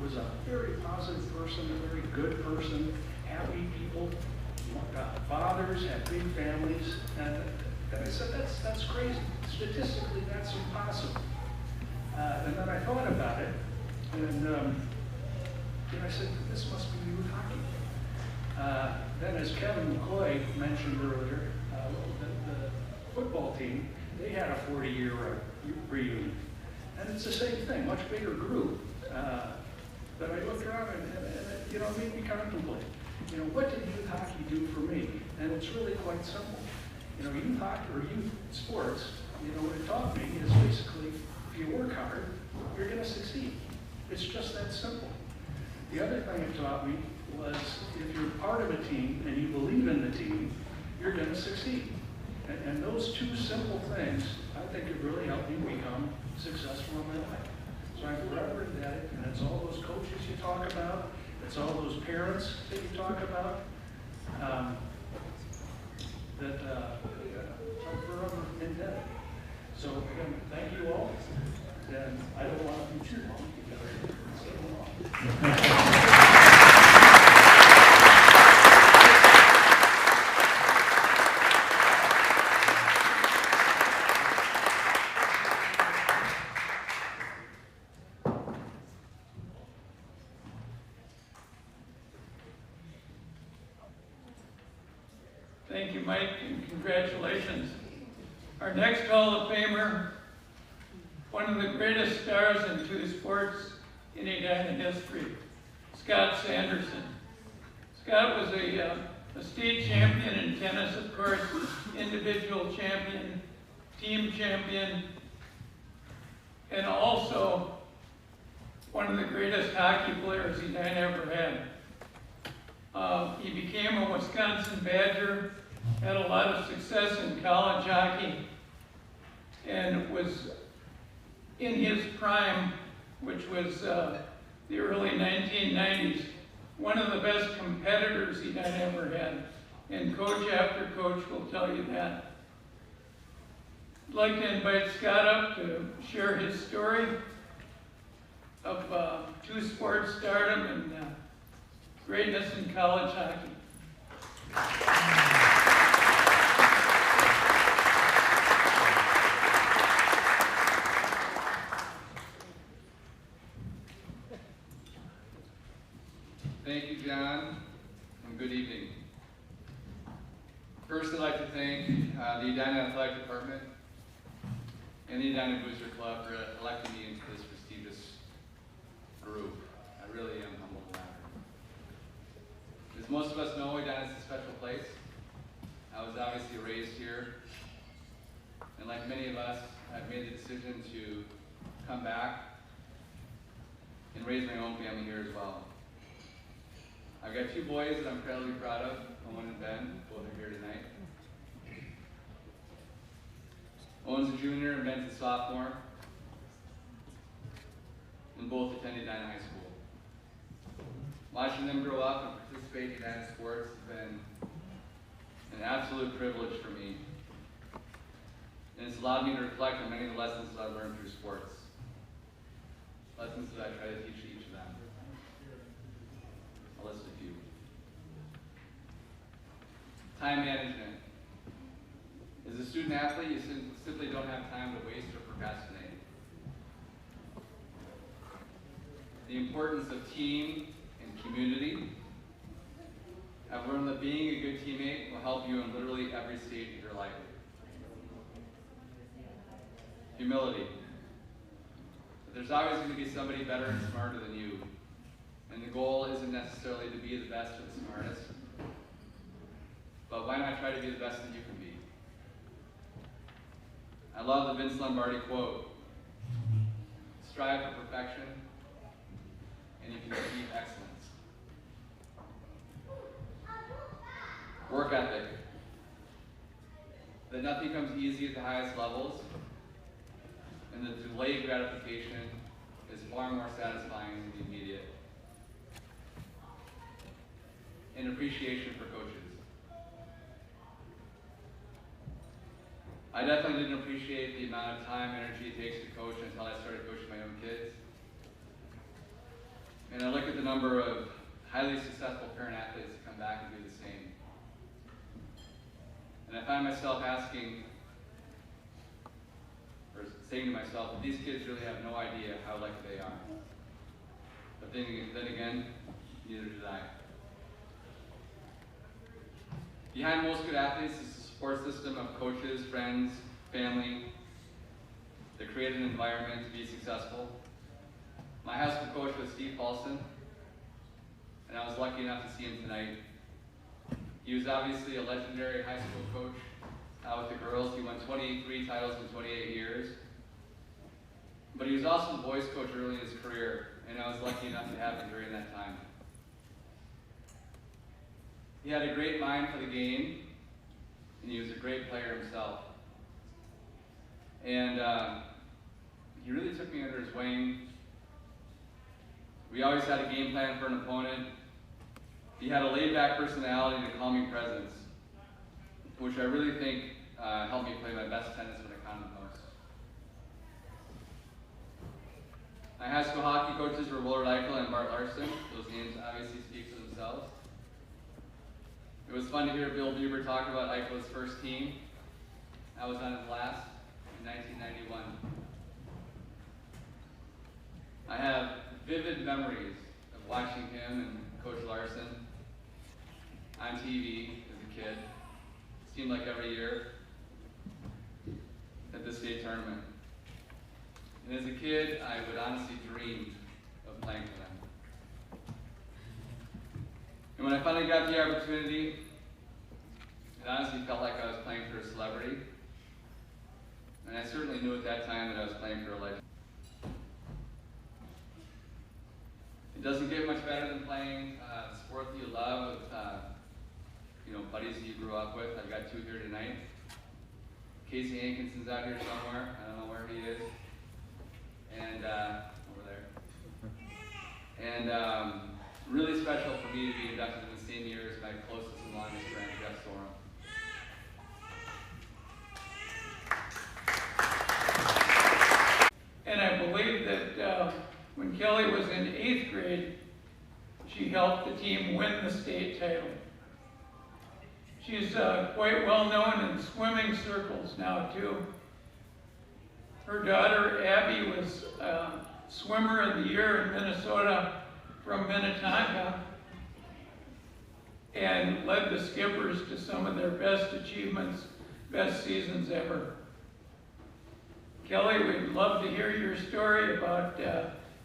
was a very positive person, a very good person, happy people, fathers, had big families. And I said, that's crazy. Statistically, that's impossible. And then I thought about it, and I said, this must be youth hockey. Then as Kevin McCoy mentioned earlier, the football team, they had a 40-year reunion. And it's the same thing, much bigger group. But I looked around and it made me contemplate, what did youth hockey do for me? And it's really quite simple. Youth hockey or youth sports, what it taught me is basically, if you work hard, you're going to succeed. It's just that simple. The other thing it taught me was if you're part of a team and you believe in the team, you're going to succeed. And those two simple things, I think have really helped me become successful in my life. So I'm forever indebted, and it's all those coaches you talk about, it's all those parents that you talk about, that I'm forever indebted. So again, thank you all, and I don't want to be too long because it's so long. Thank you, Mike, and congratulations. Our next Hall of Famer, one of the greatest stars in two sports in Edina history, Scott Sanderson. Scott was a state champion in tennis, of course, individual champion, team champion, and also one of the greatest hockey players Edina ever had. He became a Wisconsin Badger, had a lot of success in college hockey, and was in his prime, which was the early 1990s, one of the best competitors Edina ever had. And coach after coach will tell you that. I'd like to invite Scott up to share his story of two sports stardom and greatness in college hockey. Thank you, John, and good evening. First, I'd like to thank the Edina Athletic Department and the Edina Booster Club for electing me into this prestigious group. I really am humbled and honored. As most of us know, Edina is a special place. I was obviously raised here, and like many of us, I've made the decision to come back and raise my own family here as well. I've got two boys that I'm incredibly proud of, Owen and Ben. Both are here tonight. Owen's a junior and Ben's a sophomore, and both attend Edina High School. Watching them grow up and participate in Edina sports has been an absolute privilege for me. And it's allowed me to reflect on many of the lessons that I've learned through sports. Lessons that I try to teach each of them. I'll list a few. Time management. As a a student athlete, you simply don't have time to waste or procrastinate. The importance of team and community. I've learned that being a good teammate will help you in literally every stage of your life. Humility. There's always going to be somebody better and smarter than you. And the goal isn't necessarily to be the best or the smartest, but why not try to be the best that you can be? I love the Vince Lombardi quote, strive for perfection, and you can achieve excellence. Work ethic. That nothing comes easy at the highest levels, and the delayed gratification is far more satisfying than the immediate. And appreciation for coaches. I definitely didn't appreciate the amount of time, energy it takes to coach until I started coaching my own kids. And I look at the number of highly successful parent athletes that come back and do the same. And I find myself asking, or saying to myself, that these kids really have no idea how lucky they are. But then again, neither did I. Behind most good athletes is a support system of coaches, friends, family that create an environment to be successful. My high school coach was Steve Paulson, and I was lucky enough to see him tonight. He was obviously a legendary high school coach with the girls. He won 23 titles in 28 years. But he was also the boys coach early in his career, and I was lucky enough to have him during that time. He had a great mind for the game, and he was a great player himself. And he really took me under his wing. We always had a game plan for an opponent. He had a laid-back personality and a calming presence, which I really think helped me play my best tennis when it counted most. My high school hockey coaches were Willard Eichel and Bart Larson. Those names obviously speak for themselves. It was fun to hear Bill Bieber talk about Eichel's first team. I was on his last in 1991. I have vivid memories of watching him and Coach Larson on TV as a kid. It seemed like every year at the state tournament. And as a kid, I would honestly dream of playing for them. And when I finally got the opportunity, it honestly felt like I was playing for a celebrity. And I certainly knew at that time that I was playing for a legend. It doesn't get much better than playing the sport that you love with buddies that you grew up with. I've got two here tonight. Casey Hankinson's out here somewhere. I don't know where he is. And over there. And really special for me to be inducted in the same year as my closest and longest friend, Jeff Sorum. And I believe that when Kelly was in 8th grade, she helped the team win the state title. She's quite well known in swimming circles now too. Her daughter Abby was Swimmer of the Year in Minnesota from Minnetonka and led the skippers to some of their best achievements, best seasons ever. Kelly, we'd love to hear your story about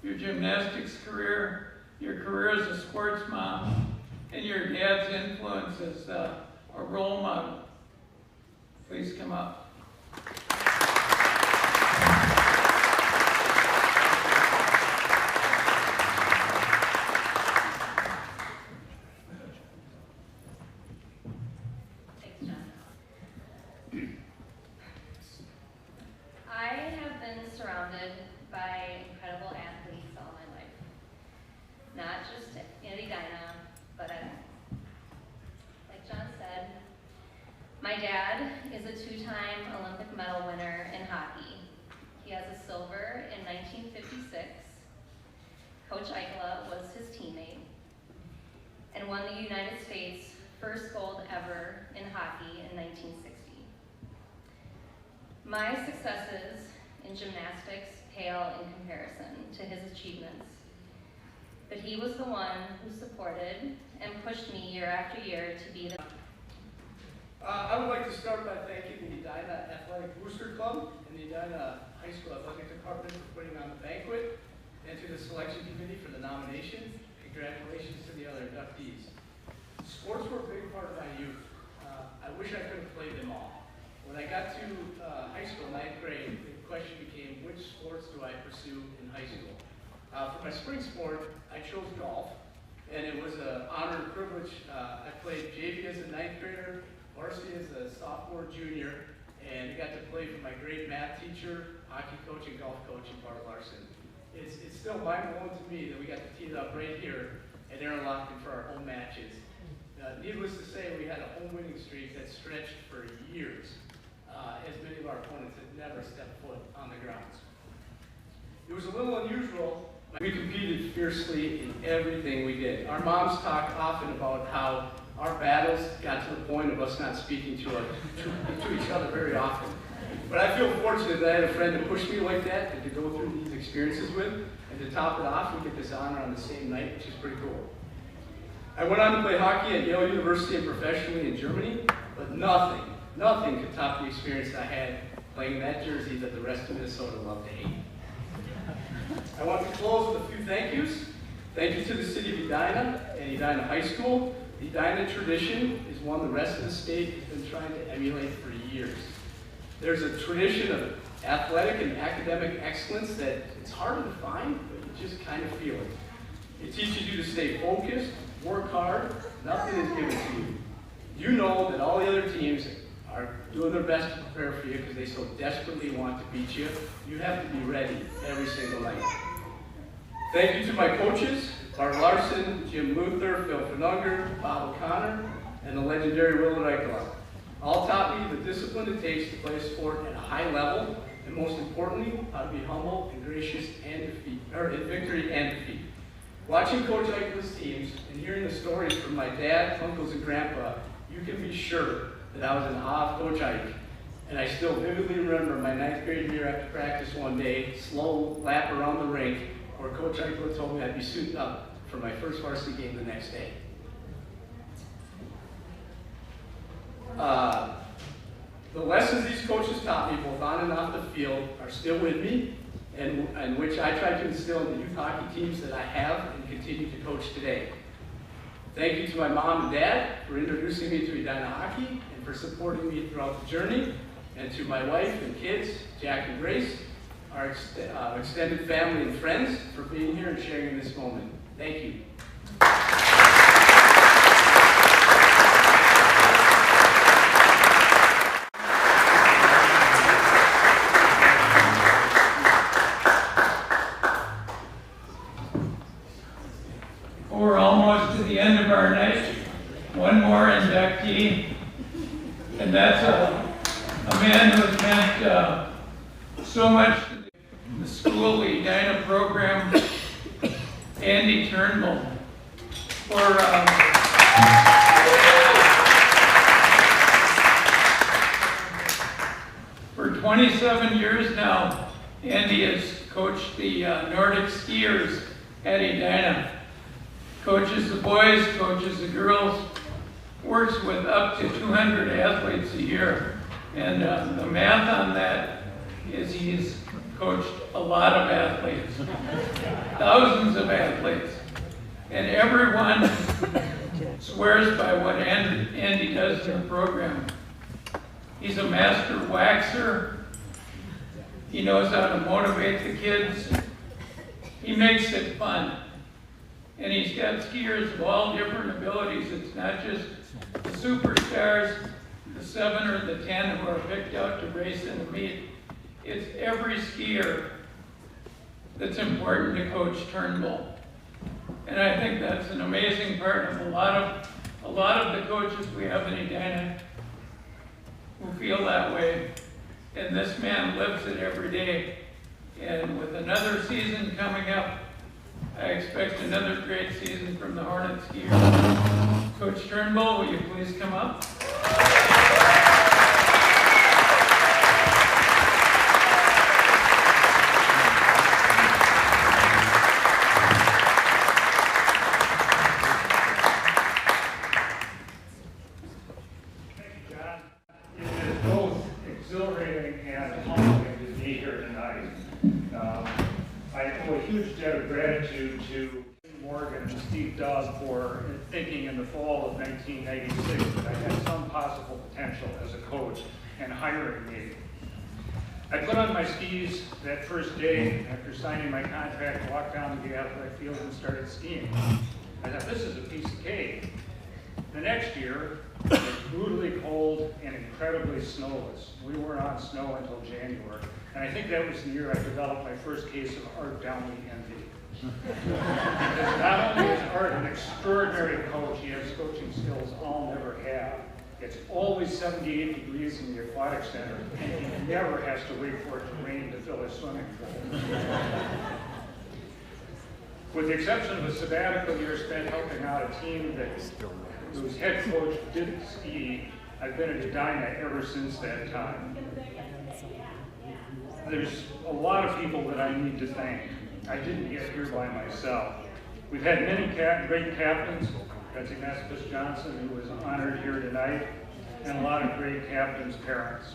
your gymnastics career, your career as a sports mom, and your dad's influence as a role model. Please come up. I have been surrounded by incredible athletes all my life. Not just in Edina, but at home. Like John said, my dad is a two-time Olympic medal winner in hockey. He has a silver in 1956. Coach Eichel was his teammate and won the United States' first gold ever in hockey in 1960. My successes in gymnastics pale in comparison to his achievements, but he was the one who supported and pushed me year after year to be the... I would like to start by thanking the Edina Athletic Booster Club and the Edina High School Athletic Department for putting on the banquet, and to the selection committee for the nominations. Congratulations to the other inductees. Sports were a big part of my youth. I wish I could have played them all. When I got to high school, 9th grade, the question became, which sports do I pursue in high school? For my spring sport, I chose golf, and it was an honor and privilege. I played JV as a 9th grader, varsity as a sophomore, junior, and I got to play for my great math teacher, hockey coach, and golf coach in Bart Larson. It's still mind-blowing to me that we got to tee it up right here at Interlochen for our home matches. Needless to say, we had a home winning streak that stretched for years, as many of our opponents had never stepped foot on the grounds. It was a little unusual. We competed fiercely in everything we did. Our moms talk often about how our battles got to the point of us not speaking to each other very often. But I feel fortunate that I had a friend that pushed me like that and to go through these experiences with, and to top it off, we get this honor on the same night, which is pretty cool. I went on to play hockey at Yale University and professionally in Germany, but nothing could top the experience I had playing that jersey that the rest of Minnesota loved to hate. I want to close with a few thank yous. Thank you to the city of Edina and Edina High School. The Edina tradition is one the rest of the state has been trying to emulate for years. There's a tradition of athletic and academic excellence that it's harder to find, but you just kind of feel it. It teaches you to stay focused, work hard, nothing is given to you. You know that all the other teams are doing their best to prepare for you because they so desperately want to beat you. You have to be ready every single night. Thank you to my coaches, Bart Larson, Jim Luther, Phil Fenunger, Bob O'Connor, and the legendary Willard Eichel. All taught me the discipline it takes to play a sport at a high level, and most importantly, how to be humble and gracious in victory and defeat. Watching Coach Eichel's teams and hearing the stories from my dad, uncles, and grandpa, you can be sure that I was in awe of Coach Eich. And I still vividly remember my 9th grade year after practice one day, slow lap around the rink, where Coach Eichel told me I'd be suiting up for my first varsity game the next day. The lessons these coaches taught me, both on and off the field, are still with me, and which I try to instill in the youth hockey teams that I have and continue to coach today. Thank you to my mom and dad for introducing me to Edina hockey and for supporting me throughout the journey, and to my wife and kids, Jack and Grace, our extended family and friends, for being here and sharing in this moment. Thank you. We're almost to the end of our night. One more inductee, and that's a man who has meant so much to the school, the Edina program, Andy Turnbull. For 27 years now, Andy has coached the Nordic skiers at Edina. Coaches the boys, coaches the girls, works with up to 200 athletes a year. And the math on that is he's coached a lot of athletes, thousands of athletes. And everyone swears by what Andy does in the program. He's a master waxer. He knows how to motivate the kids. He makes it fun. And he's got skiers of all different abilities. It's not just the superstars, the 7 or the 10 who are picked out to race in the meet. It's every skier that's important to Coach Turnbull. And I think that's an amazing part of a lot of the coaches we have in Edina who feel that way. And this man lives it every day. And with another season coming up, I expect another great season from the Hornet skiers. Coach Turnbull, will you please come up? and humbling to be here tonight. I owe a huge debt of gratitude to Morgan and Steve Dodd for thinking in the fall of 1996 that I had some possible potential as a coach and hiring me. I put on my skis that first day after signing my contract, walked down to the athletic field and started skiing. I thought, this is a piece of cake. The next year, it was brutally cold and incredibly snowless. We weren't on snow until January. And I think that was the year I developed my first case of Art Downey envy. Because not only is Art an extraordinary coach, he has coaching skills I'll never have. It's always 78 degrees in the aquatic center, and he never has to wait for it to rain to fill his swimming pool. With the exception of a sabbatical year spent helping out a team whose head coach didn't ski, I've been at Edina ever since that time. There's a lot of people that I need to thank. I didn't get here by myself. We've had many great captains, Betsy Maspis Johnson, who was honored here tonight, and a lot of great captains' parents.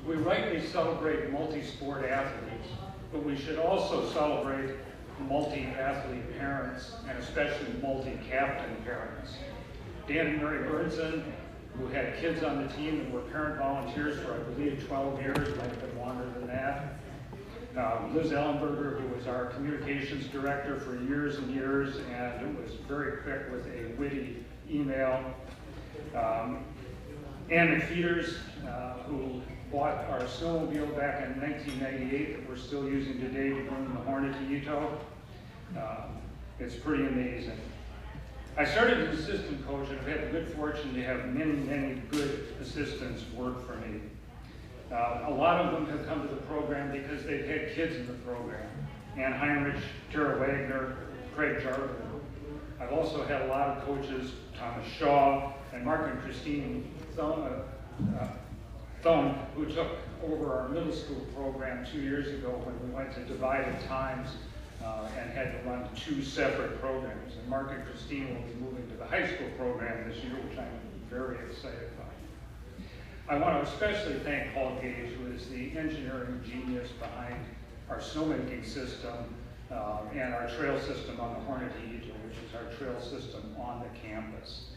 We rightly celebrate multi-sport athletes, but we should also celebrate multi-athlete parents, and especially multi-captain parents. Dan and Mary Burnson, who had kids on the team and were parent volunteers for, I believe, 12 years, might have been longer than that. Liz Ellenberger, who was our communications director for years and years, and was very quick with a witty email. Ann McFeeters, who bought our snowmobile back in 1998 that we're still using today to bring the Hornet to Ito. It's pretty amazing. I started as an assistant coach, and I've had the good fortune to have many, many good assistants work for me. A lot of them have come to the program because they've had kids in the program. Ann Heinrich, Tara Wagner, Craig Jarvin. I've also had a lot of coaches, Thomas Shaw, and Mark and Christine Thone, who took over our middle school program 2 years ago when we went to divided times and had to run 2 separate programs. And Mark and Christine will be moving to the high school program this year, which I'm very excited about. I want to especially thank Paul Gage, who is the engineering genius behind our snowmaking system and our trail system on the Hornet Ito, which is our trail system on the campus.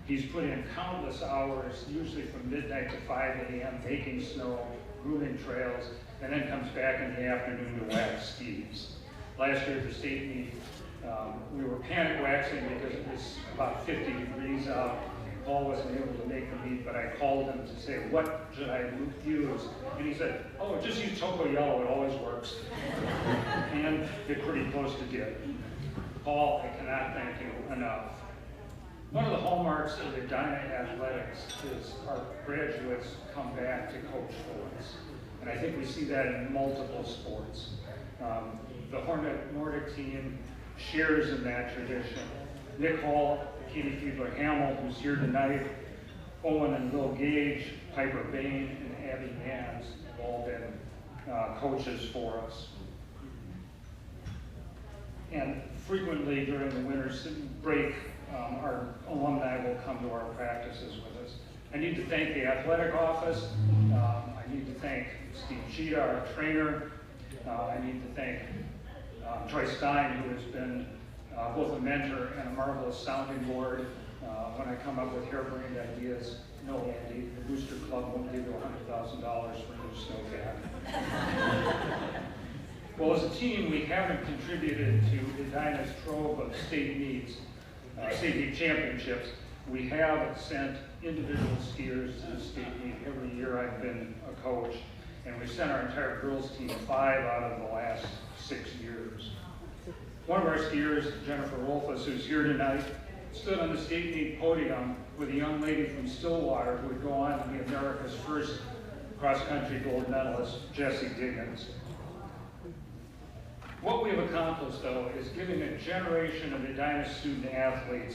He's put in countless hours, usually from midnight to 5 a.m., making snow, grooming trails, and then comes back in the afternoon to wax skis. Last year at the state meet, we were panic waxing because it was about 50 degrees out. Paul wasn't able to make the meet, but I called him to say, what should I use? And he said, oh, just use Toco Yellow, it always works. And get pretty close to dip. Paul, I cannot thank you enough. One of the hallmarks of Edina athletics is our graduates come back to coach for us. And I think we see that in multiple sports. The Hornet Nordic team shares in that tradition. Nick Hall, Katie Fiedler-Hamill, who's here tonight, Owen and Will Gage, Piper Bain, and Abby Mans have all been coaches for us. And frequently during the winter break, our alumni will come to our practices with us. I need to thank the athletic office. I need to thank Steve Cheetah, our trainer. I need to thank Troy Stein, who has been both a mentor and a marvelous sounding board. When I come up with harebrained ideas, no, Andy, the Booster Club won't give you $100,000 for new snowcat. Well, as a team, we haven't contributed to Edina's trove of state meets, state meet championships. We have sent individual skiers to the state meet every year I've been a coach, and we've sent our entire girls team 5 out of the last 6 years. One of our skiers, Jennifer Wolfus, who's here tonight, stood on the state meet podium with a young lady from Stillwater who would go on to be America's first cross-country gold medalist, Jessie Diggins. What we have accomplished, though, is giving a generation of Edina student athletes